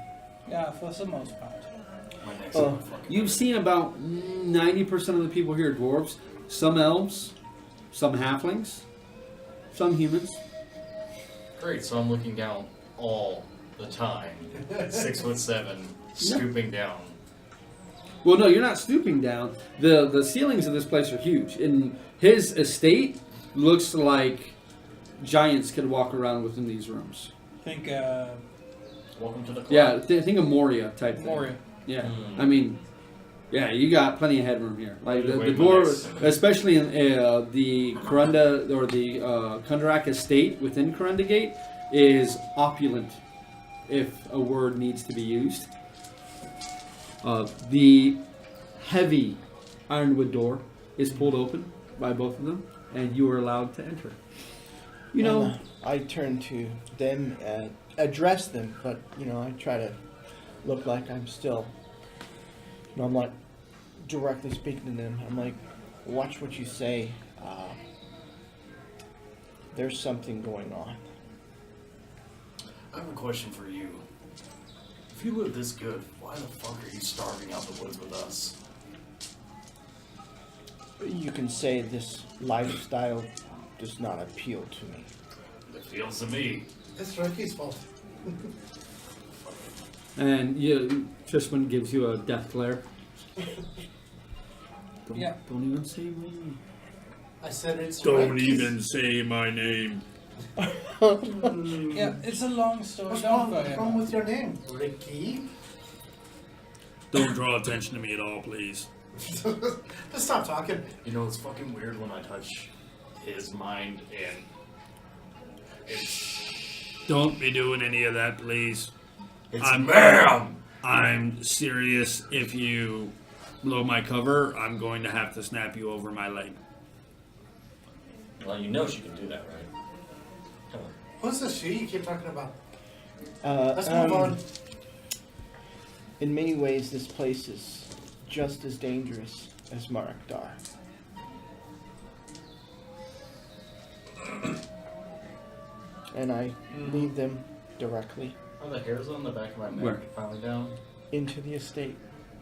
Yeah, for the most part. My next fucking You've seen about 90% of the people here are dwarves, some elves, some halflings, some humans. Great, so I'm looking down all the time. 6'7", scooping down. Well, no, you're not stooping down. The ceilings of this place are huge. And his estate looks like giants could walk around within these rooms. Think Welcome to the club. Yeah, think of Moria type thing. Moria. Yeah, Mm. I mean, yeah, you got plenty of headroom here. Like the Wait, dwarves, especially in the Kurunda or the Kundarak estate within Kurunda Gate, is opulent, if a word needs to be used. The heavy ironwood door is pulled open by both of them, and you are allowed to enter. You know, And, I turn to them and address them, but I try to look like I'm still. I'm not directly speaking to them. I'm like, watch what you say. There's something going on. I have a question for you. If you live this good, why the fuck are you starving out the woods with us? You can say this lifestyle does not appeal to me. It feels to me. It's Ricky's fault. and Trishman gives you a death glare. Yeah. Don't even say my name. I said it's Don't Ricky's. even say my name. Yeah, it's a long story. What's Don't wrong worry. with your name? Ricky? Don't draw attention to me at all, please. Just stop talking. You know, it's fucking weird when I touch his mind and it's Don't be doing any of that, please. I'm- ma'am! I'm serious. If you blow my cover, I'm going to have to snap you over my leg. Well, you know she can do that, right? Come on. Who's the she you keep talking about? Let's move on. In many ways, this place is just as dangerous as Marakdar. And I lead them directly Are the hairs on the back of my neck Where? finally down? into the estate.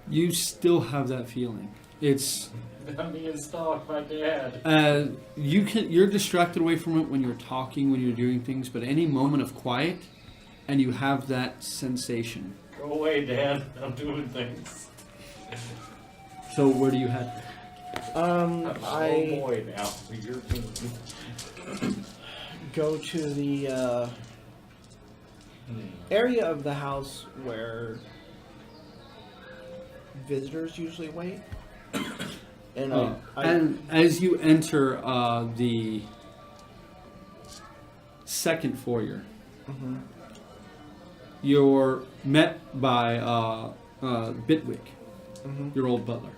You still have that feeling. It's I'm being stalked by Dad. you're distracted away from it when you're talking, when you're doing things, but any moment of quiet, and you have that sensation. Go away, Dad. I'm doing things. So where do you head? I'm a I little boy now. You're king. go to the area of the house where visitors usually wait. And And as you enter the second foyer, Mhm. you're met by Bitwick, Mhm. your old butler.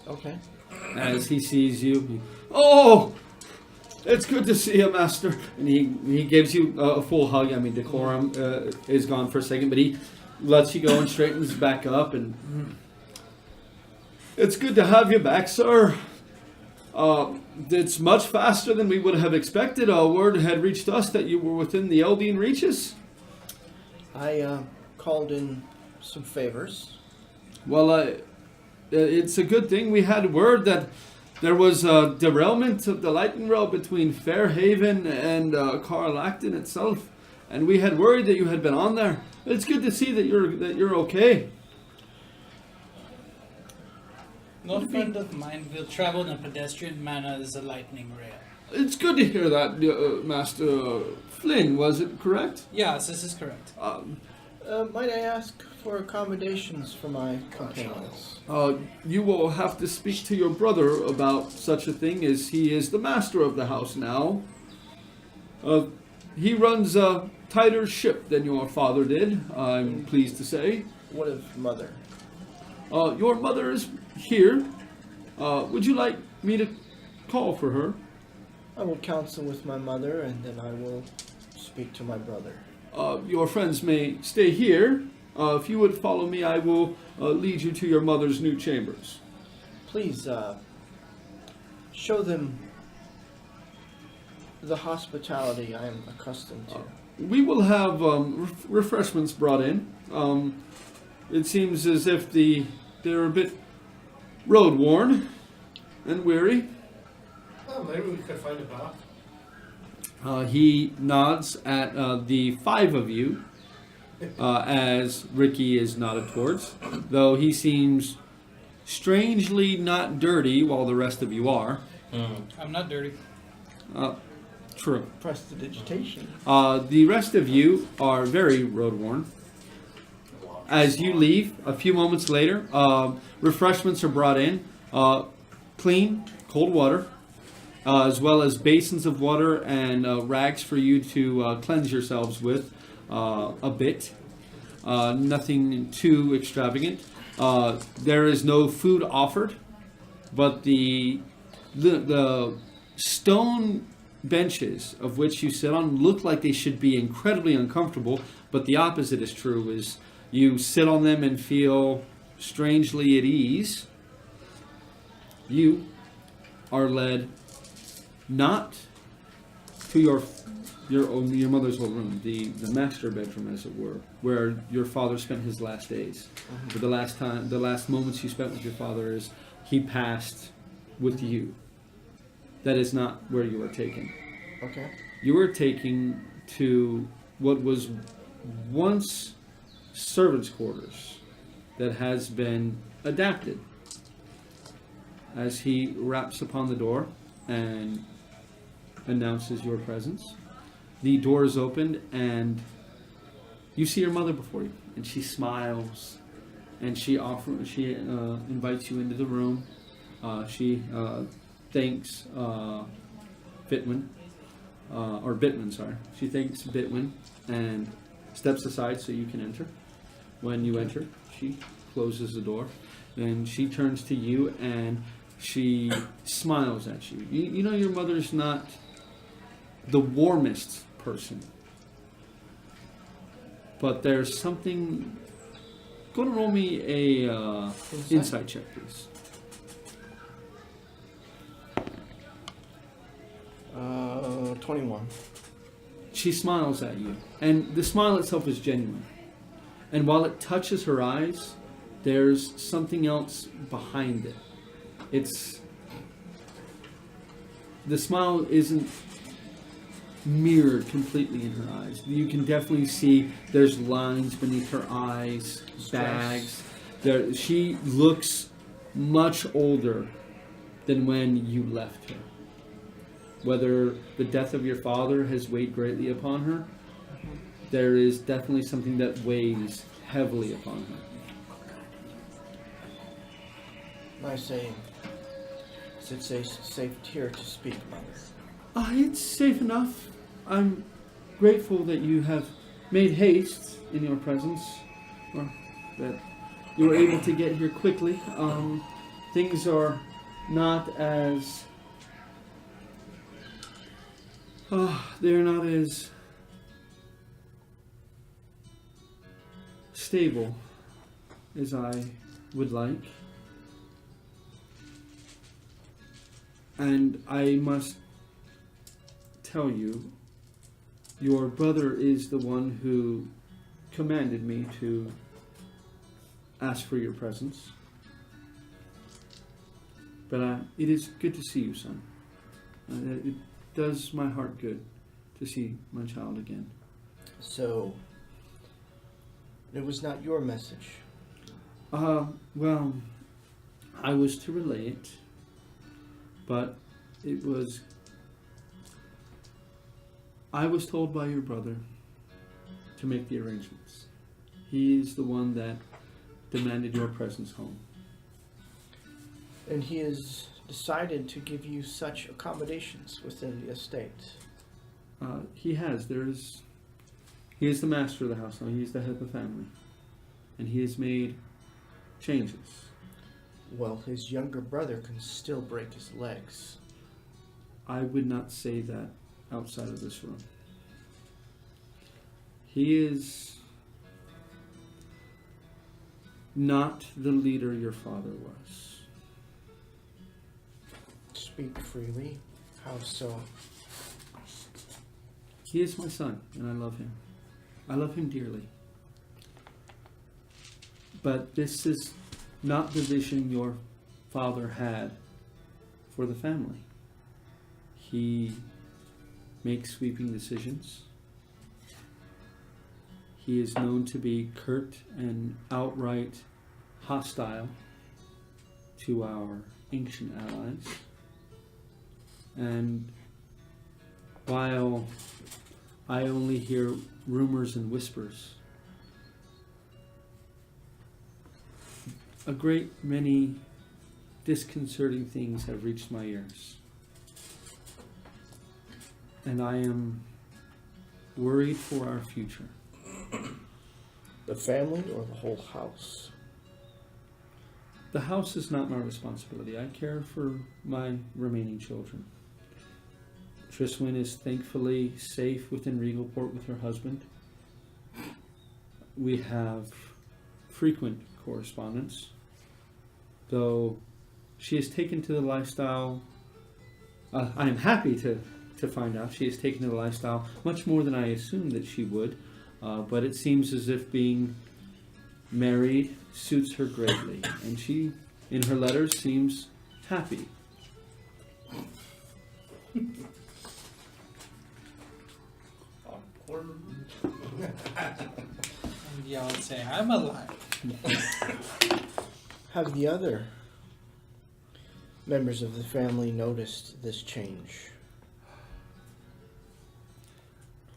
Okay. As he sees you, oh, it's good to see you, master. And he gives you a full hug. I mean, decorum is gone for a second, but he lets you go and straightens back up. And it's good to have you back, sir. It's much faster than we would have expected. Word had reached us that you were within the Eldian reaches. I called in some favors. Well, it's a good thing we had word that there was a derailment of the lightning rail between Fairhaven and Carlacton itself, and we had worried that you had been on there. It's good to see that you're okay. No friend of mine will travel in a pedestrian manner as a lightning rail. It's good to hear that, Master Flynn. Was it correct? Yes, this is correct. Might I ask for accommodations for my companions? You will have to speak to your brother about such a thing, as he is the master of the house now. He runs a tighter ship than your father did, I'm pleased to say. What of mother? Your mother is here. Would you like me to call for her? I will counsel with my mother, and then I will speak to my brother. Your friends may stay here. If you would follow me, I will lead you to your mother's new chambers. Please, show them the hospitality I am accustomed to. We will have refreshments brought in. It seems as if they're a bit road worn and weary. Well, maybe we could find a bath. He nods at the five of you as Ricky is nodded towards, though he seems strangely not dirty while the rest of you are. I'm not dirty. True. Prestidigitation. The rest of you are very road worn. as you leave, a few moments later, refreshments are brought in. Clean, cold water, as well as basins of water and rags for you to cleanse yourselves with a bit. Nothing too extravagant. There is no food offered, but the stone benches of which you sit on look like they should be incredibly uncomfortable, but the opposite is true, is you sit on them and feel strangely at ease. You are led not to your mother's old room, the master bedroom, as it were, where your father spent his last days. But the last moments you spent with your father is he passed with you. That is not where you are taken. Okay. You are taken to what was once servants' quarters that has been adapted. As he raps upon the door and announces your presence, the door is opened and you see your mother before you, and she smiles and she invites you into the room. She thanks Bitwin, or Bitwin, sorry. She thanks Bitwin and steps aside so you can enter. When you enter, she closes the door, and she turns to you and she smiles at you. You know your mother's not the warmest person, but there's something. Go and roll me a insight check, please. 21. She smiles at you, and the smile itself is genuine. And while it touches her eyes, there's something else behind it. The smile isn't mirrored completely in her eyes. You can definitely see there's lines beneath her eyes, bags. She looks much older than when you left her. Whether the death of your father has weighed greatly upon her, there is definitely something that weighs heavily upon her. I say, is it safe here to speak, Mother? It's safe enough. I'm grateful that you have made haste in your presence, or that you were able to get here quickly. Things are not as... they're not as stable as I would like. And I must tell you, your brother is the one who commanded me to ask for your presence. But it is good to see you, son. It does my heart good to see my child again. So, it was not your message? Well, I was to relay it, but it was... I was told by your brother to make the arrangements. He is the one that demanded your presence home. And he has decided to give you such accommodations within the estate? He has. He is the master of the house now. He is the head of the family. And he has made changes. Well, his younger brother can still break his legs. I would not say that outside of this room. He is not the leader your father was. Speak freely. How so? He is my son, and I love him. I love him dearly. But this is not the vision your father had for the family. He makes sweeping decisions. He is known to be curt and outright hostile to our ancient allies. And while I only hear rumors and whispers, a great many disconcerting things have reached my ears. And I am worried for our future. The family or the whole house? The house is not my responsibility. I care for my remaining children. Triswin is thankfully safe within Regalport with her husband. We have frequent correspondence, though she has taken to the lifestyle. I am happy to find out she has taken to the lifestyle much more than I assumed that she would, but it seems as if being married suits her greatly, and she, in her letters, seems happy. Y'all would say, I'm alive. Have the other members of the family noticed this change?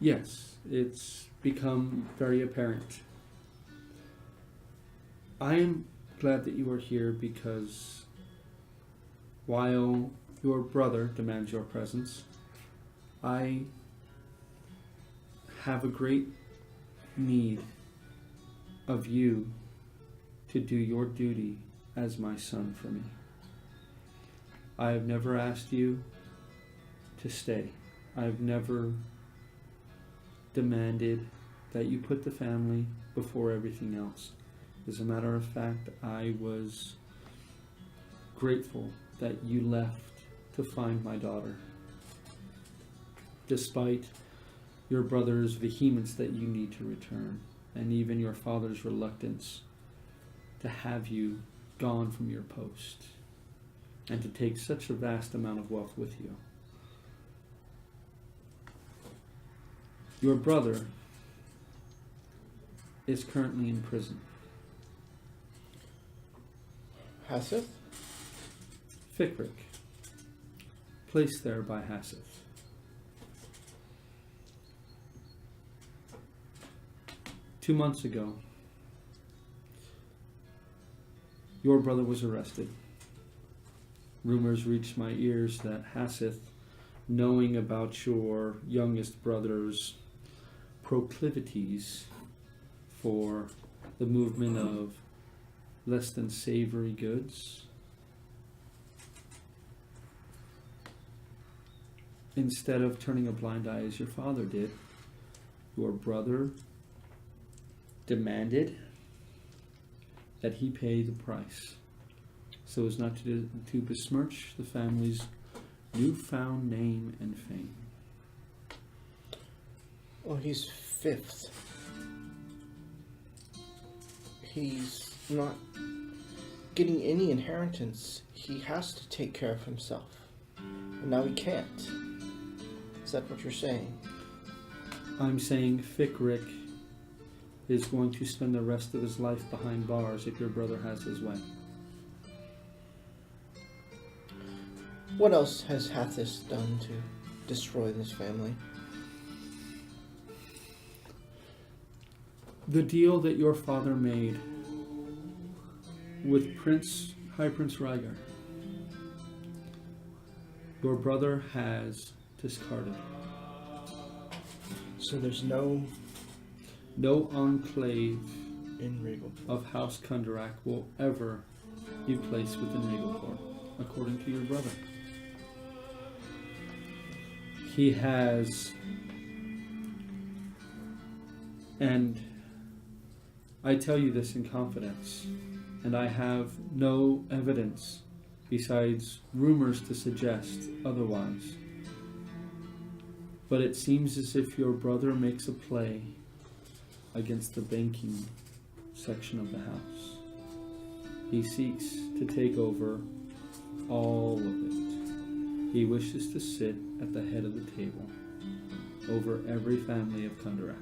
Yes, it's become very apparent. I am glad that you are here because while your brother demands your presence, I have a great need of you to do your duty as my son for me. I have never asked you to stay. I've never demanded that you put the family before everything else. As a matter of fact, I was grateful that you left to find my daughter, despite your brother's vehemence that you need to return, and even your father's reluctance to have you gone from your post, and to take such a vast amount of wealth with you. Your brother is currently in prison. Haseth? Fickrick, placed there by Haseth. Two months ago, your brother was arrested. Rumors reached my ears that Haseth, knowing about your youngest brother's proclivities for the movement of less than savory goods, instead of turning a blind eye as your father did, your brother demanded that he pay the price so as not to besmirch the family's newfound name and fame. Well, he's fifth. He's not getting any inheritance. He has to take care of himself. And now he can't. Is that what you're saying? I'm saying Fickrick is going to spend the rest of his life behind bars if your brother has his way. What else has Hathis done to destroy this family? The deal that your father made with High Prince Rygar, your brother has discarded. So there's no enclave in Regal of House Kundarak will ever be placed within Regalport, according to your brother. He has, and I tell you this in confidence, and I have no evidence besides rumors to suggest otherwise, but it seems as if your brother makes a play against the banking section of the house. He seeks to take over all of it. He wishes to sit at the head of the table over every family of Kundarak.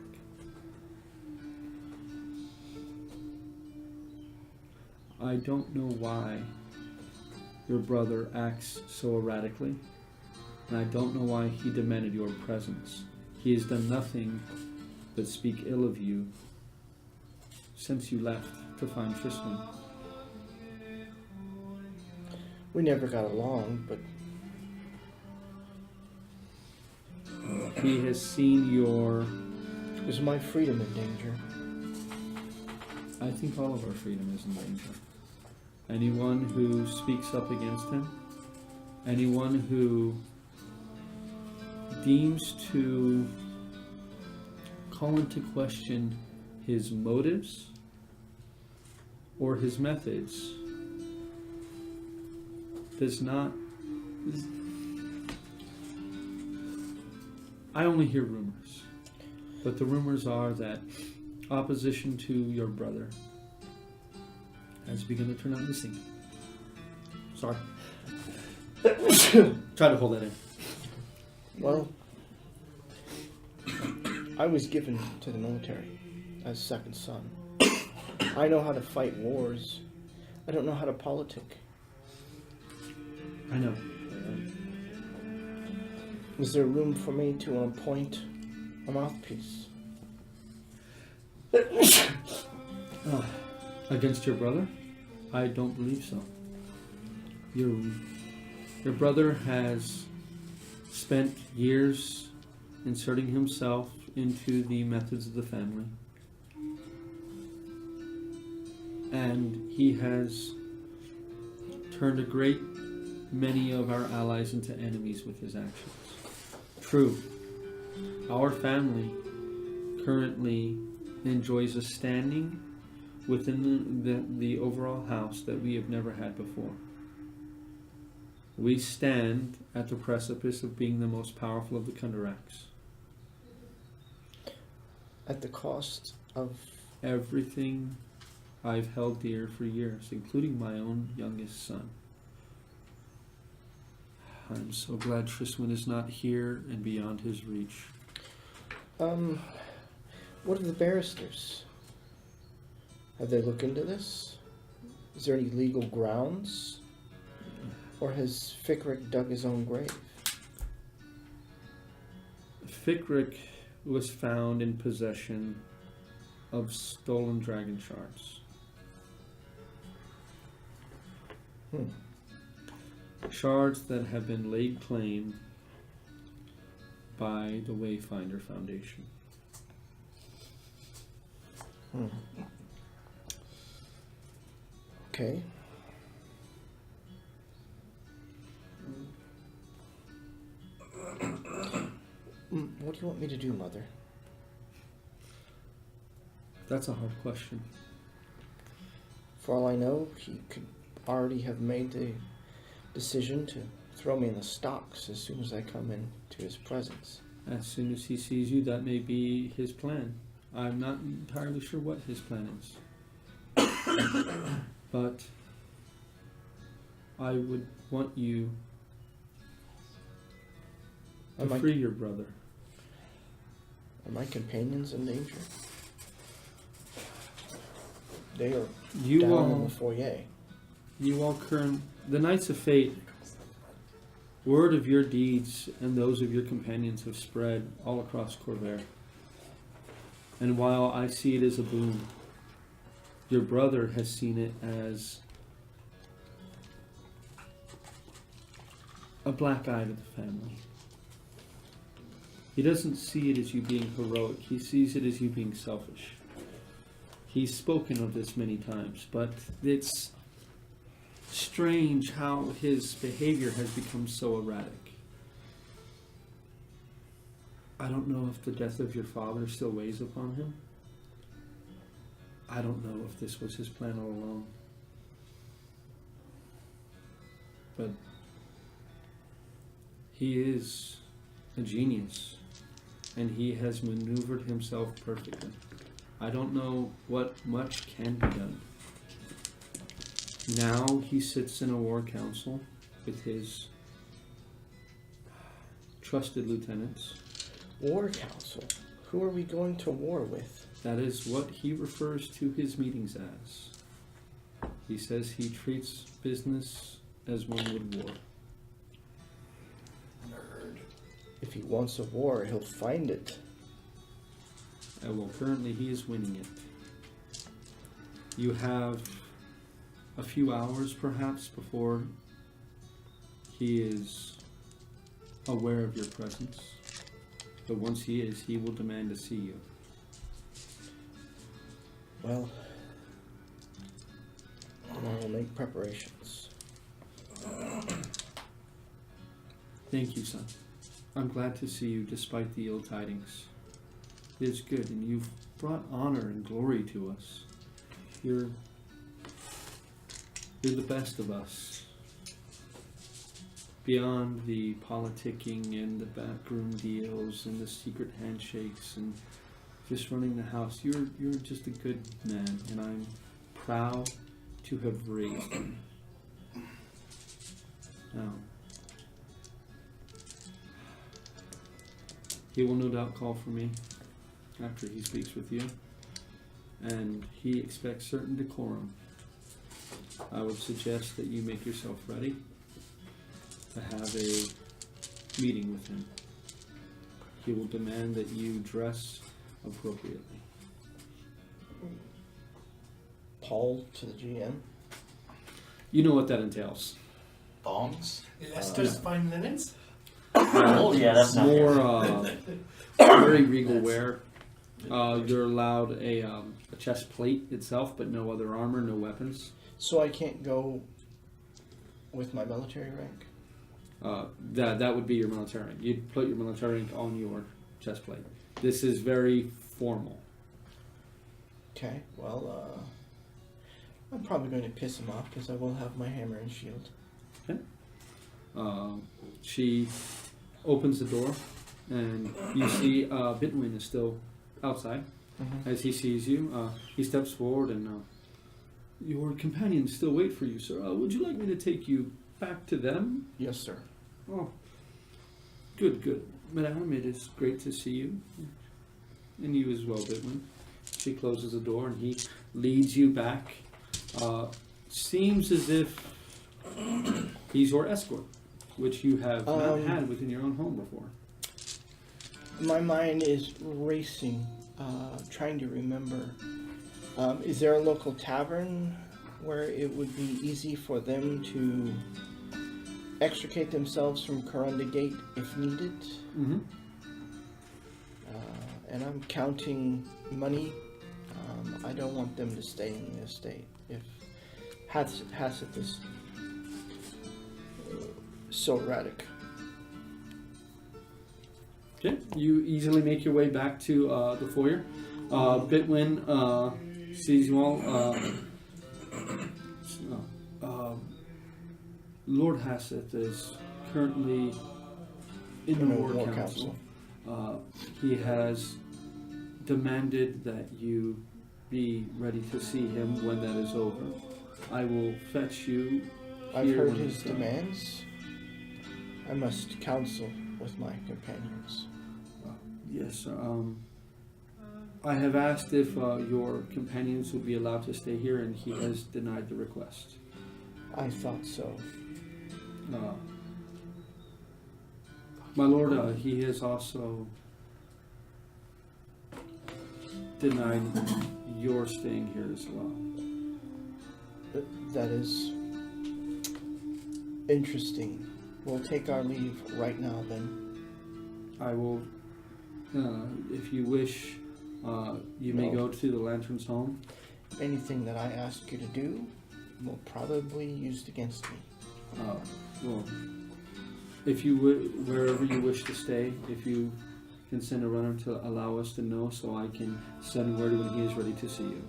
I don't know why your brother acts so erratically, and I don't know why he demanded your presence. He has done nothing but speak ill of you since you left to find Tristan. We never got along, but He has seen your... is my freedom in danger? I think all of our freedom is in danger. Anyone who speaks up against him, anyone who deems to call into question his motives or his methods does not... I only hear rumors, but the rumors are that opposition to your brother has begun to turn out missing. Sorry. Try to hold that in. Well, I was given to the military as second son. I know how to fight wars. I don't know how to politic. I know. Is there room for me to appoint a mouthpiece? Against your brother? I don't believe so. Your brother has spent years inserting himself into the methods of the family. And he has turned a great many of our allies into enemies with his actions. True, our family currently enjoys a standing within the overall house that we have never had before. We stand at the precipice of being the most powerful of the Kundaraks. At the cost of... Everything I've held dear for years, including my own youngest son. I'm so glad Triswin is not here and beyond his reach. What are the barristers? Have they looked into this? Is there any legal grounds? Or has Fikrik dug his own grave? Fikrik was found in possession of stolen dragon shards. Shards that have been laid claim by the Wayfinder Foundation. Okay. What do you want me to do, Mother? That's a hard question. For all I know, he could already have made the decision to throw me in the stocks as soon as I come into his presence. As soon as he sees you, that may be his plan. I'm not entirely sure what his plan is. But I would want you to free your brother. Are my companions in danger? They are You down all, in the foyer. you all the Knights of Fate, word of your deeds and those of your companions have spread all across Corvair. And while I see it as a boon, your brother has seen it as a black eye to the family. He doesn't see it as you being heroic. He sees it as you being selfish. He's spoken of this many times, but it's strange how his behavior has become so erratic. I don't know if the death of your father still weighs upon him. I don't know if this was his plan all along. But he is a genius, and he has maneuvered himself perfectly. I don't know what much can be done. Now he sits in a war council with his trusted lieutenants. War council? Who are we going to war with? That is what he refers to his meetings as. He says he treats business as one would war. Nerd. If he wants a war, he'll find it. Well, currently he is winning it. You have a few hours, perhaps, before He is aware of your presence, but once he is, he will demand to see you. Well, then I will make preparations. Thank you, son. I'm glad to see you despite the ill tidings. It is good, and you've brought honor and glory to us. You're the best of us. Beyond the politicking and the backroom deals and the secret handshakes and just running the house, you're just a good man, and I'm proud to have raised you. Now, he will no doubt call for me after he speaks with you, and he expects certain decorum. I would suggest that you make yourself ready to have a meeting with him. He will demand that you dress appropriately. Paul to the GM. You know what that entails. Thongs? Lester's fine linens? Oh yeah, that's not More very regal wear. You're allowed a chest plate itself, but no other armor, no weapons. So I can't go with my military rank? That would be your military rank. You'd put your military rank on your chest plate. This is very formal. Okay, well, I'm probably going to piss him off because I will have my hammer and shield. Okay. She opens the door, and you see Bitwin is still outside. Mm-hmm. As he sees you, he steps forward, and your companions still wait for you, sir. Would you like me to take you back to them? Yes, sir. Oh, good. Madame, it is great to see you. And you as well, Bitwin. She closes the door, and he leads you back. Seems as if he's your escort, which you have not had within your own home before. My mind is racing, trying to remember. Is there a local tavern where it would be easy for them to extricate themselves from Kurunda Gate if needed? Mm-hmm. And I'm counting money. I don't want them to stay in this state. If Hasseth is so erratic. Okay, you easily make your way back to the foyer. Bitwin sees you all. Lord Hasseth is currently in the War Council. He has demanded that you be ready to see him when that is over. I will fetch you. I've heard his demands. I must counsel with my companions. Yes, I have asked if your companions would be allowed to stay here, and he has denied the request. I thought so. My lord, he has also denied your staying here as well. That is interesting. We'll take our leave right now then. I will, if you wish, you may go to the Lantern's home. Anything that I ask you to do will probably be used against me. Well, if you wherever you wish to stay, if you can send a runner to allow us to know, so I can send word when he is ready to see you.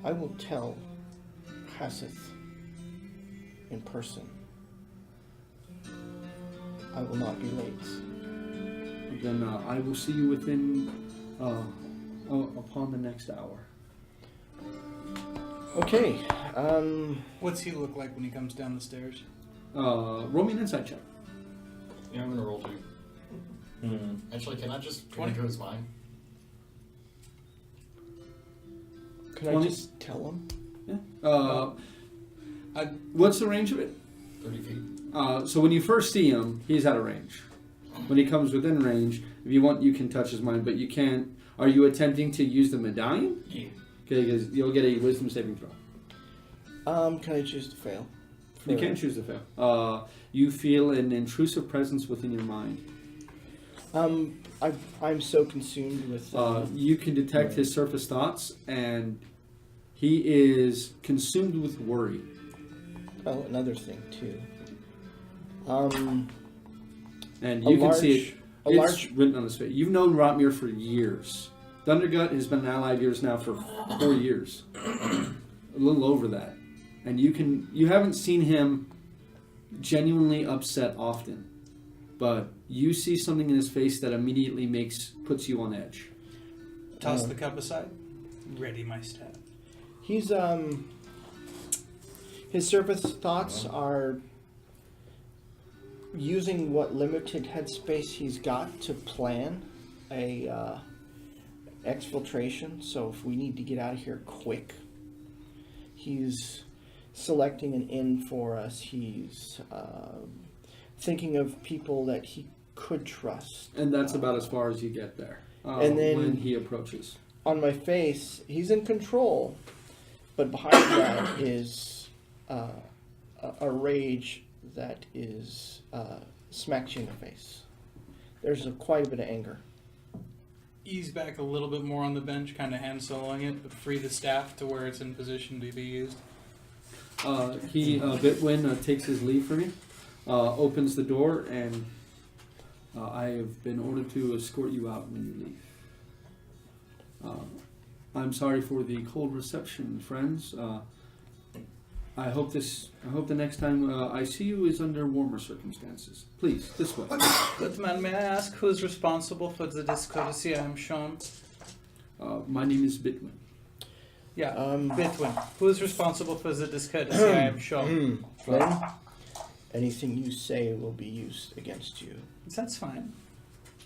I will tell Hasseth in person. I will not be late. Then I will see you within upon the next hour. Okay. What's he look like when he comes down the stairs? Roll me an insight check. Yeah, I'm gonna roll 2. Actually, can I just go into his mind? Can I just tell him? Yeah. What's the range of it? 30 feet. So when you first see him, he's out of range. When he comes within range, if you want, you can touch his mind, but you can't. Are you attempting to use the medallion? Yeah. Okay, because you'll get a wisdom saving throw. Can I choose to fail? You can choose to fail. You feel an intrusive presence within your mind. I'm so consumed with. You can detect his surface thoughts, and he is consumed with worry. Oh, another thing too. And you can see it. a It's large. written on his face. You've known Rotmir for years. Thundergut has been an ally of yours now for 4 years, a little over that, and you haven't seen him genuinely upset often, but you see something in his face that immediately puts you on edge. Toss the cup aside. Ready my stab. He's his surface thoughts are using what limited headspace he's got to plan a exfiltration. So if we need to get out of here quick, he's selecting an inn for us. He's thinking of people that he could trust. And that's about as far as you get there. And then- when he approaches. On my face, he's in control, but behind that is a rage that is smacks you in the face. There's quite a bit of anger. Ease back a little bit more on the bench, kind of hand soloing it, but free the staff to where it's in position to be used. Bitwin takes his leave from you, opens the door, and I have been ordered to escort you out when you leave. I'm sorry for the cold reception, friends. I hope the next time I see you is under warmer circumstances. Please, this way. Good man, may I ask who's responsible for the discourtesy I am shown? My name is Bitwin. Yeah, Um, Bitwin. Who is responsible for the discourtesy I am shown? Flynn, anything you say will be used against you. That's fine.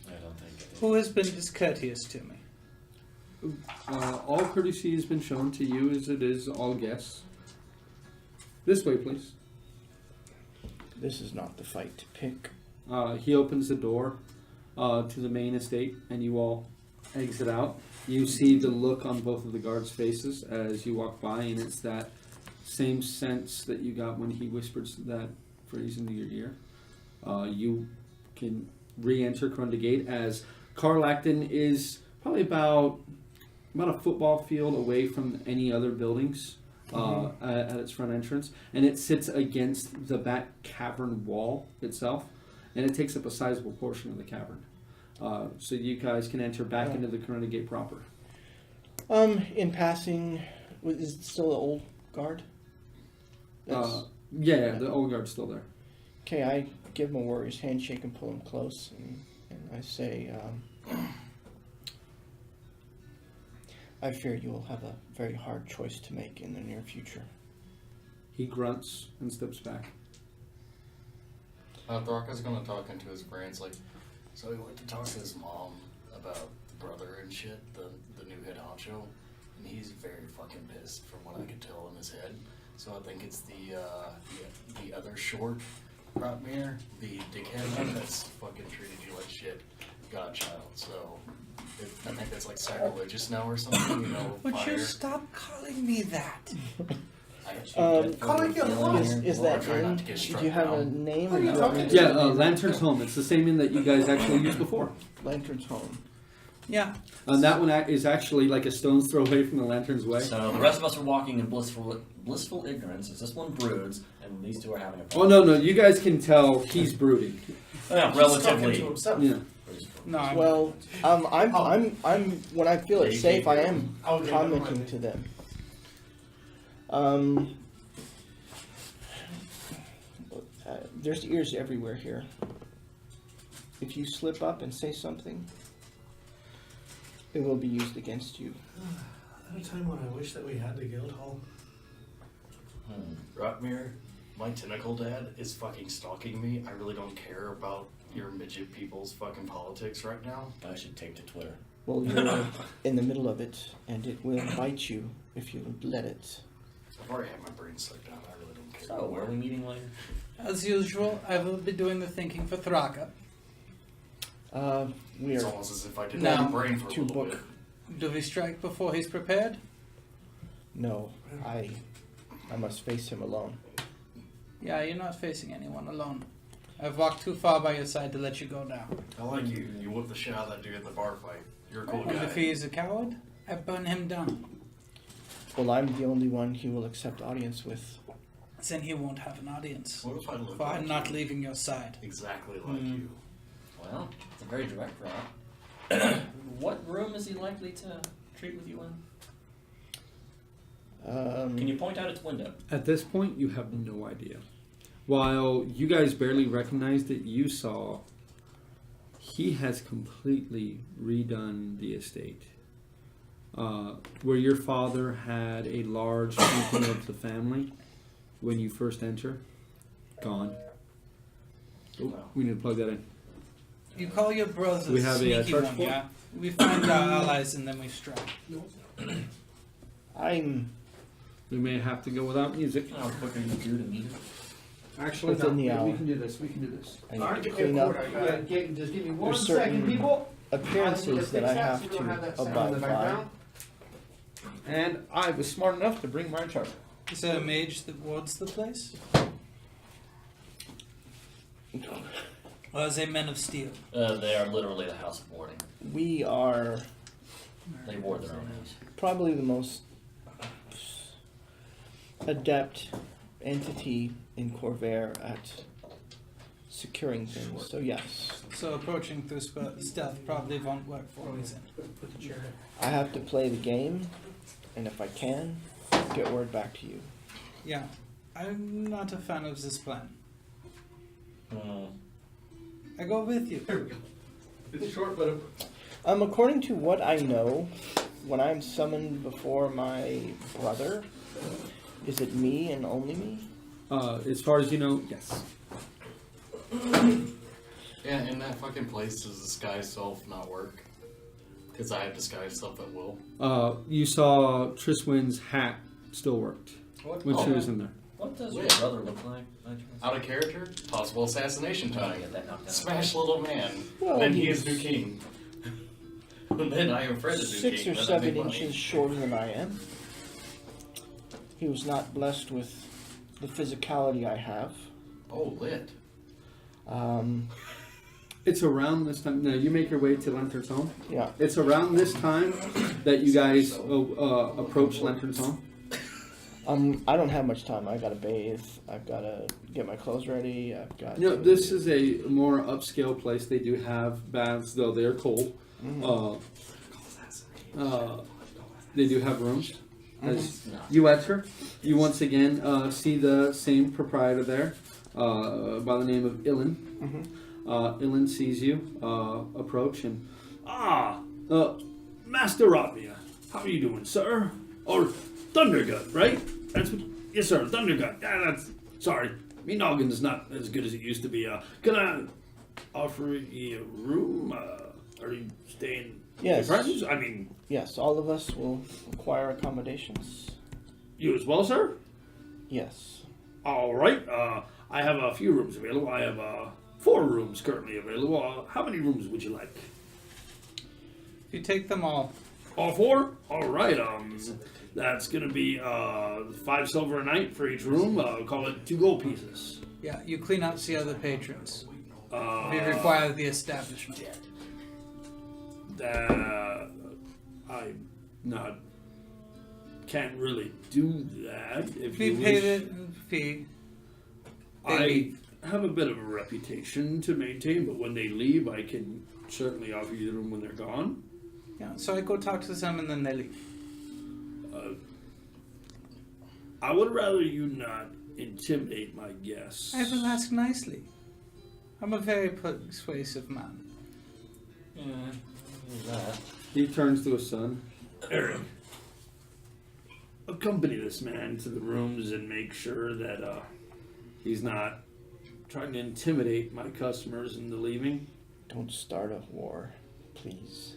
I don't think it is. Who has been discourteous to me? All courtesy has been shown to you as it is all guests. This way, please. This is not the fight to pick. He opens the door to the main estate, and you all exit out. You see the look on both of the guards' faces as you walk by, and it's that same sense that you got when he whispered that phrase into your ear. You can re-enter Corunda Gate as Carlacton is probably about a football field away from any other buildings at its front entrance, and it sits against the back cavern wall itself, and it takes up a sizable portion of the cavern. So you guys can enter back into the Corunda Gate proper. In passing, is it still the old guard? Yeah, the old guard's still there. Okay, I give him a warrior's handshake and pull him close, and I say, I fear you will have a very hard choice to make in the near future. He grunts and steps back. Thraka's gonna talk into his brains like, so he went to talk to his mom about the brother and shit, the new head honcho, and he's very fucking pissed from what I could tell in his head. So I think it's the other short Rotmir, the dickhead one that's fucking treated you like shit, godchild. So I think that's like sacrilegious now or something, you know. Would fire. you stop calling me that? Calling you lost. Is that Try not in? to get Do struck you have a down. name? Who are or you do want me talking to Yeah, give you a name? Lantern's Home. It's the same inn that you guys actually used before. Lantern's Home. Yeah. And that one is actually like a stone's throw away from the Lantern's Way. So the rest of us are walking in blissful ignorance as this one broods, and these two are having a Oh no, you guys can tell he's brooding. Yeah, He's talking to relatively. himself. Yeah. No, I'm, Well, I'm when I feel it's safe, I am Okay, commenting never to them. There's ears everywhere here. If you slip up and say something, it will be used against you. At a time when I wish that we had the guild hall. Rotmir, my tentacle dad is fucking stalking me. I really don't care about your midget people's fucking politics right now. I should take to Twitter. Well, you're in the middle of it, and it will bite you if you let it. I've already had my brain sucked down. I really don't care. So, where are we meeting later? as usual, I will be doing the thinking for Thraka. We It's are almost as if I didn't No. have a brain for a to little book. bit. Do we strike before he's prepared? No, I must face him alone. Yeah, you're not facing anyone alone. I've walked too far by your side to let you go now. I like you. You whooped the shit out of that dude at the bar fight. You're a cool And guy. if he is a coward, I burn him down. Well, I'm the only one he will accept audience with. Then he won't have an audience. What if I look For like I'm not you? leaving your side. Exactly like you. Well, it's a very direct route. What room is he likely to treat with you in? Can you point out its window? At this point, you have no idea. While you guys barely recognized it, you saw he has completely redone the estate. Where your father had a large painting of the family when you first enter, gone. Oh, Wow. we need to plug that in. You call your brothers We have a, sneaky charge one, port? yeah? We find our allies and then we strike. We may have to go without music. How quick are you due to meet? Actually, Within the hour. we can do this. We can do this. I need Alright, to give me a clean up quarter, I got it. Just give me one second, people. appearances that I have to abide by. And I was smart enough to bring my charger. Is there a mage that wards the place? Or is they men of steel? They are literally the House of Warding. We are They ward their own house. probably the most adept entity in Corvair at securing things. So yes, So approaching through stealth probably won't work for me then. Put the chair in. I have to play the game, and if I can, get word back to you. Yeah, I'm not a fan of this plan. Hmm. I go with you. It's short, but According to what I know, when I'm summoned before my brother, is it me and only me? as far as you know, yes. Yeah, in that fucking place, does disguise self not work? Because I have disguise self at will. You saw Triswin's hat still worked What, when she was in there. what does your Yeah. brother look like? Out of character, possible assassination Trying to time. get that knocked down. Smash little man. Well, then he he's- is new king. then I am Fred is new 6 king. or then I 7 make money. inches shorter than I am. He was not blessed with the physicality I have. Oh, lit. It's around this time. No, you make your way to Lantern's home. Yeah. It's around this time that you guys approach Lantern's home. I don't have much time. I gotta bathe. I've gotta get my clothes ready. I've got. No, to- this is a more upscale place. They do have baths, though they're cold. Mhm. They do have rooms. As No. you enter, you once again see the same proprietor there, by the name of Ilan. Mhm. Ilan sees you approach and Master Rodmia, how are you doing, sir? Or Thundergut, right? That's what, yes, sir, Thundergut. Yeah, that's sorry, me noggin's not as good as it used to be. Can I offer you a room? Are you staying? Yes. with friends? I mean, Yes, all of us will require accommodations. you as well, sir. Yes. All right. I have a few rooms available. I have 4 rooms currently available. How many rooms would you like? If you take them all, All 4? All right. That's gonna be 5 silver a night for each room. Call it 2 gold pieces. yeah, you clean out the other patrons. We Uh, require the establishment. I'm not. Can't really do that. If We you pay wish. the fee. They I leave. have a bit of a reputation to maintain, but when they leave, I can certainly offer you the room when they're gone. Yeah, so I go talk to them and then they leave. I would rather you not intimidate my guests. I will ask nicely. I'm a very persuasive man. Yeah, there's that. He turns to his son. Eric, accompany this man to the rooms and make sure that he's not trying to intimidate my customers into leaving. Don't start a war, please.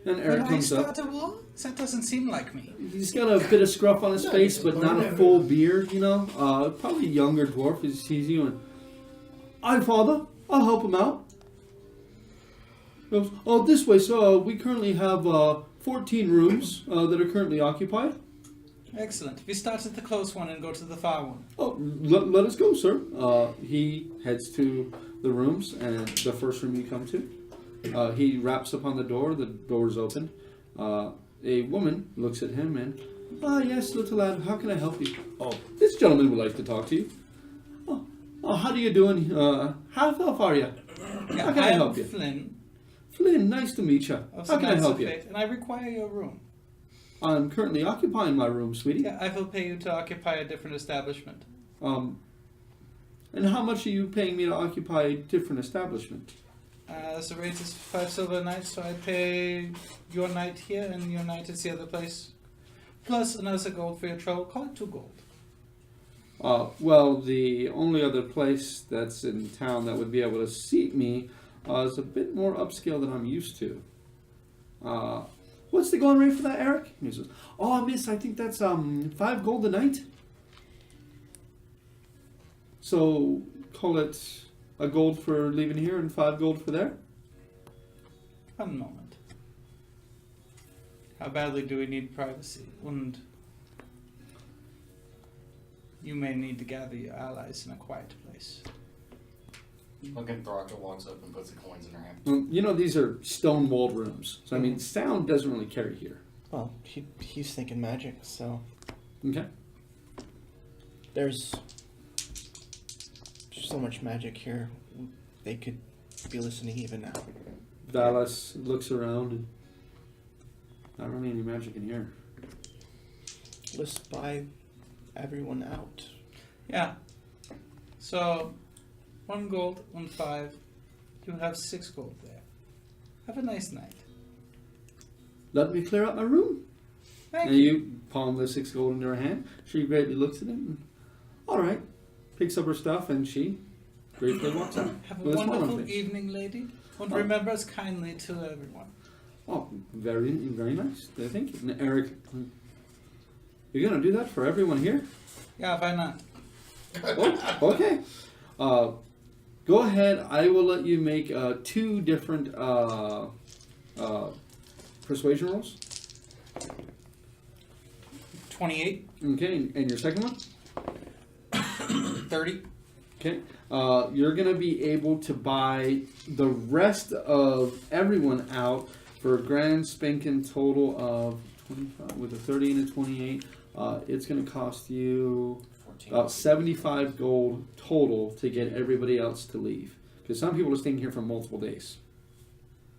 And Will Eric I comes up. start a war? That doesn't seem like me. He's got a bit of scruff on his face, but not a full beard, you know. Probably a younger dwarf. He sees you and, "Aye, father, I'll help him out." He goes, "Oh, this way, so we currently have 14 rooms that are currently occupied." Excellent. We start at the close one and go to the far one. Oh, let us go, sir. He heads to the rooms, and the first room you come to, he raps upon the door. The door's open. A woman looks at him and, yes, little lad, how can I help you? Oh, this gentleman would like to talk to you. Oh, how do you doing? Half elf are you? How can I help you? Flynn. Flynn, nice to meet you. How can I help you? And I require your room. I'm currently occupying my room, sweetie. Yeah, I will pay you to occupy a different establishment. And how much are you paying me to occupy a different establishment? The rate is 5 silver a night, so I pay your night here and your night at the other place. Plus another gold for your trouble. Call it 2 gold. Well, the only other place that's in town that would be able to seat me is a bit more upscale than I'm used to. What's the going rate for that, Eric? And he says, miss, I think that's 5 gold a night. So call it a gold for leaving here and 5 gold for there? One moment. How badly do we need privacy? And you may need to gather your allies in a quiet place. Fucking Thraka walks up and puts the coins in her hand. Well, these are stone-walled rooms. So, I mean, sound doesn't really carry here. Well, he's thinking magic, so Okay. there's so much magic here. They could be listening even now. Dallas looks around and not really any magic in here. Let's buy everyone out. Yeah. So, 1 gold, 1 5. You have 6 gold there. Have a nice night. Let me clear out my room. Thank And you. you palm the 6 gold into her hand. She gravely looks at him. And, all right. Picks up her stuff and she gratefully walks out. Have a with smile on her wonderful face. evening, lady. And Oh. remember us kindly to everyone. Oh, very, very nice. Thank you. And Eric, you're going to do that for everyone here? Yeah, why not? Oh, okay. Go ahead. I will let you make 2 different persuasion rolls. 28, Okay, and your second one? 30. Okay. You're going to be able to buy the rest of everyone out for a grand spanking total of 25, with a 30 and a 28. It's going to cost you 14. about 75 gold total to get everybody else to leave. Because some people are staying here for multiple days.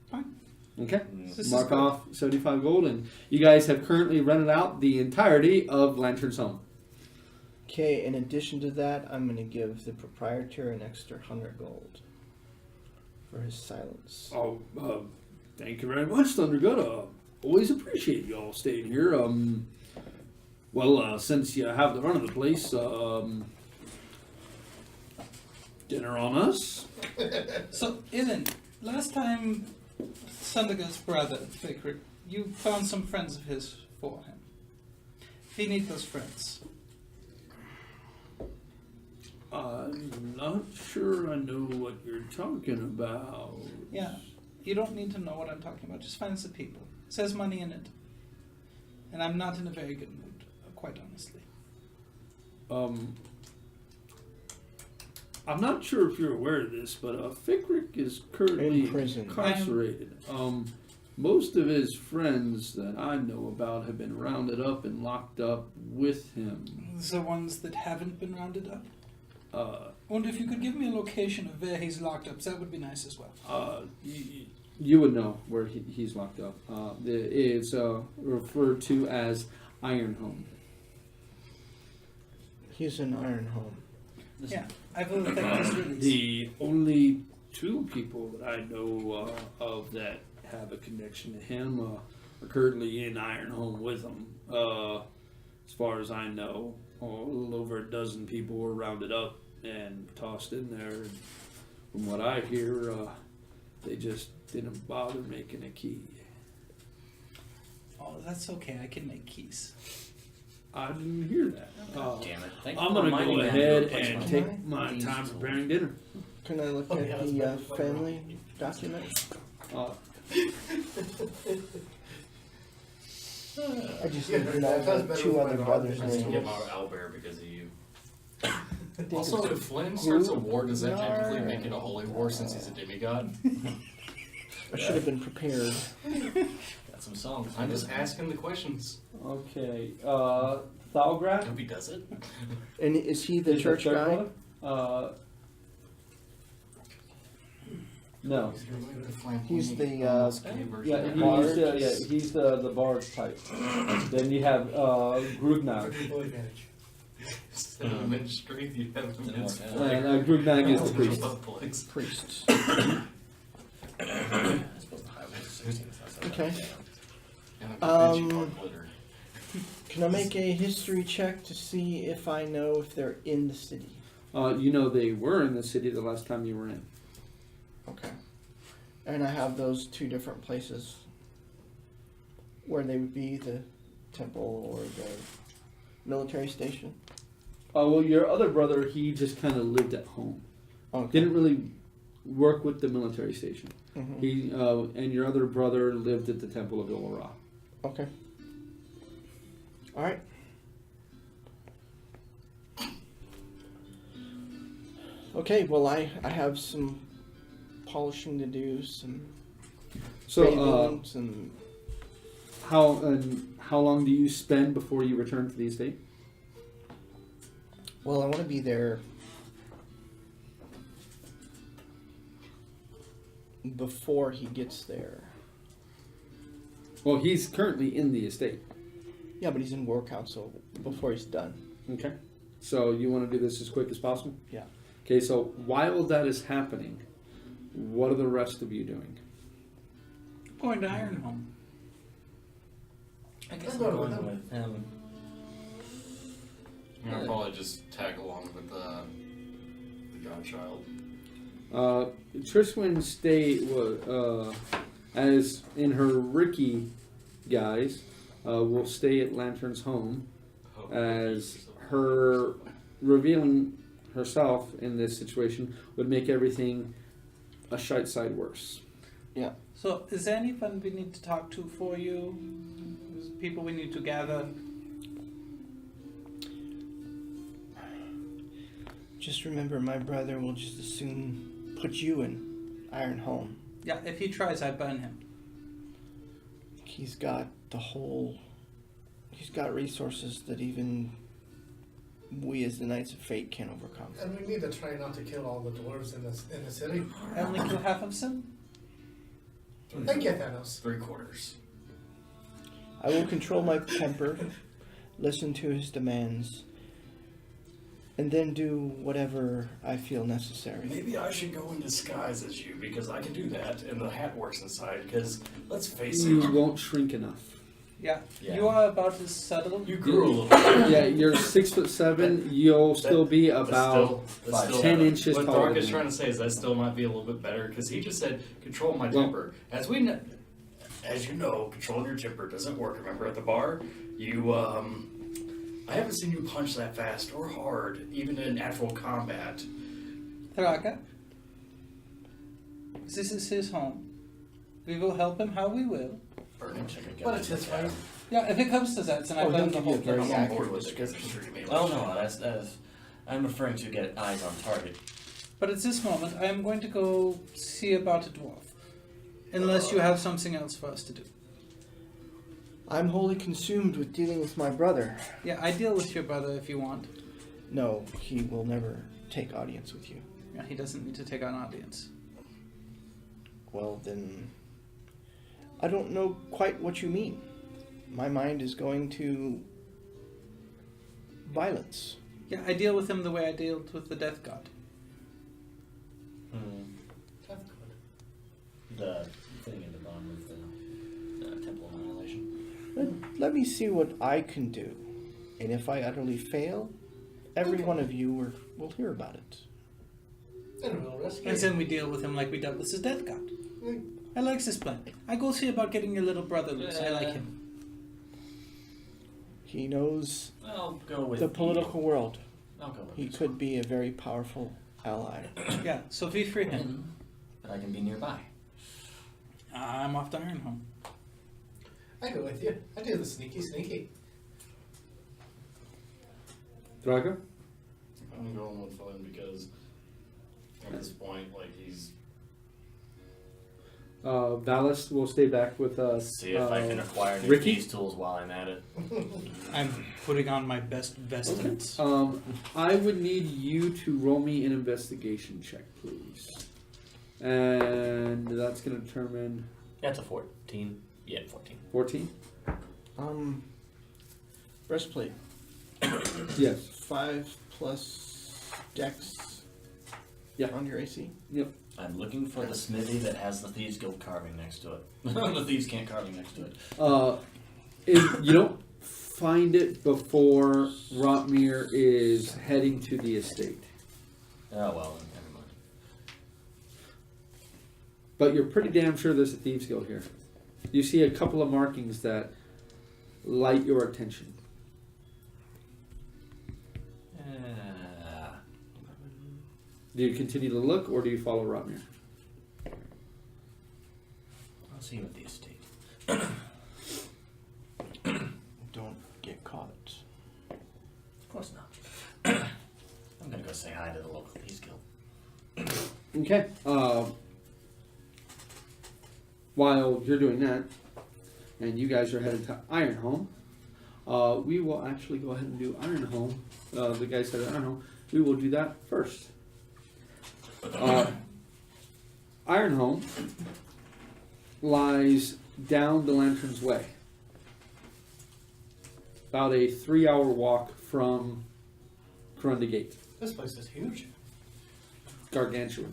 Fine. Okay? Mm. This is Mark good. off 75 gold, and you guys have currently rented out the entirety of Lantern's Home. Okay, in addition to that, I'm going to give the proprietor an extra 100 gold for his silence. Oh, thank you very much, Thundergut. Always appreciate y'all staying here. Since you have the run of the place, dinner on us. So, Ilan, last time Thundergut's brother, Fikrik, you found some friends of his for him. He needs those friends. I'm not sure I know what you're talking about. Yeah, you don't need to know what I'm talking about. Just find some people. It says money in it. And I'm not in a very good mood, quite honestly. I'm not sure if you're aware of this, but Fikrik is currently In prison. incarcerated. Most of his friends that I know about have been rounded up and locked up with him. The ones that haven't been rounded up. Wonder if you could give me a location of where he's locked up. That would be nice as well. You would know where he's locked up. It's referred to as Iron Home. He's in Iron Home. Yeah, I will take his release. The only 2 people that I know of that have a connection to him are currently in Iron Home with him. As far as I know, a little over a dozen people were rounded up and tossed in there. And from what I hear, they just didn't bother making a key. Oh, that's okay. I can make keys. I didn't hear that. Damn it. Thank you I'm for going to reminding go me ahead to replace and my take my keys time tool. preparing dinner. Can I look Oh, at yeah, that's the better for family everyone. document? Uh, I just Yeah, need to that know does the better two with other my brothers' dog. Let's names. get out Owlbear because of you. I think Also, it's if Flynn starts a war, does that technically make it a holy war since he's a demigod? I should have been prepared. Got some songs. I'm just asking the questions. Okay. I Thalgrad? hope he does it. And is he the church guy? No. He's the, Yeah, he's the bard type. Then you have Grugnag. Full advantage. Instead of ministry, you have Didn't him. work out. And Grugnag is the priest. Priest. Priests. I suppose the highway is 16, so that's not Okay. And Can I make a history check to see if I know if they're in the city? You know they were in the city the last time you were in. Okay. And I have those two different places where they would be, the temple or the military station. Well, your other brother, he just kind of lived at home. Okay. Didn't really work with the military station. Mhm. He and your other brother lived at the Temple of Ilra. Okay. All right. Okay, well, I have some polishing to do, some So, bathing, some. how long do you spend before you return to the estate? Well, I want to be there before he gets there. Well, he's currently in the estate. Yeah, but he's in war council before he's done. Okay. So you want to do this as quick as possible? Yeah. Okay, so while that is happening, what are the rest of you doing? Going to Ironhome. I guess I'm I'm going with going him. with him. I'll probably just tag along with the godchild. Triswin as in her Ricky guys, will stay at Lantern's home as her revealing herself in this situation would make everything a shite side worse. So, is there anyone we need to talk to for you? Is people we need to gather? Just remember, my brother will just as soon put you in Ironhome. Yeah, if he tries, I burn him. He's got he's got resources that even we as the Knights of Fate can't overcome. And we need to try not to kill all the dwarves in the city. I only kill half of them? Thank you, Thanos. 3/4. I will control my temper, listen to his demands, and then do whatever I feel necessary. Maybe I should go in disguise as you because I can do that, and the hat works inside. Because let's face You it, won't shrink enough. Yeah. Yeah. You are about as subtle. you grew a little bit. Yeah, you're 6'7". You'll still be about That's still 10 inches What taller Thark is than trying to say is that still might be a little bit better because he just said control my Well- temper. As you know, controlling your temper doesn't work. Remember at the bar, I haven't seen you punch that fast or hard, even in actual combat. Tharaka, this is his home. We will help him how we will. Burn him. But it's his fight. Yeah, if it comes to that, then I Oh, burn he'll the give you whole a very place. I'm on accurate board with it because description. it's treating me Oh like no, that's I'm referring to get eyes on target. But at this moment, I am going to go see about a dwarf. Unless you have something else for us to do. I'm wholly consumed with dealing with my brother. Yeah, I deal with your brother if you want. No, he will never take audience with you. Yeah, he doesn't need to take an audience. Well, then, I don't know quite what you mean. My mind is going to violence. Yeah, I deal with him the way I dealt with the death god. That's good. The thing in the bottom of the Temple of Annihilation. Let me see what I can do. And if I utterly fail, every one of you will hear about it. And we'll rescue And you. then we deal with him like we dealt with his death god. Mm. I like this plan. I go see about getting your little brother loose. I like him. He knows I'll go with the political world. I'll go with He this could be a very powerful ally. Yeah, so we free him. one. But I can be nearby. I'm off to Ironhome. I go with you. I do the sneaky. Drago? I'm going with Flynn because at this point, like, he's Valis will stay back with See if I can acquire any Ricky? these tools while I'm at it. I'm putting on my best vestments. I would need you to roll me an investigation check, please. And that's going to determine That's a 14. Yeah, 14. 14? Breastplate. Yes. 5 plus dex. Yeah. On your AC. Yep. I'm looking for the smithy that has the Thieves Guild carving next to it. The Thieves Can't carving next to it. If you don't find it before Rotmir is heading to the estate. Oh, well, then never mind. But you're pretty damn sure there's a Thieves Guild here. You see a couple of markings that light your attention. Do you continue to look, or do you follow Rotmir? I'll see you at the estate. Don't get caught. Of course not. I'm gonna go say hi to the local Thieves Guild. Okay. While you're doing that, and you guys are headed to Ironhome, we will actually go ahead and do Ironhome. The guy said Ironhome. We will do that first. Ironhome lies down the Lantern's Way. About a 3-hour walk from Corunda Gate. This place is huge. Gargantuan.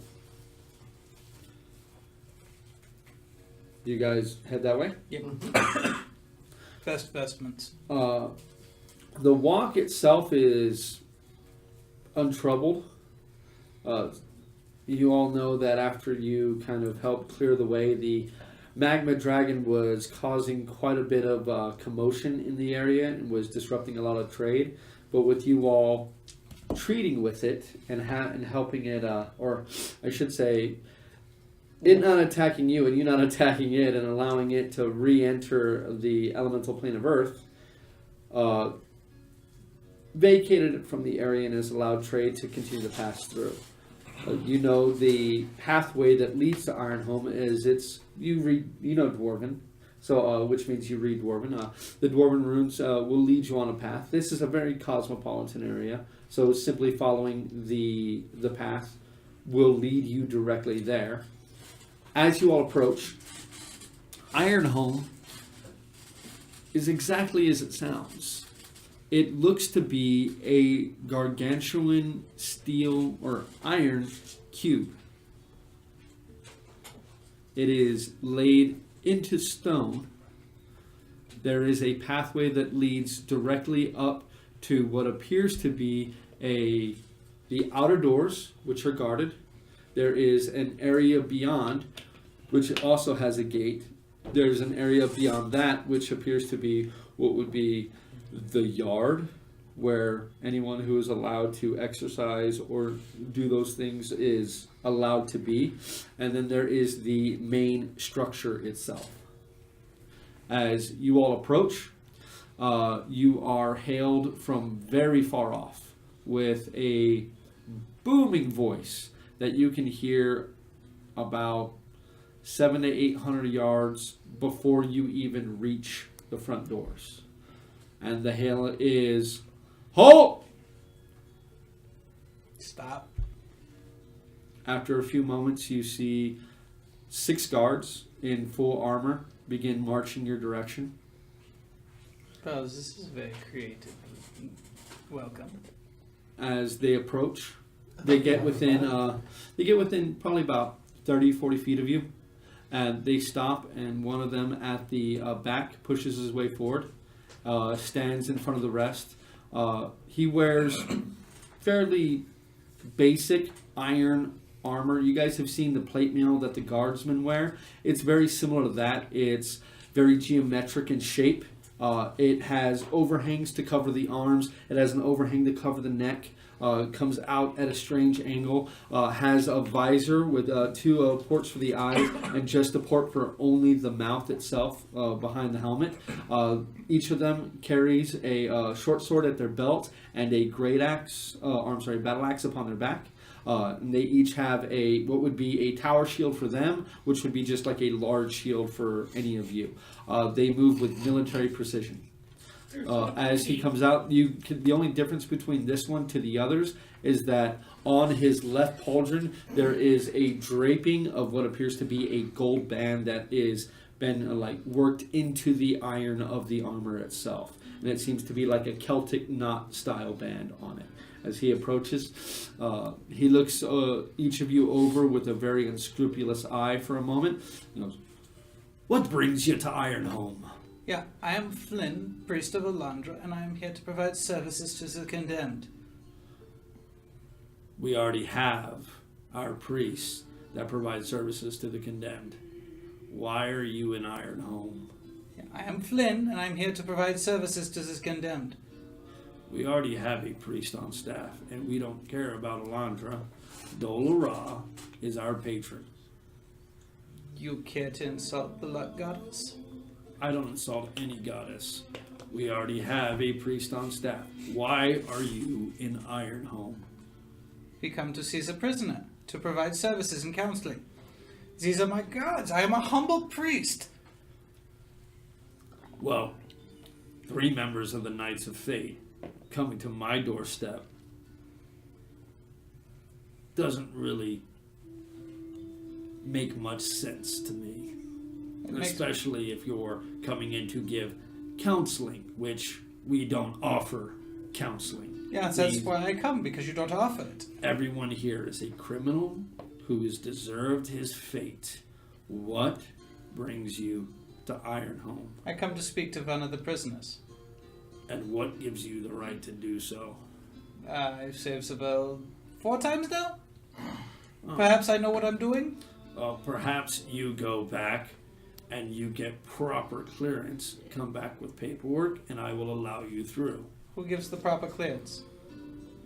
You guys head that way? Yep. Best vestments. The walk itself is untroubled. You all know that after you kind of helped clear the way, the magma dragon was causing quite a bit of commotion in the area and was disrupting a lot of trade. But with you all treating with it and helping it, or I should say, it not attacking you and you not attacking it and allowing it to re-enter the elemental plane of Earth, vacated it from the area and has allowed trade to continue to pass through. You know the pathway that leads to Ironhome is you know Dwarven, so which means you read Dwarven. The Dwarven runes will lead you on a path. This is a very cosmopolitan area, so simply following the path will lead you directly there. As you all approach, Ironhome is exactly as it sounds. It looks to be a gargantuan steel or iron cube. It is laid into stone. There is a pathway that leads directly up to what appears to be the outer doors, which are guarded. There is an area beyond, which also has a gate. There's an area beyond that, which appears to be what would be the yard, where anyone who is allowed to exercise or do those things is allowed to be. And then there is the main structure itself. As you all approach, you are hailed from very far off with a booming voice that you can hear about 700 to 800 yards before you even reach the front doors. And the hail is, "Halt!" Stop. After a few moments, you see 6 guards in full armor begin marching your direction. Fellas, this is very creative. Welcome. As they approach, they get within probably about 30, 40 feet of you. And they stop, and one of them at the back pushes his way forward. Stands in front of the rest. He wears fairly basic iron armor. You guys have seen the plate mail that the guardsmen wear. It's very similar to that. It's very geometric in shape. It has overhangs to cover the arms. It has an overhang to cover the neck. comes out at a strange angle, has a visor with 2 ports for the eyes and just a port for only the mouth itself behind the helmet. Each of them carries a short sword at their belt and a battle axe upon their back. And they each have what would be a tower shield for them, which would be just like a large shield for any of you. They move with military precision. As he comes out, the only difference between this one to the others is that on his left pauldron there is a draping of what appears to be a gold band that is been worked into the iron of the armor itself, and it seems to be like a Celtic knot style band on it. As he approaches, he looks each of you over with a very unscrupulous eye for a moment. He goes, "What brings you to Ironholm?" Yeah, I am Flynn, priest of Olandra, and I am here to provide services to the condemned. We already have our priests that provide services to the condemned. Why are you in Ironholm? Yeah, I am Flynn, and I am here to provide services to the condemned. We already have a priest on staff, and we don't care about Olandra. Dolara is our patron. You care to insult the luck goddess? I don't insult any goddess. We already have a priest on staff. Why are you in Ironholm? We come to seize a prisoner, to provide services and counseling. These are my gods. I am a humble priest. Well, 3 members of the Knights of Fate coming to my doorstep doesn't really make much sense to me. Especially if you're coming in to give counseling, which we don't offer counseling. Yeah, that's why I come, because you don't offer it. Everyone here is a criminal who has deserved his fate. What brings you to Ironholm? I come to speak to one of the prisoners. And what gives you the right to do so? I've saved Sabelle 4 times now? Perhaps I know what I'm doing? Perhaps you go back and you get proper clearance, come back with paperwork, and I will allow you through. Who gives the proper clearance?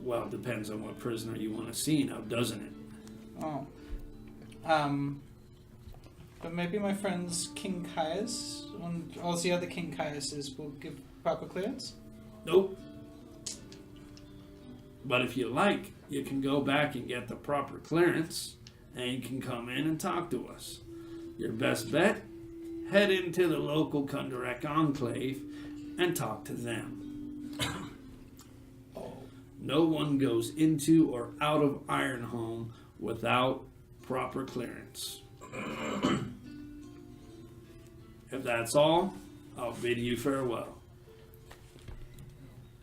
Well, depends on what prisoner you want to see now, doesn't it? Oh. But maybe my friends King Caius and all the other King Caiuses will give proper clearance? Nope. But if you like, you can go back and get the proper clearance, and you can come in and talk to us. Your best bet? Head into the local Kundarak enclave and talk to them. No one goes into or out of Ironholm without proper clearance. If that's all, I'll bid you farewell.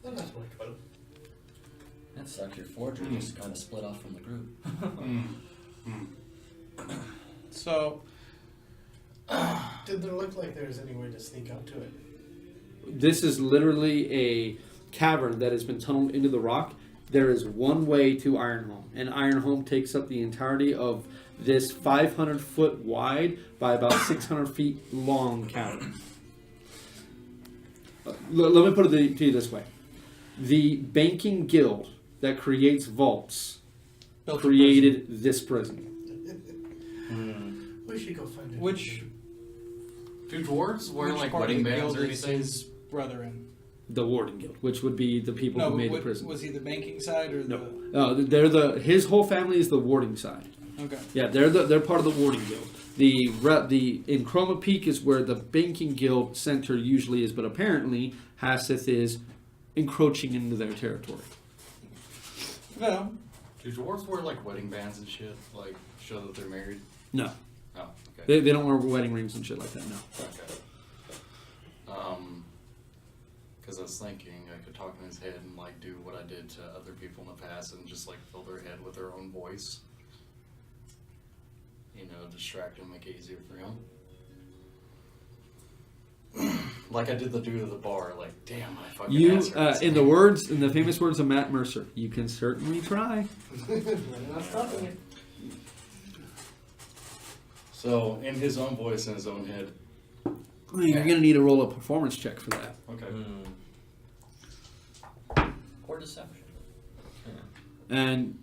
That's what I put it. That sucks. Your forger just kind of split off from the group. So, Did there look like there was any way to sneak up to it? This is literally a cavern that has been tunneled into the rock. There is one way to Ironholm, and Ironholm takes up the entirety of this 500 foot wide by about 600 feet long cavern. Let me put it to you this way. The banking guild that creates vaults created this prison. We should go find it. which Do dwarves wear like part of wedding the bands guild or is anything? his brother in? The Warden Guild, which would be the people No, who made what, the prison. was he the banking side or No, they're his whole family is the warding side. the? Okay. Yeah, they're part of the Warding Guild. The in Chroma Peak is where the Banking Guild center usually is, but apparently Hassith is encroaching into their territory. Well, Do dwarves wear like wedding bands and shit? Like show that they're married? No, Oh, okay. they don't wear wedding rings and shit like that. No. Okay. Because I was thinking I could talk in his head and like do what I did to other people in the past and just like fill their head with their own voice. You know, distract him, make it easier for him. Like I did the dude at the bar. Like, damn, I fucking You, asked her this in the thing. words, in the famous words of Matt Mercer, you can certainly try. We're not stopping it. So, in his own voice, in his own head. You're gonna need to roll a performance check for that. Okay. Or deception. And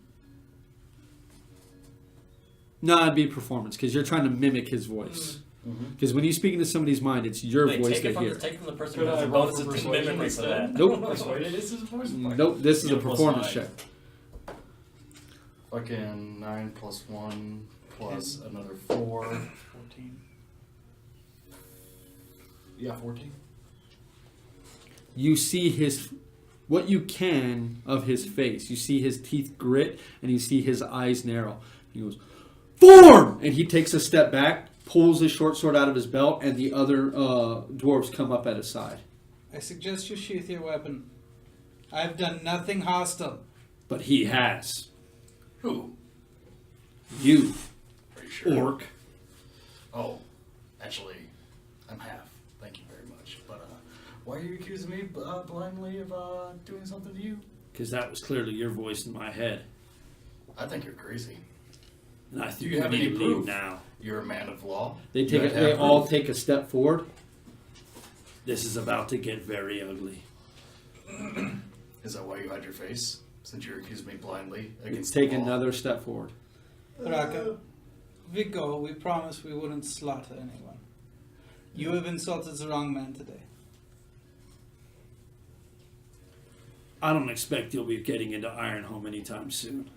no, it'd be performance because you're trying to mimic his voice. Because when you speak into somebody's mind, it's your Wait, voice take they it from hear. take it from the person Could who has I the roll bonuses for to persuasion mimic for that. instead? Nope. Persuaded is his voice? Nope, this is a Yeah, plus performance 9. check. Fucking 9 plus 1 plus another 4. 14. Yeah, 14. You see what you can of his face. You see his teeth grit, and you see his eyes narrow. He goes, "Form!" And he takes a step back, pulls his short sword out of his belt, and the other dwarves come up at his side. I suggest you sheath your weapon. I've done nothing hostile. But he has. Who? Are You, you sure? orc. Oh, actually, I'm half. Thank you very much. But why are you accusing me blindly of doing something to you? Because that was clearly your voice in my head. I think you're crazy. And I think Do you we have need any to leave proof? now. You're a man of law. They You have to have all proof. take a step forward. This is about to get very ugly. Is that why you hide your face? Since you're accusing me blindly against Take the law? another step forward. Raka, we go. We promised we wouldn't slaughter anyone. You have insulted the wrong man today. I don't expect you'll be getting into Ironhome anytime soon.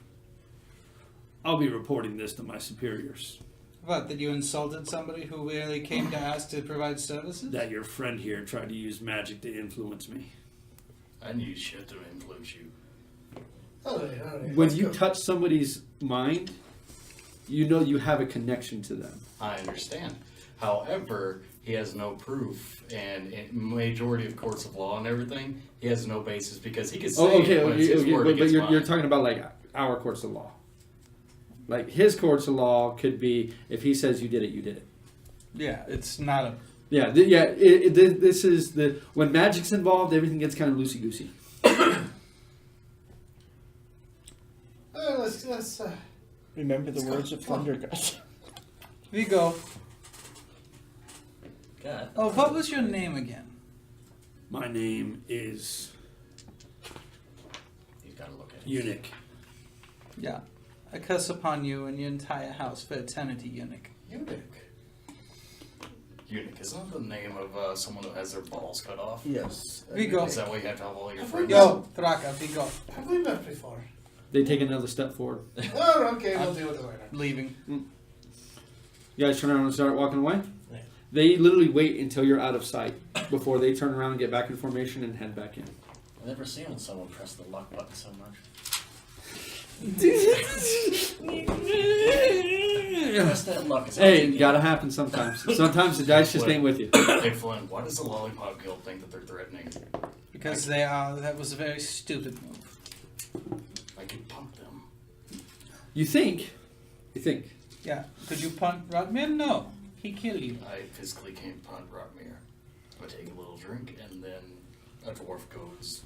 I'll be reporting this to my superiors. What, that you insulted somebody who really came to ask to provide services? That your friend here tried to use magic to influence me. I need shit to influence you. Alright, When you touch somebody's mind, you know you have a connection to them. I understand. However, he has no proof, and in majority of courts of law and everything, he has no basis because he could say Oh, okay, it, but it's his word but against you're mine. talking about like our courts of law. Like his courts of law could be if he says you did it, you did it. Yeah, it's not a... Yeah, this is when magic's involved, everything gets kind of loosey goosey. Let's Remember the words of Thundergut. We go. God. Oh, what was your name again? My name is He's got to look at it. Eunuch. Yeah. I curse upon you and your entire house for eternity, eunuch. Eunuch. Eunuch, isn't that the name of someone who has their balls cut off? Yes. We go. Is that why you have to have all your Have friends? Yo, Thraka, we go. have we met before? They take another step forward. Oh, okay, we'll deal with it later. Leaving. You guys turn around and start walking away? Yeah. They literally wait until you're out of sight before they turn around and get back in formation and head back in. I've never seen someone press the luck button so much. Press that luck. It's Hey, not gotta happen sometimes. Sometimes the dice just ain't with you. Hey Flynn, why does the Lollipop Guild think that they're threatening? Because they are... That was a very stupid move. I could pump them. You think. Yeah. Could you punt Rotmir? No. He killed you. I physically can't punt Rotmir. I take a little drink and then a dwarf goes.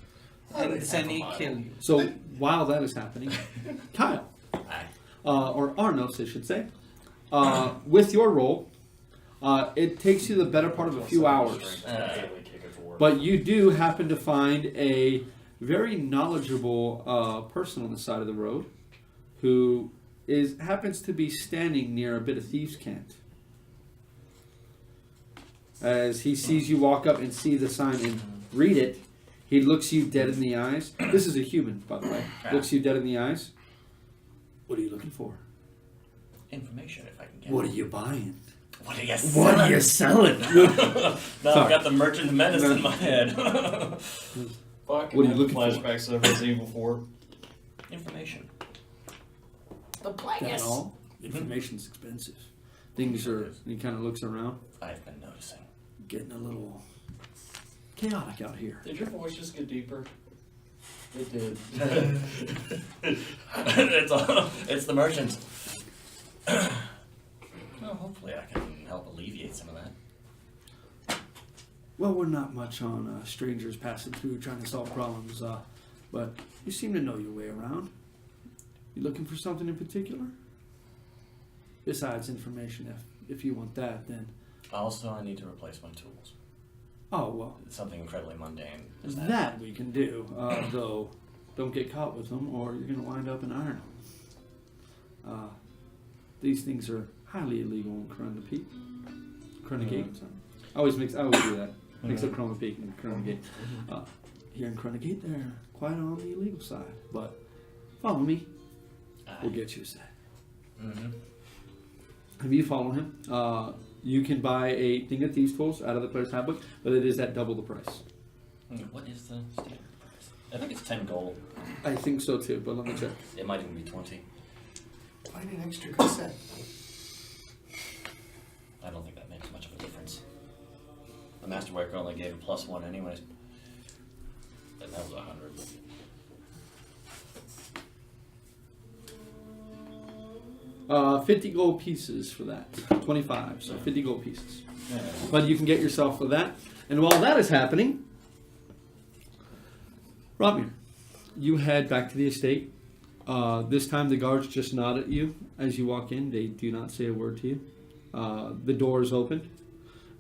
And then he killed you. So while that is happening, Kyle, Aye. or Arnos, I should say, with your roll, it takes you the better part of a few hours. But you do happen to find a very knowledgeable person on the side of the road who happens to be standing near a bit of thieves' cant. As he sees you walk up and see the sign and read it, he looks you dead in the eyes. This is a human, by the way. Looks you dead in the eyes. What are you looking for? Information, if I can get What it. are you buying? What are you What are you selling? selling? Now Sorry. I've got the Merchant Menace in my head. Fuck, What are you looking for? flashbacks of Resident Evil 4. Information. The That's all. Information's expensive. Things are. He kind of looks around, I've been noticing. getting a little chaotic out here. Did your voice just get deeper? It did. It's the merchant. Well, hopefully I can help alleviate some of that. Well, we're not much on strangers passing through trying to solve problems, but you seem to know your way around. You looking for something in particular? Besides information, if you want that, then... Also, I need to replace my tools. Oh, well, It's something incredibly mundane. Is that we can do, though don't get caught with them, or you're going to wind up in iron. These things are highly illegal in Crunagate. I always do that. Mix up Chroma Peak and Crunagate. Here in Crunagate, they're quite on the illegal side, but follow me. We'll get you a set. Mm-hmm. If you follow him, you can buy a thing of thieves' tools out of the player's handbook, but it is at double the price. What is the standard price? I think it's 10 gold. I think so too, but let me check. It might even be 20. Find an extra cassette. I don't think that makes much of a difference. The Masterwork only gave a +1 anyways. And that was 100. Uh, 50 gold pieces for that. 25, so 50 gold pieces. Yeah. But you can get yourself for that. And while that is happening, Robmir, you head back to the estate. This time the guards just nod at you as you walk in. They do not say a word to you. The door is opened.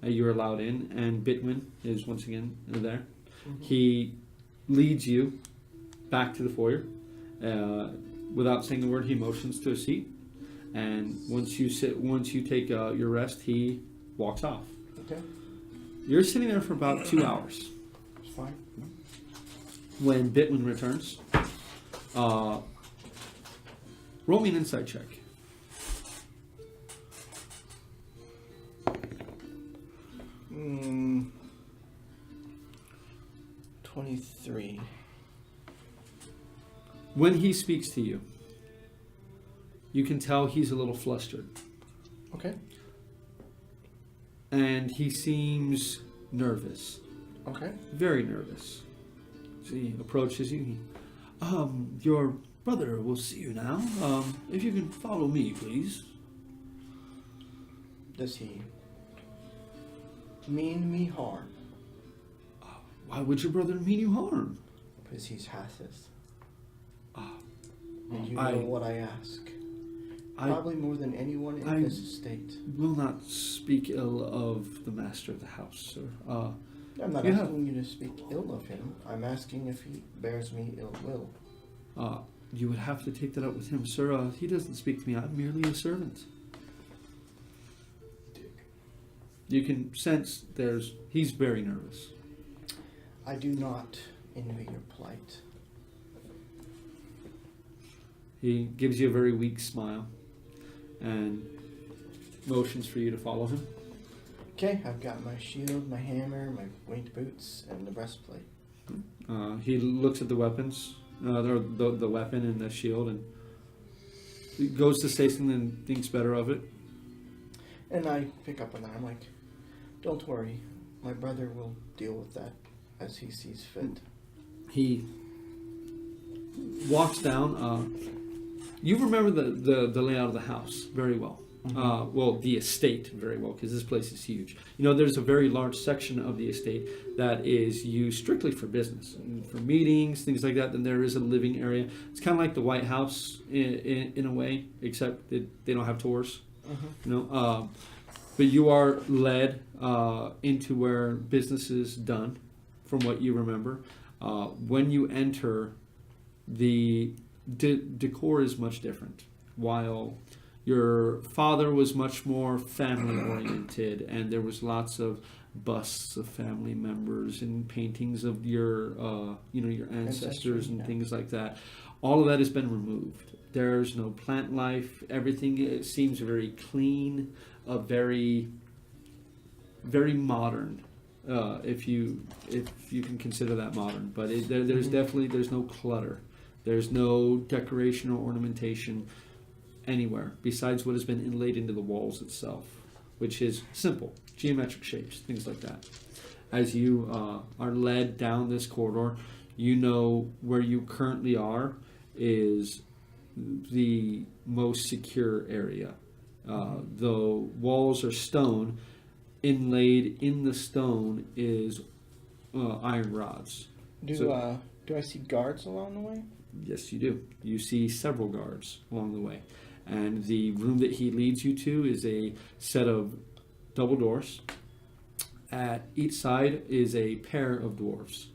You're allowed in, and Bitwin is once again there. Mm-hmm. He leads you back to the foyer. Without saying a word, he motions to a seat. And once you take your rest, he walks off. Okay. You're sitting there for about 2 hours. It's fine. When Bitwin returns, roll me an insight check. Mm, 23. When he speaks to you, you can tell he's a little flustered. Okay. And he seems nervous. Okay. Very nervous. So he approaches you. Your brother will see you now. If you can follow me, please. Does he mean me harm? Why would your brother mean you harm? Because he's Hathis. Ah, And you I- know what I ask. I Probably more than anyone in I- this estate. will not speak ill of the master of the house, sir. I'm not Yeah. asking you to speak ill of him. I'm asking if he bears me ill will. You would have to take that up with him, sir. He doesn't speak to me. I'm merely a servant. You can sense he's very nervous. I do not envy your plight. He gives you a very weak smile and motions for you to follow him. Okay, I've got my shield, my hammer, my winged boots, and the breastplate. He looks at the weapons, the weapon and the shield, and he goes to say something and thinks better of it. And I pick up on that. I'm like, don't worry. My brother will deal with that as he sees fit. He walks down. You remember the layout of the house very well. Well, the estate very well, because this place is huge. You know, there's a very large section of the estate that is used strictly for business, and for meetings, things like that. Then there is a living area. It's kind of like the White House in a way, except that they don't have tours. You know, but you are led into where business is done, from what you remember. When you enter, the decor is much different. While your father was much more family oriented, and there was lots of busts of family members and paintings of your your ancestors and things like that. All of that has been removed. There's no plant life. Everything seems very clean, very, very modern. If you can consider that modern, but there's there's no clutter. There's no decoration or ornamentation anywhere besides what has been inlaid into the walls itself, which is simple, geometric shapes, things like that. As you are led down this corridor, you know where you currently are is the most secure area. The walls are stone. Inlaid in the stone is iron rods. Do I see guards along the way? Yes, you do. You see several guards along the way. And the room that he leads you to is a set of double doors. At each side is a pair of dwarves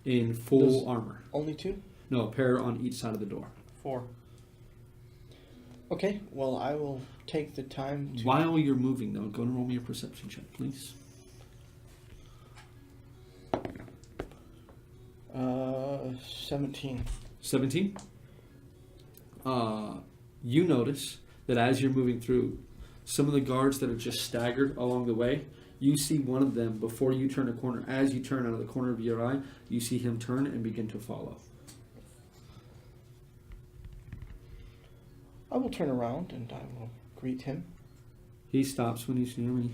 in full armor. Only two? No, a pair on each side of the door. 4. Okay, well, I will take the time to... While you're moving, though, go and roll me a perception check, please. 17. 17. You notice that as you're moving through, some of the guards that are just staggered along the way, you see one of them before you turn a corner. As you turn out of the corner of your eye, you see him turn and begin to follow. I will turn around and I will greet him. He stops when he's near me.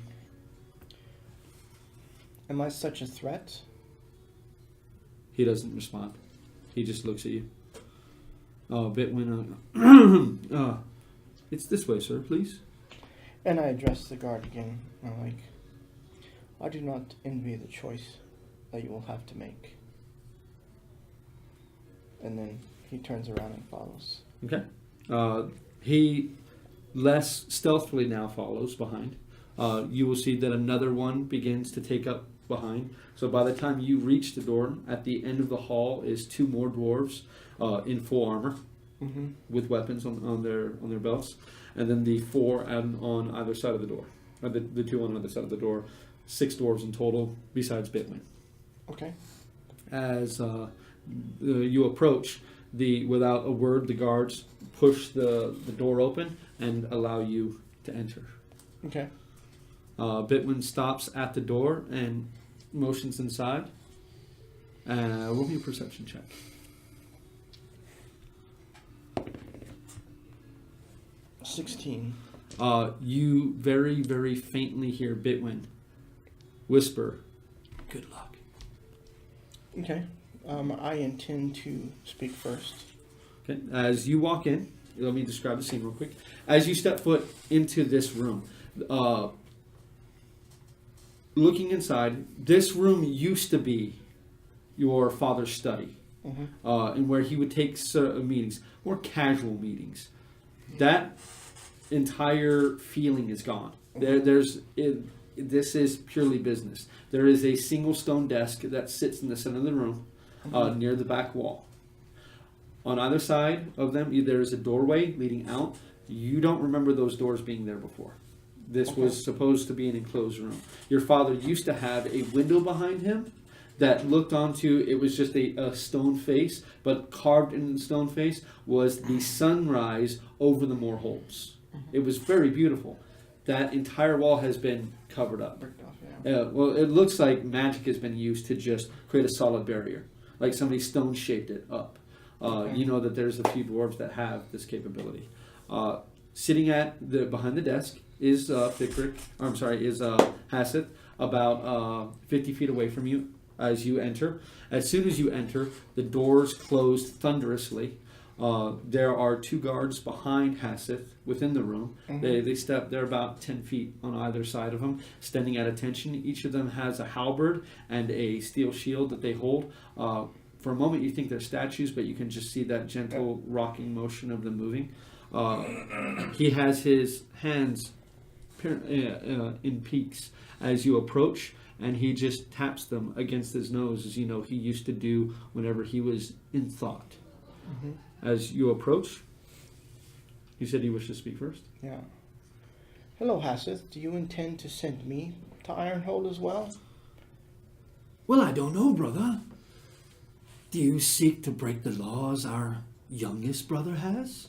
Am I such a threat? He doesn't respond. He just looks at you. Oh, Bitwin. It's this way, sir, please. And I address the guard again. I'm like, I do not envy the choice that you will have to make. And then he turns around and follows. Okay. He less stealthily now follows behind. You will see that another one begins to take up behind. So by the time you reach the door, at the end of the hall is 2 more dwarves in full armor with weapons on their belts, and then the 4 on either side of the door. The 2 on either side of the door. 6 dwarves in total, besides Bitwin. Okay. As you approach, without a word, the guards push the door open and allow you to enter. Okay. Bitwin stops at the door and motions inside. Roll me a perception check. 16. You very, very faintly hear Bitwin whisper, "Good luck." Okay. I intend to speak first. Okay. As you walk in, let me describe the scene real quick. As you step foot into this room, looking inside, this room used to be your father's study, and where he would take meetings, more casual meetings. That entire feeling is gone. This is purely business. There is a single stone desk that sits in the center of the room, near the back wall. On either side of them, there is a doorway leading out. You don't remember those doors being there before. This was supposed to be an enclosed room. Your father used to have a window behind him that looked onto, it was just a stone face, but carved in the stone face was the sunrise over the Mhorholds. It was very beautiful. That entire wall has been covered up. Bricked off, yeah. Well, it looks like magic has been used to just create a solid barrier. Like somebody stone shaped it up. You know that there's a few dwarves that have this capability. Sitting behind the desk is Hasseth, about 50 feet away from you as you enter. As soon as you enter, the doors close thunderously. There are 2 guards behind Hasseth within the room. They're about 10 feet on either side of him, standing at attention. Each of them has a halberd and a steel shield that they hold. For a moment you think they're statues, but you can just see that gentle rocking motion of them moving. He has his hands in peaks as you approach, and he just taps them against his nose, as you know he used to do whenever he was in thought. As you approach, you said you wish to speak first? Yeah. Hello, Hasseth. Do you intend to send me to Ironhold as well? Well, I don't know, brother. Do you seek to break the laws our youngest brother has?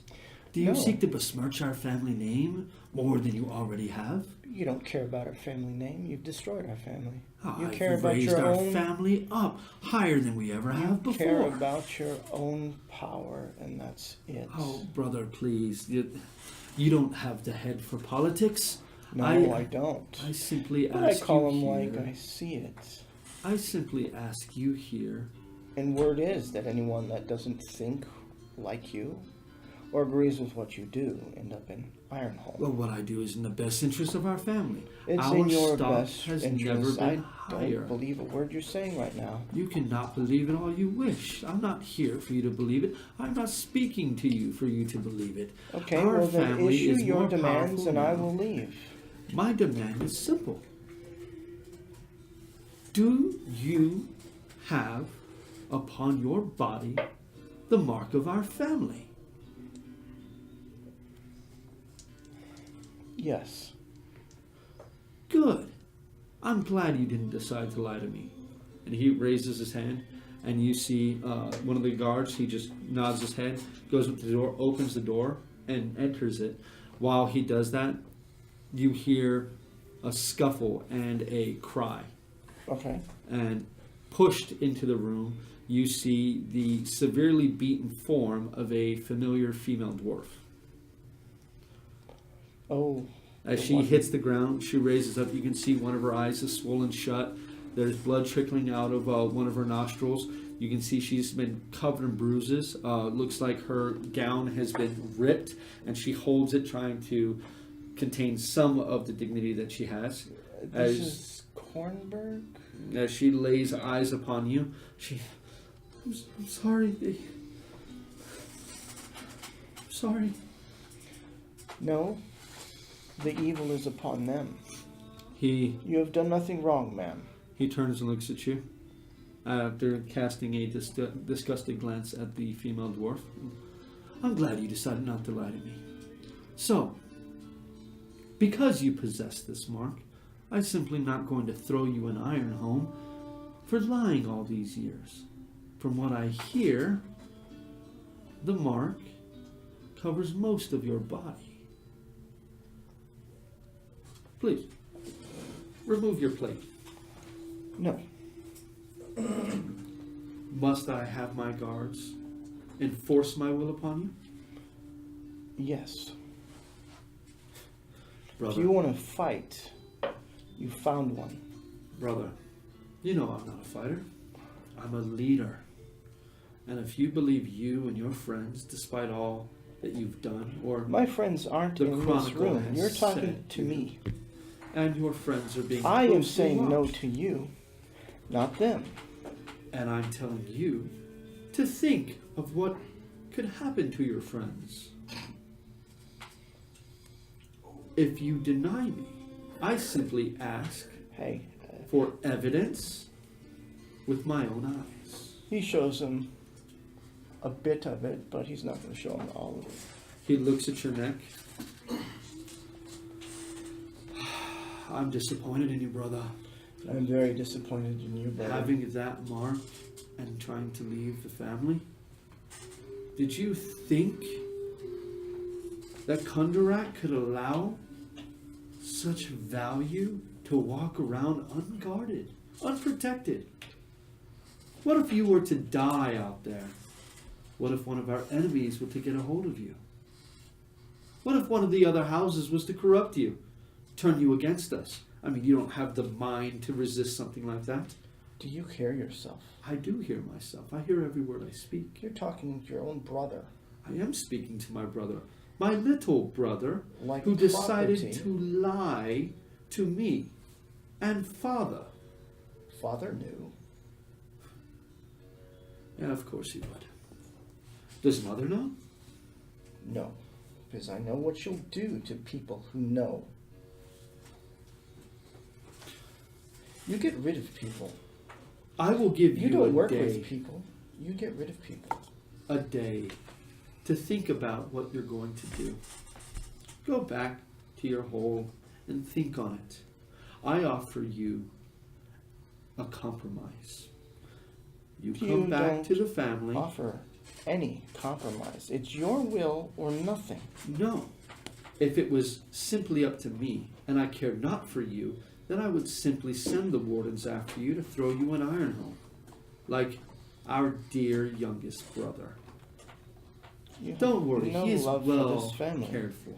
Do you No. seek to besmirch our family name more than you already have? You don't care about our family name. You've destroyed our family. You I've care about raised your our own... family up higher than we ever have You before. care about your own power, and that's it. Oh, brother, please. You don't have the head for politics. No, I don't. I simply But I ask call you them here. like I see it. I simply ask you here. And word is that anyone that doesn't think like you or agrees with what you do end up in Ironhold. Well, what I do is in the best interest of our family. It's our in your stock best has interest. never been I higher. don't believe a word you're saying right now. You cannot believe it all you wish. I'm not here for you to believe it. I'm not speaking to you for you to believe it. Okay, Our well then family issue is your more demands powerful and I now. will leave. My demand is simple. Do you have upon your body the mark of our family. Yes. Good. I'm glad you didn't decide to lie to me. And he raises his hand, and you see one of the guards, he just nods his head, goes up to the door, opens the door, and enters it. While he does that, you hear a scuffle and a cry. Okay. And pushed into the room, you see the severely beaten form of a familiar female dwarf. Oh. As she hits the ground, she raises up. You can see one of her eyes is swollen shut. There's blood trickling out of one of her nostrils. You can see she's been covered in bruises. Looks like her gown has been ripped, and she holds it, trying to contain some of the dignity that she has. This is Kornberg? As she lays eyes upon you, I'm sorry. I'm sorry. No. The evil is upon them. You have done nothing wrong, ma'am. He turns and looks at you after casting a disgusted glance at the female dwarf. I'm glad you decided not to lie to me. So, because you possess this mark, I'm simply not going to throw you in iron home for lying all these years. From what I hear, the mark covers most of your body. Please, remove your plate. No. Must I have my guards enforce my will upon you? Yes. Brother, If you want to fight, you found one. brother, you know I'm not a fighter. I'm a leader. And if you believe you and your friends, despite all that you've done, or My friends aren't The in this Chronicle room. has You're talking said to you- me. and your friends are being I am closely saying no watched, to you, not them. and I'm telling you to think of what could happen to your friends. If you deny me, I simply ask Hey, for evidence with my own eyes. he shows him a bit of it, but he's not going to show him all of it. He looks at your neck. I'm disappointed in you, brother. I'm very disappointed in you, brother. Having that mark and trying to leave the family. Did you think that Kundarak could allow such value to walk around unguarded, unprotected? What if you were to die out there? What if one of our enemies were to get a hold of you? What if one of the other houses was to corrupt you, turn you against us? I mean, you don't have the mind to resist something like that. Do you hear yourself? I do hear myself. I hear every word I speak. You're talking to your own brother. I am speaking to my brother, my little brother, Like who decided property. to lie to me and father. Father knew. Yeah, of course he would. Does mother know? No. Because I know what you'll do to people who know. You get rid of people. I will give You you don't a work day, with people. You get rid of people. a day to think about what you're going to do. Go back to your hole and think on it. I offer you a compromise. You come You back don't to the family. Offer any compromise. It's your will or nothing. No. If it was simply up to me, and I cared not for you, then I would simply send the wardens after you to throw you in Ironhome, like our dear youngest brother. You Don't have worry, no he is love for well this family. cared for.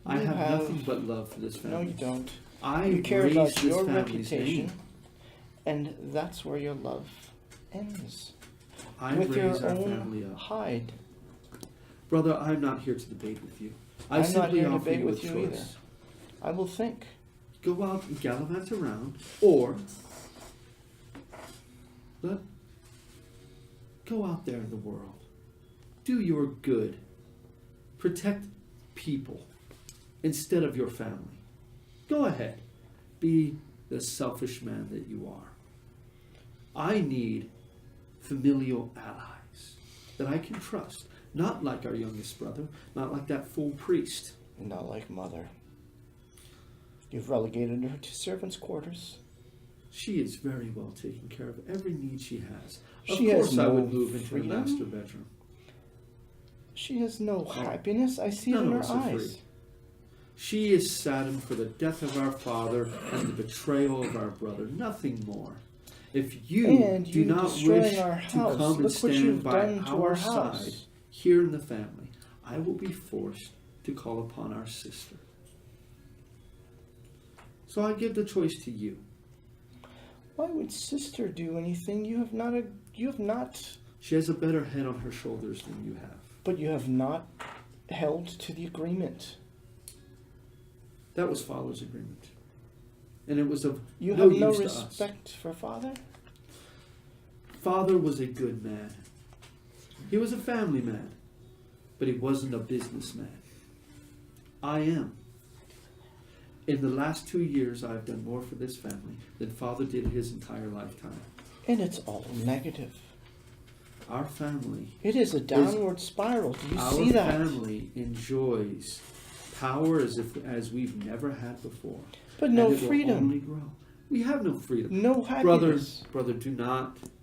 I You have have- nothing but love for this No, family. you don't. I You care raised about this your family's reputation, name. and that's where your love ends. I With your raised our family own up. hide. Brother, I'm not here to debate with you. I I'm not simply here to offer debate you a with you choice. either. I will think. Go out and gallivant around, or go out there in the world. Do your good. Protect people instead of your family. Go ahead. Be the selfish man that you are. I need familial allies. that I can trust. Not like our youngest brother, not like that fool priest. Not like Mother. You've relegated her to servants' quarters. She is very well taken care of. Every need she has. Of She has course I no would move into freedom. the master bedroom. She has no happiness. I see it None in of her us are eyes. free. She is saddened for the death of our father and the betrayal of our brother. Nothing more. If you And do you not destroying wish our to house. come and Look what stand you've by done to our our side house. here in the family, I will be forced to call upon our sister. So I give the choice to you. Why would sister do anything? You have not, She has a better head on her shoulders than you have. but you have not held to the agreement. That was Father's agreement. And it was of You no have no use to us. respect for Father? Father was a good man. He was a family man, but he wasn't a businessman. I am. In the last 2 years, I've done more for this family than Father did his entire lifetime. And it's all negative. Our family, It is a downward spiral. Do you our see that? family enjoys power as we've never had before. But no And it will freedom. only grow. We have no freedom. No Brother, happiness.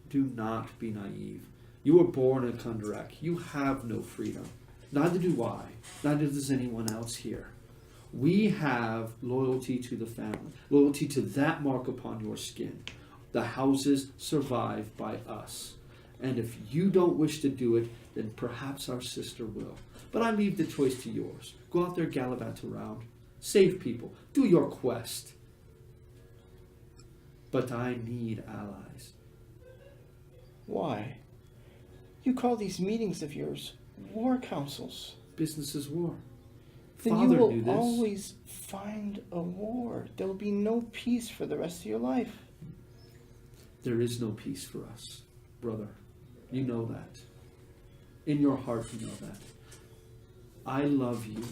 do not be naive. You were born a Kundarak. You have no freedom. Neither do I. Neither does anyone else here. We have loyalty to the family, loyalty to that mark upon your skin. The houses survive by us. And if you don't wish to do it, then perhaps our sister will. But I leave the choice to yours. Go out there, gallivant around. Save people. Do your quest. But I need allies. Why? You call these meetings of yours war councils. Business is war. Then Father you will knew this. always find a war. There will be no peace for the rest of your life. There is no peace for us, brother. You know that. In your heart, you know that. I love you.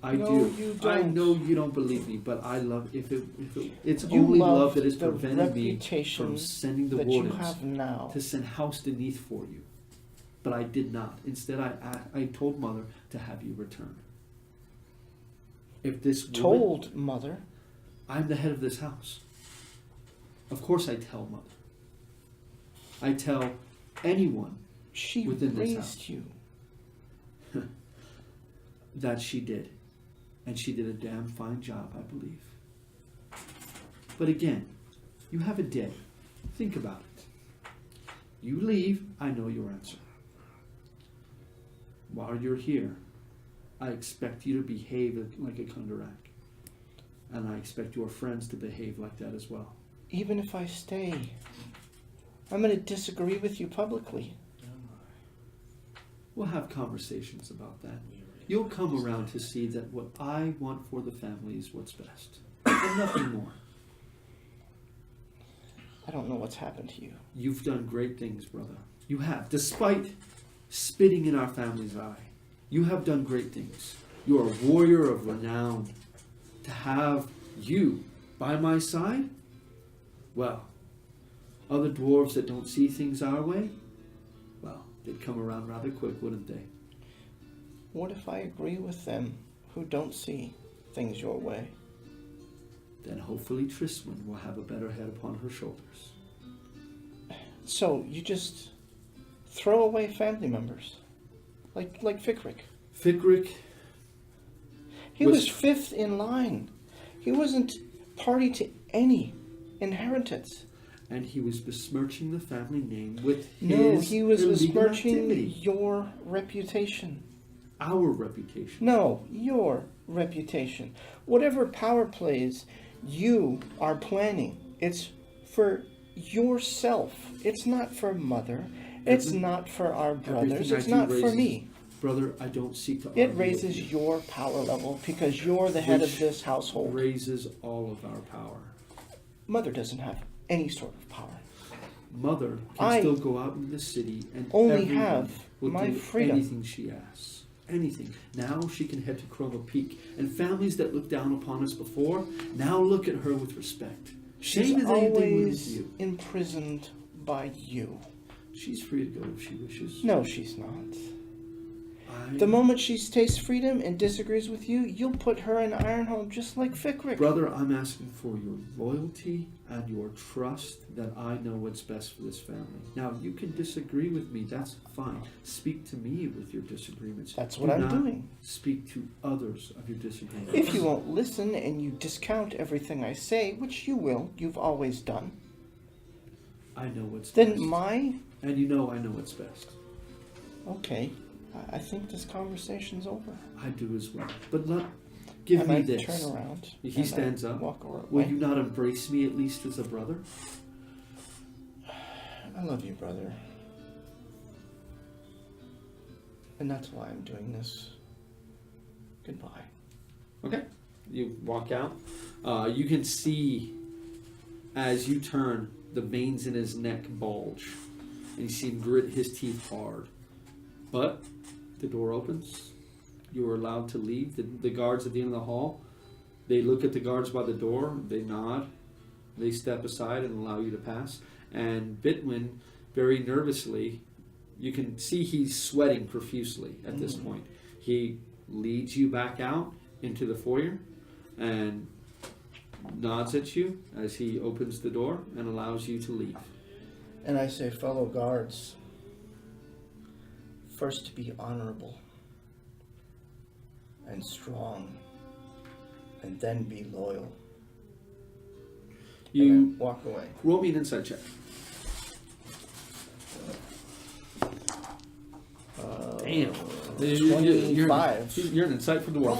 I No, do. you I don't. know you don't believe me, but I love. It's You only love love that is the preventing me reputation from sending the that you wardens have now. to send House Beneath for you. But I did not. Instead, I told Mother to have you return. If this woman, Told Mother. I'm the head of this house. Of course, I tell Mother. I tell anyone She within this raised house. you. That she did. And she did a damn fine job, I believe. But again, you have a day. Think about it. You leave, I know your answer. While you're here, I expect you to behave like a Kundarak. And I expect your friends to behave like that as well. Even if I stay, I'm going to disagree with you publicly. We'll have conversations about that. You'll come around to see that what I want for the family is what's best. And nothing more. I don't know what's happened to you. You've done great things, brother. You have. Despite spitting in our family's eye, you have done great things. You are a warrior of renown. To have you by my side? Well, other dwarves that don't see things our way? Well, they'd come around rather quick, wouldn't they? What if I agree with them who don't see things your way? Then hopefully Triswin will have a better head upon her shoulders. So you just throw away family members, like Fikrik. Fikrik, He was fifth in line. He wasn't party to any inheritance. and he was besmirching the family name with his No, he was illegal besmirching activity. your reputation. Our reputation. No, your reputation. Whatever power plays you are planning, it's for yourself. It's not for Mother. It's Every- not for our brothers. everything I It's do not for raises- me. Brother, I don't seek to It argue raises with you. your power level because you're the head Which of this household. Raises all of our power. Mother doesn't have any sort of power. Mother can I still go out in the city and only everyone have will my do freedom. anything she asks. Anything. Now she can head to Chroma Peak, and families that looked down upon us before now look at her with respect. She's Same as they did with always you. imprisoned by you. She's free to go if she wishes. No, she's not. The moment she tastes freedom and disagrees with you, you'll put her in Ironhold just like Fickrick. Brother, I'm asking for your loyalty and your trust that I know what's best for this family. Now, you can disagree with me. That's fine. Speak to me with your disagreements. That's what Do I'm not doing. Speak to others of your disagreements. If you won't listen and you discount everything I say, which you will, you've always done, I know what's then best. And you know I know what's best. Okay, I think this conversation's over. I do as well. But give I me might this. turn around. He and stands I up. Walk away. Will you not embrace me at least as a brother? I love you, brother. And that's why I'm doing this. Goodbye. Okay. You walk out. You can see as you turn the veins in his neck bulge. And you see him grit his teeth hard. But the door opens. You are allowed to leave. The guards at the end of the hall, they look at the guards by the door. They nod. They step aside and allow you to pass. And Bitwin, very nervously, you can see he's sweating profusely at this point. He leads you back out into the foyer and nods at you as he opens the door and allows you to leave. And I say, fellow guards, first be honorable and strong, and then be loyal. You And I walk away. roll me an insight check. Damn. You're 25. an insightful dwarf.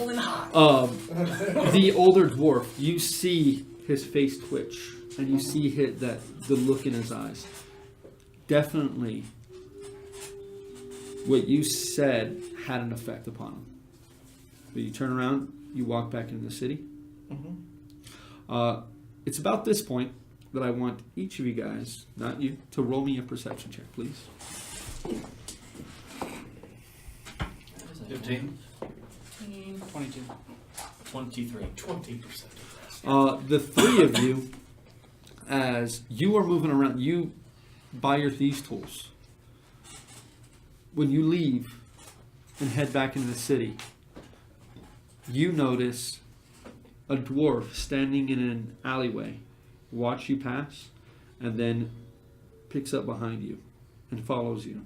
The older dwarf, you see his face twitch, and you see the look in his eyes. Definitely, what you said had an effect upon him. But you turn around, you walk back into the city. It's about this point that I want each of you guys, not you, to roll me a perception check, please. 15. 22. 23. 20%. The three of you, as you are moving around, you buy your thieves' tools. When you leave and head back into the city, you notice a dwarf standing in an alleyway, watch you pass, and then picks up behind you and follows you.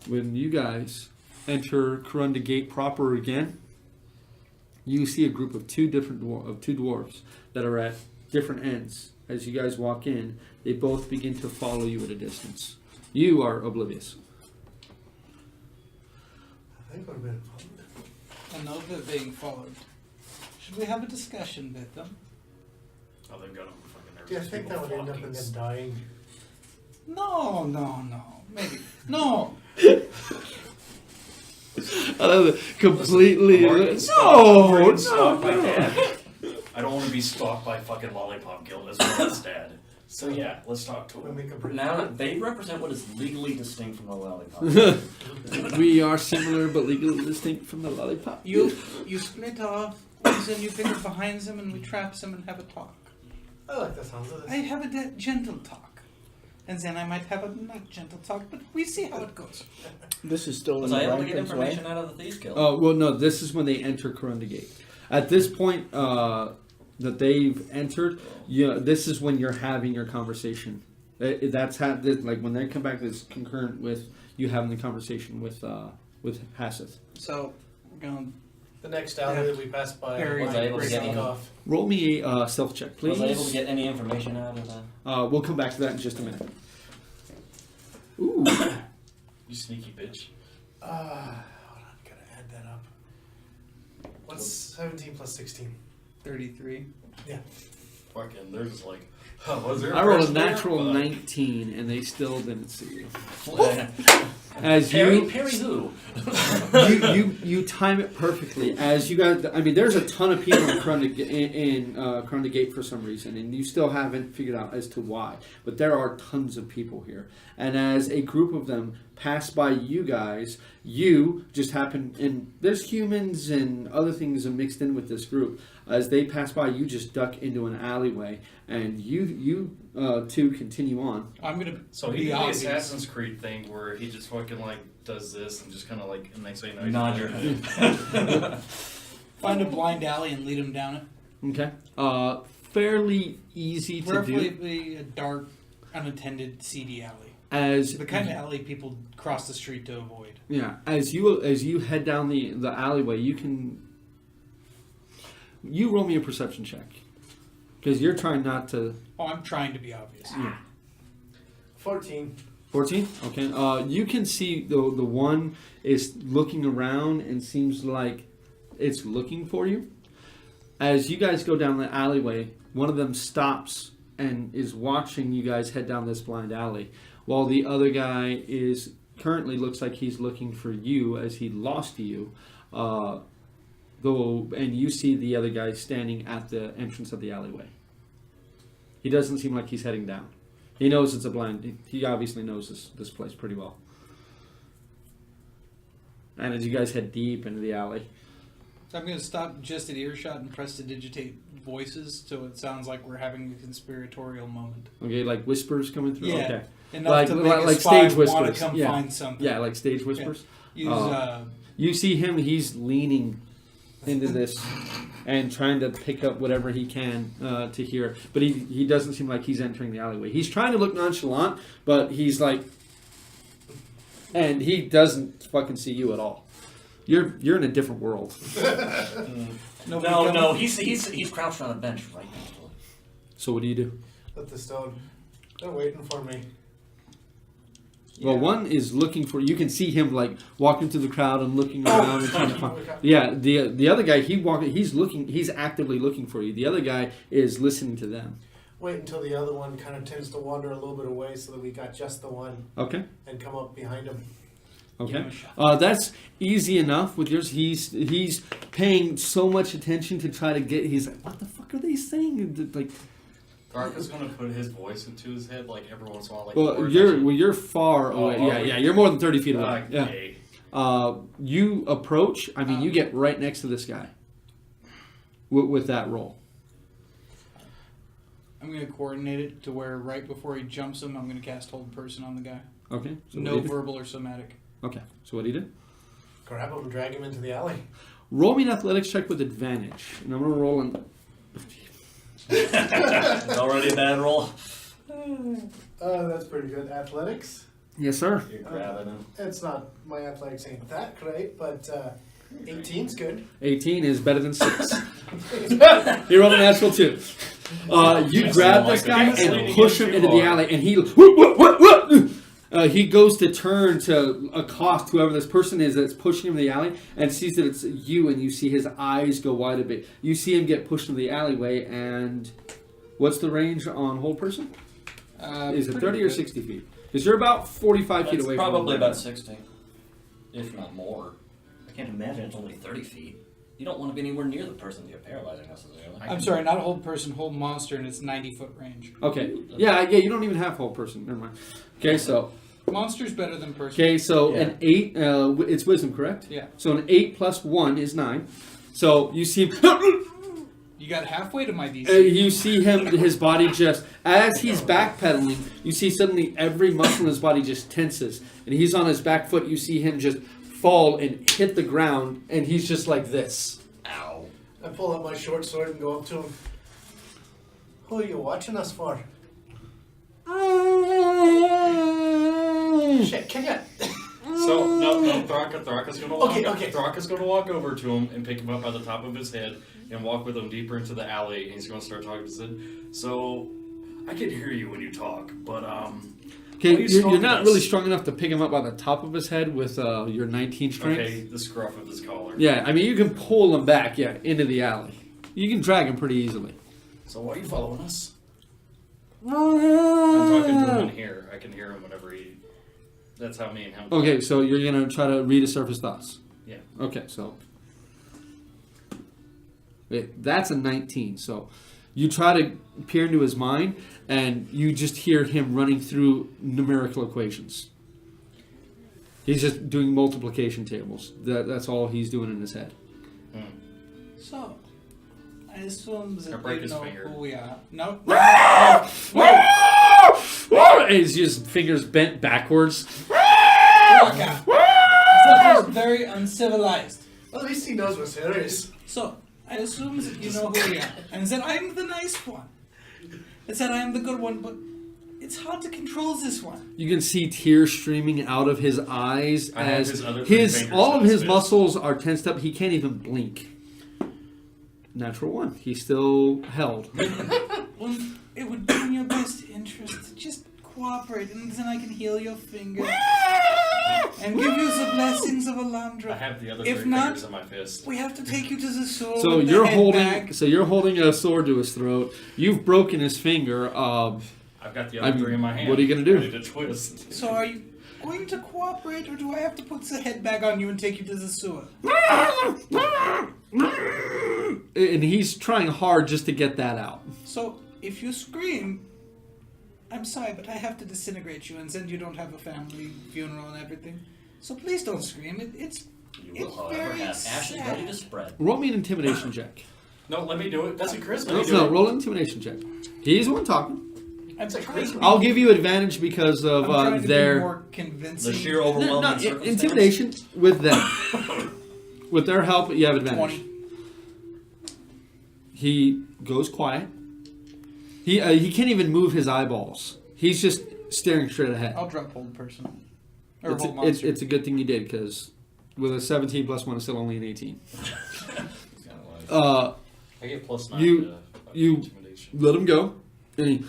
When you guys enter Kurunda Gate proper again, you see a group of two dwarves that are at different ends. As you guys walk in, they both begin to follow you at a distance. You are oblivious. I think we're being followed. I know they're being followed. Should we have a discussion with them? Oh, they've got them fucking nervous. Do you think that would end up in them dying? No. Maybe. No. Completely. I'm already stalked by Dad. I don't want to be stalked by fucking Lollipop Guild as well as Dad. So yeah, let's talk to We'll him. make a break. Now they represent what is legally distinct from the lollipop. We are similar but legally distinct from the lollipop. You split off, and then you pick up behind them, and we trap them and have a talk. I like the sounds of I this. have a gentle talk, and then I might have a not gentle talk, but we see how it goes. This is still Was in I the able to get Rankin's way. information out of the Thieves Guild? Oh, well, no, this is when they enter Kurunda Gate. At this point that they've entered, this is when you're having your conversation. Like when they come back, it's concurrent with you having the conversation with Hasseth. So we're going. The next alley that we passed by, Very Was I able to break get it any? off. Roll me a stealth check, please. Was I able to get any information out of that? We'll come back to that in just a minute. Ooh. You sneaky bitch. Hold on, gotta add that up. What's 17 plus 16? 33. Yeah. Fucking, they're just like, was there I rolled a person there? natural Fuck. 19, and they still didn't see you. as Parry, you parry who? you time it perfectly. As you guys, I mean, there's a ton of people in Krunda Gate for some reason, and you still haven't figured out as to why. But there are tons of people here, and as a group of them pass by you guys, you just happen, and there's humans and other things mixed in with this group. As they pass by, you just duck into an alleyway, and you two continue on. I'm gonna. So he be did the obvious. Assassin's Creed thing where he just fucking like does this and just kind of like, and next thing you know, Nod your head. Find a blind alley and lead him down it. Okay. Fairly easy to do. Preferably a dark, unattended, seedy alley. As The kind of alley people cross the street to avoid. yeah, as you head down the alleyway, you roll me a perception check because you're trying not to. Oh, I'm trying to be obvious. 14. 14? Okay. You can see the one is looking around and seems like it's looking for you. As you guys go down the alleyway, one of them stops and is watching you guys head down this blind alley, while the other guy is currently looks like he's looking for you as he lost you. And you see the other guy standing at the entrance of the alleyway. He doesn't seem like he's heading down. He knows it's a blind. He obviously knows this place pretty well. And as you guys head deep into the alley, So I'm going to stop just at earshot and press to digitate voices so it sounds like we're having a conspiratorial moment. okay, like whispers coming through. Yeah. Okay, Enough to make like a spy stage want whispers. to come Yeah. find something. Yeah, like stage whispers. Use You see him. He's leaning into this and trying to pick up whatever he can to hear. But he doesn't seem like he's entering the alleyway. He's trying to look nonchalant, but he's like, and he doesn't fucking see you at all. You're in a different world. No, he's crouched on a bench right next to him. So what do you do? Let the stone. They're waiting for me. Well, one is looking for. You can see him like walking through the crowd and looking around and trying to find. Yeah, the other guy he's looking. He's actively looking for you. The other guy is listening to them. Wait until the other one kind of tends to wander a little bit away so that we got just the one Okay. and come up behind him. Okay. That's easy enough with yours. He's paying so much attention to try to get. He's like, what the fuck are they saying? Like, Darka's gonna put his voice into his head like every once in a while. Like you're far away. are we? Yeah. You're more than 30 feet away. Yeah. Okay. You approach. I mean, you get right next to this guy. With that roll. I'm going to coordinate it to where right before he jumps him, I'm going to cast Hold Person on the guy. Okay. So No what do you do? verbal or somatic. Okay. So what do you do? Grab him and drag him into the alley. Roll me an athletics check with advantage, and I'm gonna roll an. It's already a bad roll. That's pretty good. Athletics. Yes, sir. You're grabbing him. It's not, my athletics ain't that great, but 18's good. 18 is better than 6. You rolled a natural 2. You grab this guy and push him into the alley, and he goes to turn to accost whoever this person is that's pushing him in the alley, and sees that it's you, and you see his eyes go wide a bit. You see him get pushed into the alleyway, and what's the range on Hold Person? Is it 30 or 60 feet? Because you're about 45 feet That's away probably from him. about 60, if not more. I can't imagine it's only 30 feet. You don't want to be anywhere near the person that you're paralyzing necessarily. I'm sorry, not Hold Person, Hold Monster, and it's 90-foot range. Okay. Yeah, you don't even have Hold Person. Never mind. Okay, so... Monster's better than Person. Okay, so Yeah. an 8, it's Wisdom, correct? Yeah. So an 8 plus 1 is 9. So you see him... You got halfway to my DC. You see him, his body just, as he's backpedaling, you see suddenly every muscle in his body just tenses. And he's on his back foot, you see him just fall and hit the ground, and he's just like this. Ow. I pull out my short sword and go up to him. Who are you watching us for? Shit, can you? So no, Thraka's gonna walk. Okay. Thraka's gonna walk over to him and pick him up by the top of his head and walk with him deeper into the alley. And he's gonna start talking to Sid. So I can hear you when you talk, but Okay, why are you you're stalking not us? really strong enough to pick him up by the top of his head with your 19 strength. Okay, the scruff of his collar. Yeah, I mean, you can pull him back, into the alley. You can drag him pretty easily. So why are you following us? I'm talking to him in here. I can hear him whenever he. That's how me and him. Okay, so you're gonna try to read his surface thoughts. Yeah. Okay, so wait, that's a 19. So you try to peer into his mind, and you just hear him running through numerical equations. He's just doing multiplication tables. That's all he's doing in his head. So, I assume Or that break you his know finger. who we are. No. And his fingers bent backwards. That is very uncivilized. At least he knows we're serious. So, I assume that you know who we are, and that I'm the nice one. It's that I am the good one, but it's hard to control this one. You can see tears streaming out of his eyes I have as his other three fingers all of in his his fist. muscles are tensed up. He can't even blink. Natural one. He's still held. Well, it would be in your best interest to just cooperate, and then I can heal your finger and give you the blessings of I Alandra. have the other If three not- fingers in my fist. We have to take you to the sword. So with the you're head holding. bag. So you're holding a sword to his throat. You've broken his finger. I've got the I other mean, three in my hand. what are you gonna do? Ready to twist. So are you going to cooperate, or do I have to put the head bag on you and take you to the sewer? And he's trying hard just to get that out. So if you scream, I'm sorry, but I have to disintegrate you, and then you don't have a family funeral and everything. So please don't scream. It's You will, It's however, very have ashes sad. ready to spread. Roll me an intimidation check. No, let me do it. That's a charisma. No, You do no, it. roll an intimidation check. He's the one talking. I'm trying to be, I'll give you advantage because of I'm trying to be their more convincing. The sheer No, overwhelming no, circumstance. intimidation with them. With their help, you have advantage. 20. He goes quiet. He can't even move his eyeballs. He's just staring straight ahead. I'll drop hold person. Or It's hold a, monster. it's a good thing you did because with a 17 plus 1 is still only an 18. He's gonna lie. I get plus 9 you- to you- intimidation. Let him go. And he,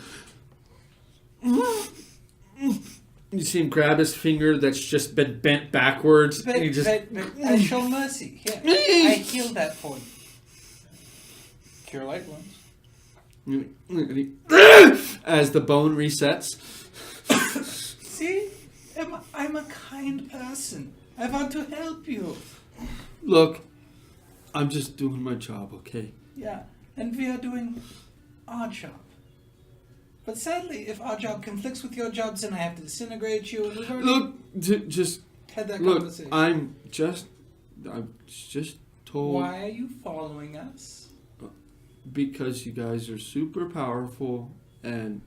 you see him grab his finger that's just been bent backwards. But, and he just, but I show mercy. Here, I heal that for you. Cure light wounds. as the bone resets. See? I'm a kind person. I want to help you. Look, I'm just doing my job, okay? Yeah, and we are doing our job. But sadly, if our job conflicts with your jobs, then I have to disintegrate you. And we've already Look, just had that look. conversation. I'm just told Why are you following us? because you guys are super powerful and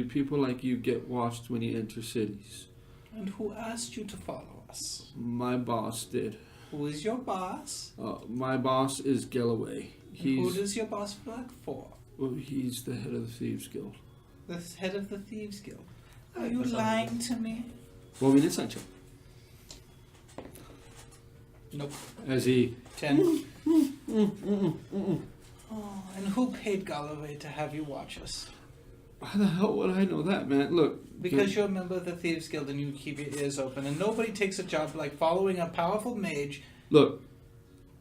people like you get watched when you enter cities. And who asked you to follow us? My boss did. Who is your boss? My boss is Galloway. And who He's does your boss work for? he's the head of the Thieves Guild. The head of the Thieves Guild. Are you lying to me? Well, we did sign check. Nope. As he 10. Oh, and who paid Galloway to have you watch us? how the hell would I know that, man? Look, Because you're a member of the Thieves Guild and you keep your ears open, and nobody takes a job like following a powerful mage. look,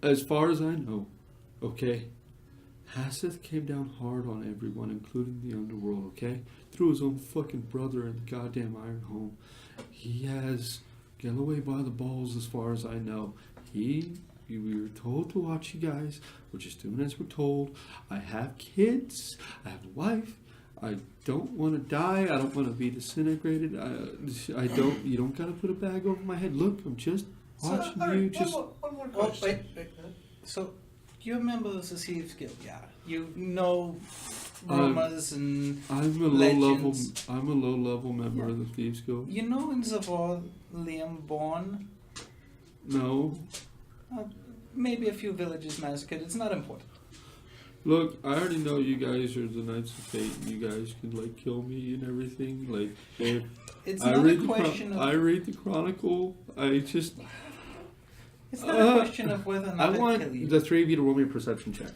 as far as I know, okay, Hasseth came down hard on everyone, including the underworld, okay? Threw his own fucking brother in the goddamn Iron Home. He has Galloway by the balls as far as I know. We were told to watch you guys. We're just doing as we're told. I have kids. I have a wife. I don't want to die. I don't want to be disintegrated. I don't. You don't gotta put a bag over my head. Look, I'm just watching you. Just One more Oh, question. wait. So, you're a member of the Thieves Guild, yeah. You know Um, rumors and I'm a low level. legends. I'm a low level member of the Thieves Guild. You know in the Oalian born, No, maybe a few villages massacred. It's not important. look, I already know you guys are the Knights of Fate. And you guys can like kill me and everything. Like, if It's I not read a question I of. read the Chronicle. I just. It's not a question of whether or I not I kill want you. the three of you to roll me a perception check.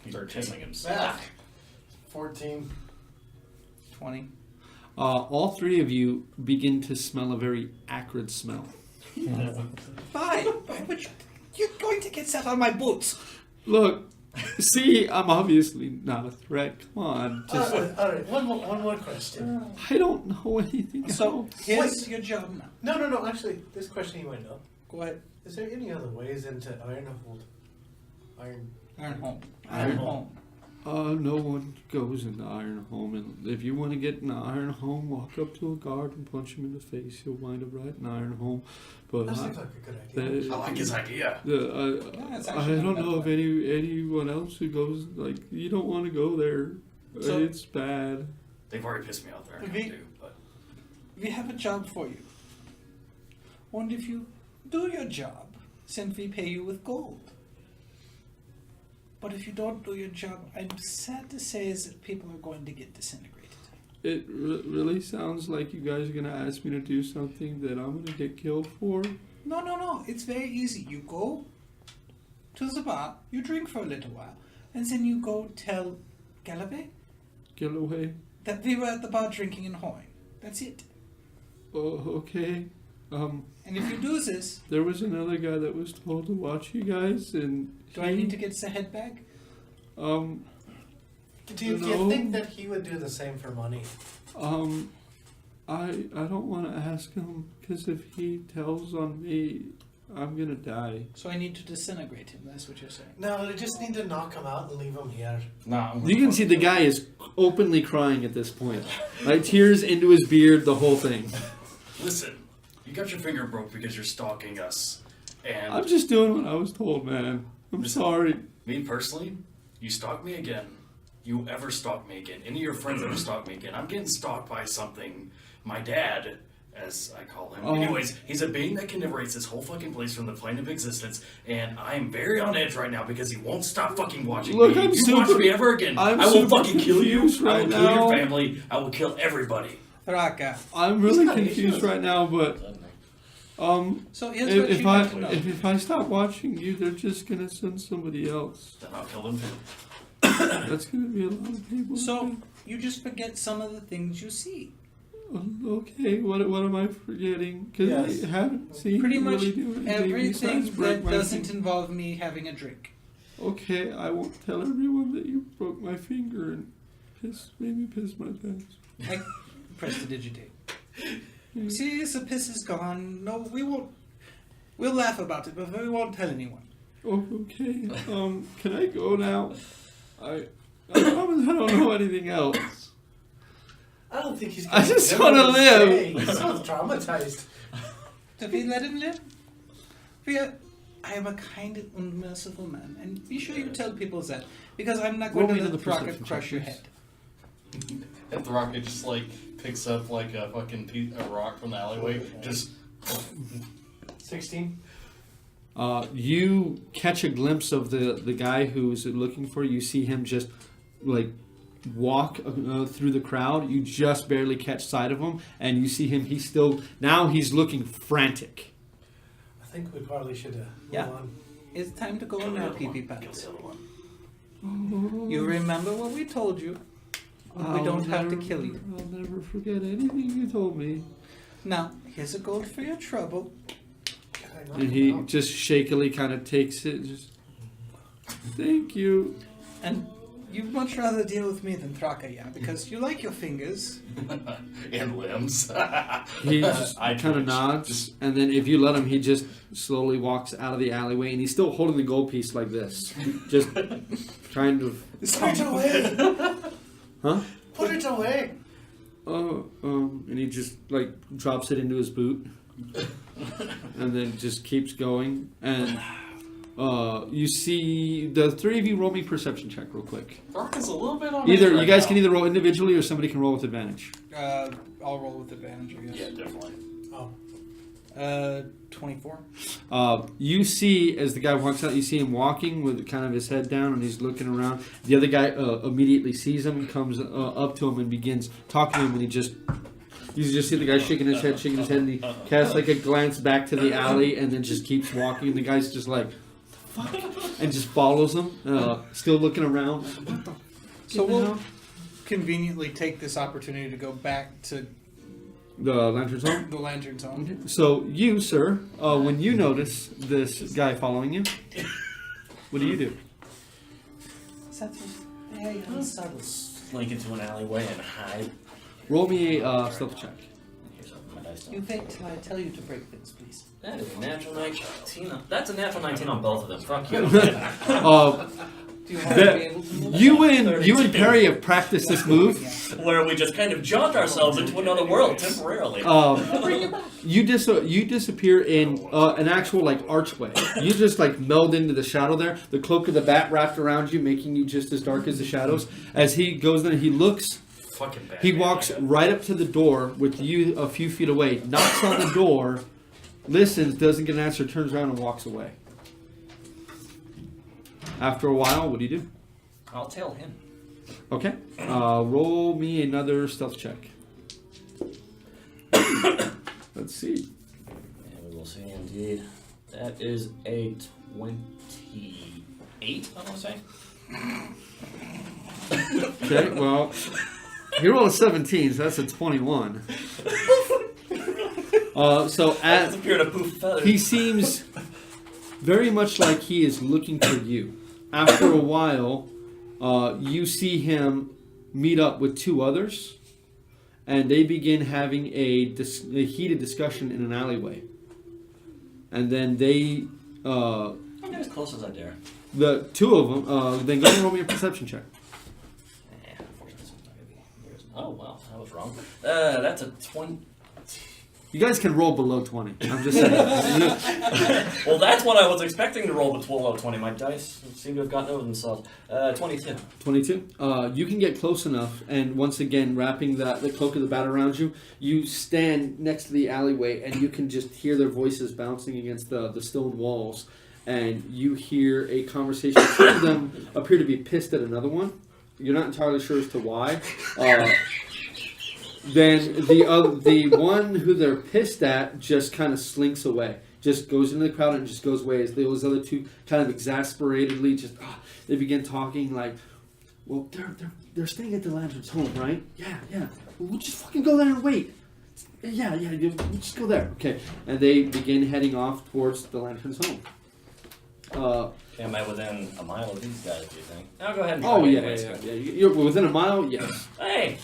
He's artisting himself. 14. 20. All three of you begin to smell a very acrid smell. Why? Why would you? You're going to get set on my boots. Look, See, I'm obviously not a threat. Come on. Just, Alright, one more question. I don't know anything So else. here's your job now. No, actually, this question you might know. Go ahead. Is there any other ways into Ironhold? Iron home. No one goes in the Iron Home, and if you want to get in the Iron Home, walk up to a guard and punch him in the face. He'll wind up right in the Iron Home. But That seems like a good idea. I like his idea. it's I actually don't not know that of anyone else who goes, like, you don't want to go there. So- It's bad. They've already pissed me out there. We- But We have a job for you. And if you do your job, then we pay you with gold. But if you don't do your job, I'm sad to say is that people are going to get disintegrated. It really sounds like you guys are going to ask me to do something that I'm going to get killed for. No. It's very easy. You go to the bar, you drink for a little while, and then you go tell Galloway Get away. that we were at the bar drinking and hoeing. That's it. Oh, okay. And if you do this, There was another guy that was told to watch you guys, and do I need to get the head bag? Do you No. think that he would do the same for money? I don't want to ask him, because if he tells on me, I'm gonna die. So I need to disintegrate him. That's what you're saying. No, they just need to knock him out and leave him here. nah, I'm You can see the guy is openly crying at this point, like tears into his beard, the whole thing. Listen, you got your finger broke because you're stalking us, and I'm just doing what I was told, man. I'm sorry. me personally, you stalk me again. You ever stalk me again? Any of your friends ever stalk me again? I'm getting stalked by something. My dad, as I call him. Oh. Anyways, he's a being that conniverates this whole fucking place from the plane of existence, and I'm very on edge right now because he won't stop fucking watching Look, me. I'm If you watch super- me ever again, I'm I will super fucking kill you. confused I will right kill now. your family. I will kill everybody. Thraka. I'm really He's got confused issues. right now, but So here's what if you I need to know. if I stop watching you, they're just gonna send somebody else. Then I'll kill them too. That's gonna be a lot of people. So you just forget some of the things you see. Okay, what am I forgetting? Because Yes. I haven't seen Pretty you much really do anything everything besides break that my doesn't finger. involve me having a drink. Okay, I won't tell everyone that you broke my finger and made me piss my pants. I prestidigitate. See, the piss is gone. No, we won't. We'll laugh about it, but we won't tell anyone. Oh, okay. Can I go now? I promise I don't know anything else. I don't think he's I gonna just live wanna to live. stay. He sounds traumatized. Do we let him live? I am a kind and merciful man, and be sure you tell people that, because I'm not going Roll to me let another the rocket perception crush check, your please. head. And the rocket just like picks up like a fucking a rock from the alleyway. Just 16. You catch a glimpse of the guy who's looking for you. You see him just like walk through the crowd. You just barely catch sight of him, and you see him. He's looking frantic. I think we probably should move Yeah. on. It's time to go now, PP Kill Pants. the other one. You remember what we told you. We don't have to kill you. I'll never forget anything you told me. Now, here's a gold for your trouble. Can I knock And him he out? just shakily kind of takes it. Just thank you. And you'd much rather deal with me than Thraka, yeah? Because you like your fingers. and limbs. He just I kind of twitch. nods, and then if you let him, he just slowly walks out of the alleyway, and he's still holding the gold piece like this, just kind of. Put it away! Huh? Put it away! And he just like drops it into his boot, and then just keeps going. And you see the three of you roll me perception check real quick. Rock is a little bit on Either edge you right guys now. can either roll individually or somebody can roll with advantage. I'll roll with advantage, I Yeah, guess. definitely. Oh. 24. You see, as the guy walks out, you see him walking with kind of his head down, and he's looking around. The other guy immediately sees him, comes up to him, and begins talking to him. And you just see the guy shaking his head, and he casts like a glance back to the alley, and then just keeps walking. And the guy's just like, "What the fuck?" and just follows him, still looking around. What the? So we'll conveniently take this opportunity to go back to The lantern's home. the Lantern's home. So you, sir, when you notice this guy following you, what do you do? Hey, I'm subtle. Slink into an alleyway and hide. Roll me a stealth check. Here's my dice. You wait till I tell you to break things, please. That is a natural 19. That's a natural 19 on both of them. Fuck you. Do you want to be able to move? You and Perry have practiced this move. Where we just kind of jaunt ourselves into another world temporarily. You disappear in an actual like archway. You just like meld into the shadow there. The cloak of the bat wrapped around you, making you just as dark as the shadows. As he goes there, he looks. Fucking bad. He walks right up to the door with you a few feet away. Knocks on the door, listens, doesn't get an answer, turns around and walks away. After a while, what do you do? I'll tell him. Okay. Roll me another stealth check. Let's see. And we will see indeed. That is a 28, I want to say. Okay, well, you rolled a 17, so that's a 21. So That's a period of poof feathers. he seems very much like he is looking for you. After a while, you see him meet up with two others, and they begin having a heated discussion in an alleyway. And then they, I'll get as close as I dare. the two of them, then go and roll me a perception check. Unfortunately, it's not gonna be. Oh, well, I was wrong. That's a 20. You guys can roll below 20. I'm just saying. Well, that's what I was expecting to roll below 20. My dice seem to have gotten over themselves. 22. 22. You can get close enough, and once again, wrapping the cloak of the bat around you, you stand next to the alleyway, and you can just hear their voices bouncing against the stone walls, and you hear a conversation. Two of them appear to be pissed at another one. You're not entirely sure as to why. Then the one who they're pissed at just kind of slinks away. Just goes into the crowd and just goes away. As those other two kind of exasperatedly they begin talking like, well, they're staying at the Lantern's home, right? Yeah. Well, we'll just fucking go there and wait. Yeah, we'll just go there. Okay. And they begin heading off towards the Lantern's home. Am I within a mile of these guys, do you think? I'll go ahead and try Oh, yeah. anyways. You're within a mile? Yes. Hey!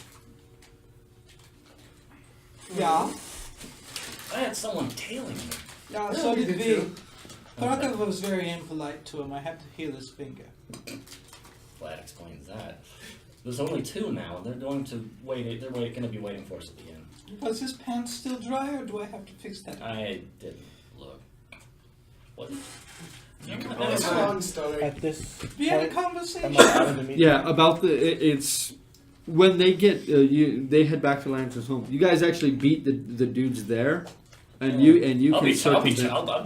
Yeah. I had someone tailing me. Yeah, so did we. Carver was very impolite to him. I had to heal his finger. Well, that explains that. There's only two now, and they're going to wait. They're going to be waiting for us at the end. Was his pants still dry, or do I have to fix that? I didn't look. What? You could It's a probably long story. At this We had a point, conversation. am I out of the meeting? Yeah, about it's when they get they head back to Lantern's home. You guys actually beat the dudes there, and you I'll can be circumvent.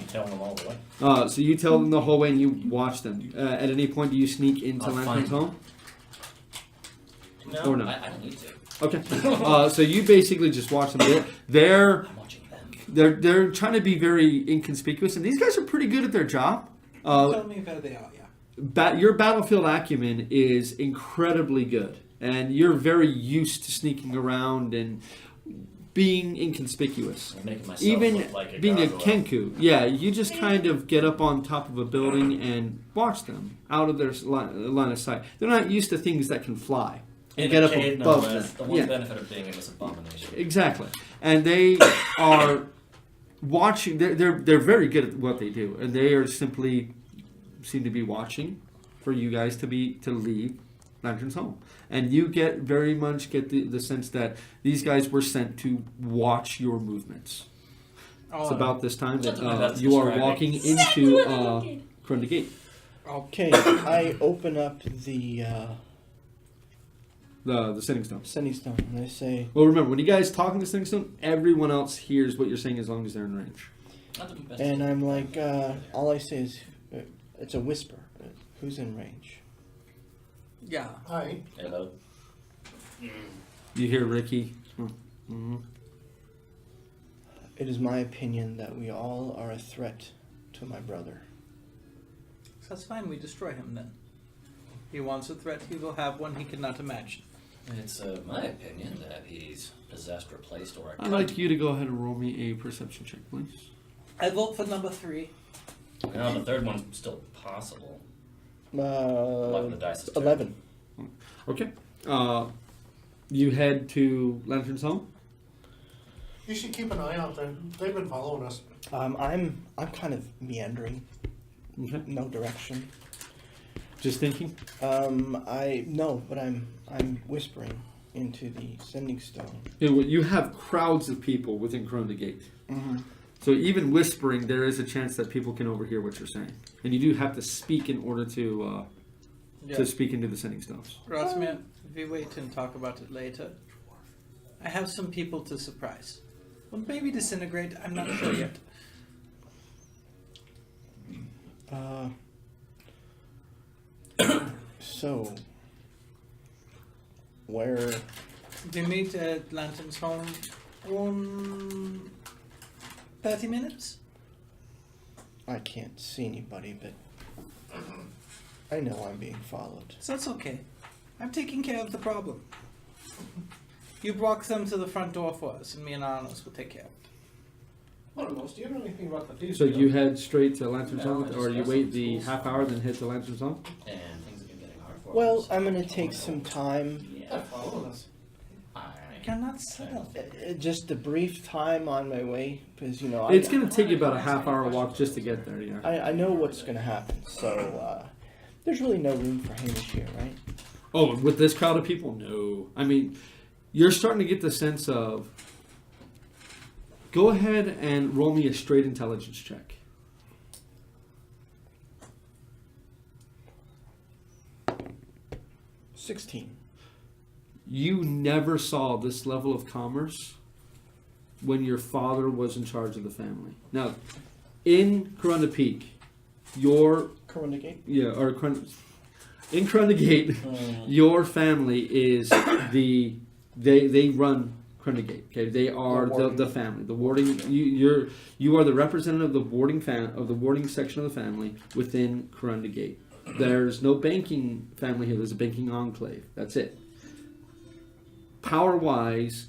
telling them all the way. So you tell them the whole way, and you watch them. At any point, do you sneak into I'll Lantern's find home? No, Or no? I don't need to. Okay. So you basically just watch them. They're I'm watching them. they're trying to be very inconspicuous, and these guys are pretty good at their job. Tell me where they are, yeah. Your battlefield acumen is incredibly good, and you're very used to sneaking around and being inconspicuous. I'm making myself Even look like a being a gargoyle. kenku, yeah, you just kind of get up on top of a building and watch them out of their line of sight. They're not used to things that can fly. And In get a up cave, above no less. them. The one Yeah. benefit of being in this abomination. Exactly, and they are watching. They're very good at what they do, and they are simply seem to be watching for you guys to leave Lantern's home, and you very much get the sense that these guys were sent to watch your movements. It's about this time That's my that best you are describing. walking into Kundarak. Okay, I open up the The sitting stone. Sunny Stone and I say, Well, remember when you guys talk in the sitting stone, everyone else hears what you're saying as long as they're in range. Not the best. and I'm like, all I say is, it's a whisper. Who's in range? Yeah. Hi. Hello. You hear Ricky. Mm-hmm. It is my opinion that we all are a threat to my brother. That's fine, we destroy him then. He wants a threat, he will have one he cannot imagine. It's my opinion that he's possessed, replaced, or I'd like you to go ahead and roll me a perception check, please. I vote for number 3. No, the third one's still possible. 11 the dice is 11. Okay. You head to Lantern's home. You should keep an eye out there. They've been following us. I'm kind of meandering, Okay. no direction. Just thinking. But I'm whispering into the sending stone. You have crowds of people within Kundarak. Mm-hmm. So even whispering, there is a chance that people can overhear what you're saying, and you do have to speak in order to speak into the sending stones. Rosmir, we wait and talk about it later. I have some people to surprise. Well, maybe disintegrate, I'm not sure yet. So, where? We meet at Lantern's home in 30 minutes. I can't see anybody, but I know I'm being followed. So that's okay. I'm taking care of the problem. You walk them to the front door for us, and me and Arnos will take care of it. Almost. Do you know anything about the thieves? So you head straight to Lantern's No, home, I just or you got wait some the tools. half hour, then head to Lantern's home? And things have been getting hard for Well, us. I'm gonna take some time, They're following us. You're not settled. just a brief time on my way, because It's going to take you about a half hour walk just to get there. Yeah. I know what's gonna happen. So there's really no room for Hamish here, right? Oh, with this crowd of people, no. I mean, you're starting to get the sense of. Go ahead and roll me a straight intelligence check. 16. You never saw this level of commerce when your father was in charge of the family. Now, in Corunda Peak, your Kundarak? in Kundarak, your family is they run Kundarak. Okay, they are the family. The warding you are the representative of the warding section of the family within Kundarak. There's no banking family here. There's a banking enclave. That's it. Power-wise,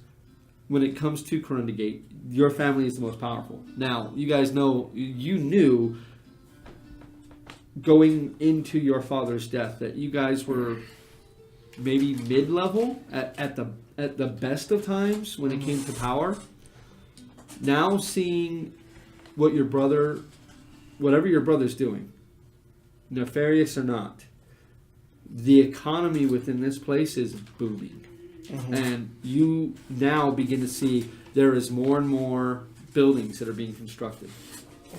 when it comes to Kundarak, your family is the most powerful. Now, you guys know, you knew going into your father's death that you guys were maybe mid-level at the best of times when it came to power. Now seeing whatever your brother's doing, nefarious or not, the economy within this place is booming. And you now begin to see there is more and more buildings that are being constructed.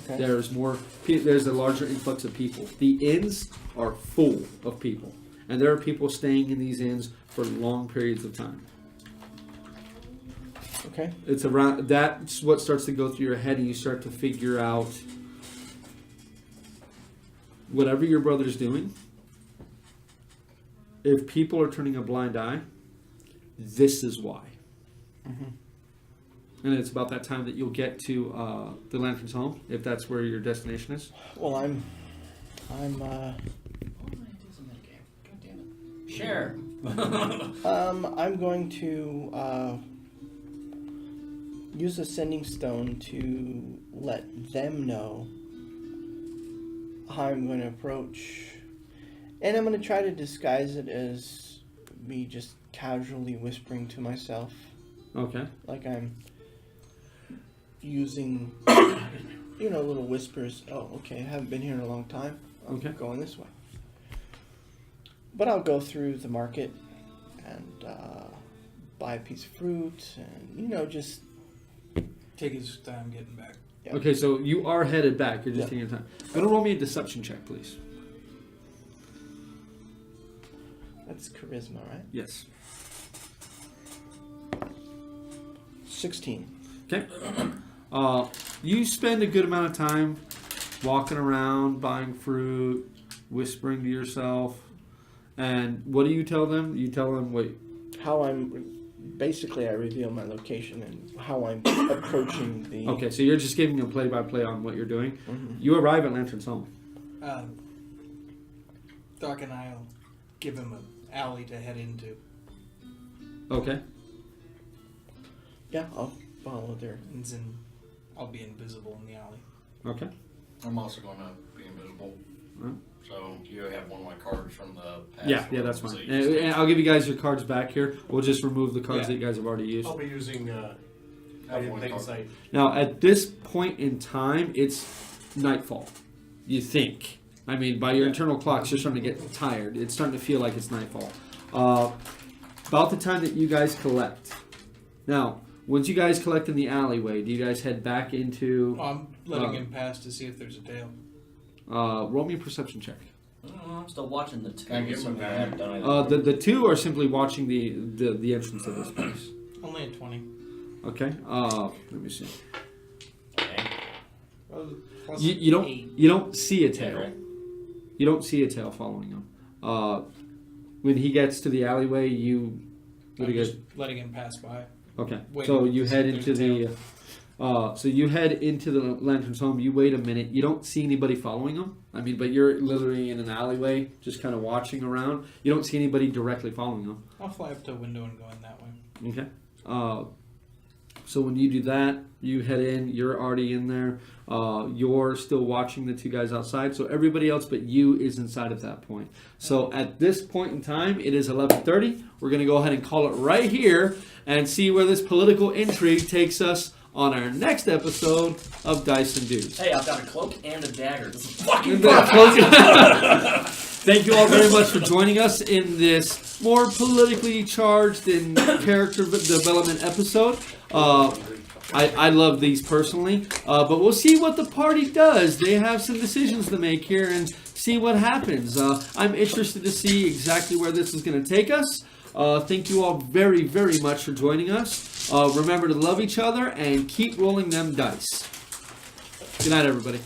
Okay. There's a larger influx of people. The inns are full of people. And there are people staying in these inns for long periods of time. Okay. That's what starts to go through your head, and you start to figure out whatever your brother's doing. If people are turning a blind eye, this is why. And it's about that time that you'll get to the Lantern's home, if that's where your destination is. Well, I'm Share. I'm going to use a sending stone to let them know how I'm going to approach, and I'm going to try to disguise it as me just casually whispering to myself, Okay. like I'm using, little whispers. Oh, okay, I haven't been here in a long time. I'm Okay. going this way. But I'll go through the market and buy a piece of fruit and, just... Take his time getting back. Yeah. Okay, so you are headed back. You're just Yeah. taking your time. Gonna roll me a deception check, please. That's charisma, right? Yes. 16. Okay. You spend a good amount of time walking around, buying fruit, whispering to yourself. And what do you tell them? You tell them, wait. How basically I reveal my location and how I'm approaching the... Okay, so you're just giving a play-by-play on what you're doing. Mhm. You arrive at Lantern's home. Doc and I'll give him an alley to head into. Okay. Yeah, I'll follow there. And then I'll be invisible in the alley. Okay. I'm also going to be invisible. So you have one of my cards from the past. Yeah, that's fine. So you just- And I'll give you guys your cards back here. We'll just remove the cards that you guys have already used. I'll be using I didn't think sight. Now, at this point in time, it's nightfall. You think. I mean, by your internal clocks, you're starting to get tired. It's starting to feel like it's nightfall. About the time that you guys collect. Now, once you guys collect in the alleyway, do you guys head back into... I'm letting him pass to see if there's a tail. roll me a perception check. I'm still watching the two. Can I give him a I bag? haven't done anything. The two are simply watching the entrance of this place. Only a 20. Okay. Let me see. Okay. Plus You don't 8. you don't see a Yeah, tail. right. You don't see a tail following him. When he gets to the alleyway, you. What do I'm you just guys? letting him pass by. Okay. waiting So to you see head if into there's a the. So you head into the lantern's home. You wait a minute. You don't see anybody following him. I mean, but you're literally in an alleyway, just kind of watching around. You don't see anybody directly following him. I'll fly up to a window and go in that way. Okay. So when you do that, you head in. You're already in there. You're still watching the two guys outside. So everybody else but you is inside at that point. So at this point in time, it is 11:30. We're going to go ahead and call it right here and see where this political intrigue takes us on our next episode of Dice and Dudes. Hey, I've got a cloak and a dagger. This is fucking Thank you all very much for joining us in this more politically charged and character development episode. I love these personally, but we'll see what the party does. They have some decisions to make here and see what happens. I'm interested to see exactly where this is going to take us. Thank you all very, very much for joining us. Remember to love each other and keep rolling them dice. Good night, everybody.